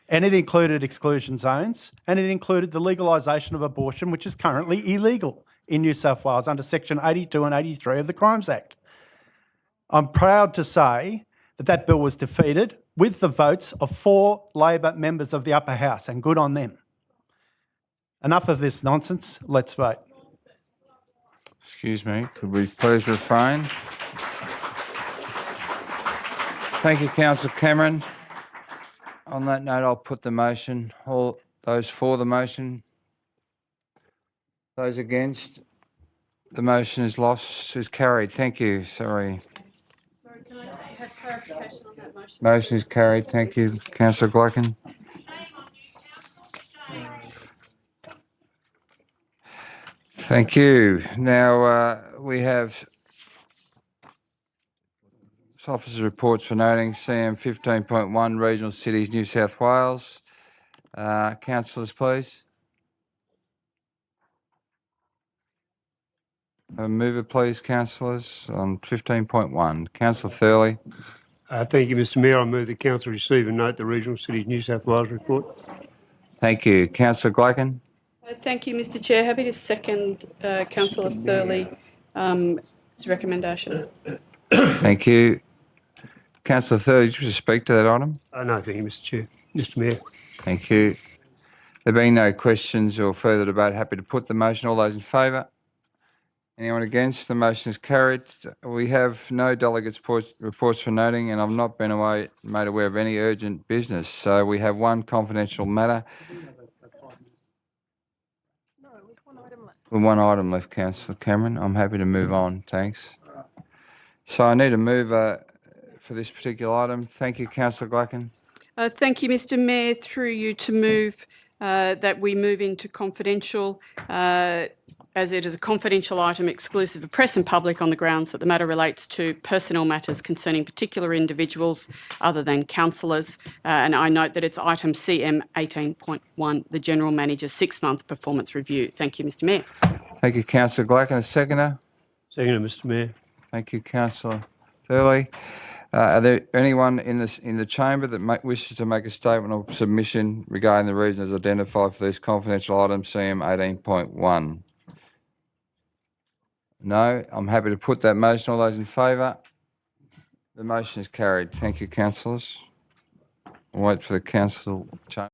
And it included exclusion zones and it included the legalisation of abortion, which is currently illegal in New South Wales under Section 82 and 83 of the Crimes Act. I'm proud to say that that bill was defeated with the votes of 4 Labor members of the Upper House, and good on them. Enough of this nonsense. Let's vote. Excuse me, could we please refrain? Thank you, Councillor Cameron. On that note, I'll put the motion. All those for the motion? Those against? The motion is carried. Thank you. Sorry. Sorry, can I have clarification on that motion? Motion is carried. Thank you, Councillor Glacken. Thank you. Now we have officers' reports for noting CM 15.1 Regional Cities, New South Wales. Councillors, please. A mover, please, councillors, on 15.1. Councillor Thurley. Thank you, Mr Mayor. I move the council receive and note the Regional Cities New South Wales report. Thank you. Councillor Glacken. Thank you, Mr Chair. Happy to second Councillor Thurley's recommendation. Thank you. Councillor Thurley, did you wish to speak to that item? No, thank you, Mr Chair. Mr Mayor. Thank you. There being no questions or further debate, happy to put the motion. All those in favour? Anyone against? The motion is carried. We have no delegates' reports for noting, and I've not been made aware of any urgent business. So we have one confidential matter. With one item left, Councillor Cameron. I'm happy to move on. Thanks. So I need a mover for this particular item. Thank you, Councillor Glacken. Thank you, Mr Mayor. Through you to move that we move into confidential, as it is a confidential item exclusive of press and public on the grounds that the matter relates to personnel matters concerning particular individuals other than councillors. And I note that it's item CM 18.1, the General Manager's 6-month performance review. Thank you, Mr Mayor. Thank you, Councillor Glacken. A seconder? Second, Mr Mayor. Thank you, Councillor Thurley. Are there anyone in the chamber that wishes to make a statement or submission regarding the reasons identified for this confidential item, CM 18.1? No, I'm happy to put that motion. All those in favour? The motion is carried. Thank you, councillors. I'll wait for the council chamber.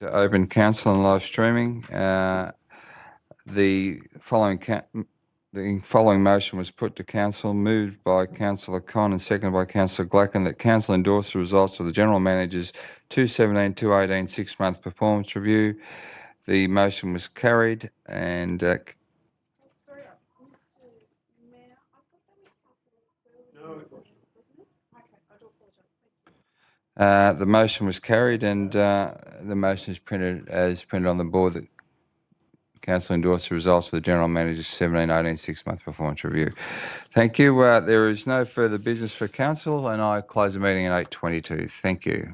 To open council and live streaming. The following motion was put to council, moved by Councillor Con and seconded by Councillor Glacken, that council endorse the results of the General Manager's 2017-2018 6-month performance review. The motion was carried and the motion was carried and the motion is printed on the board that council endorsed the results of the General Manager's 17-18 6-month performance review. Thank you. There is no further business for council and I close the meeting at 8:22. Thank you.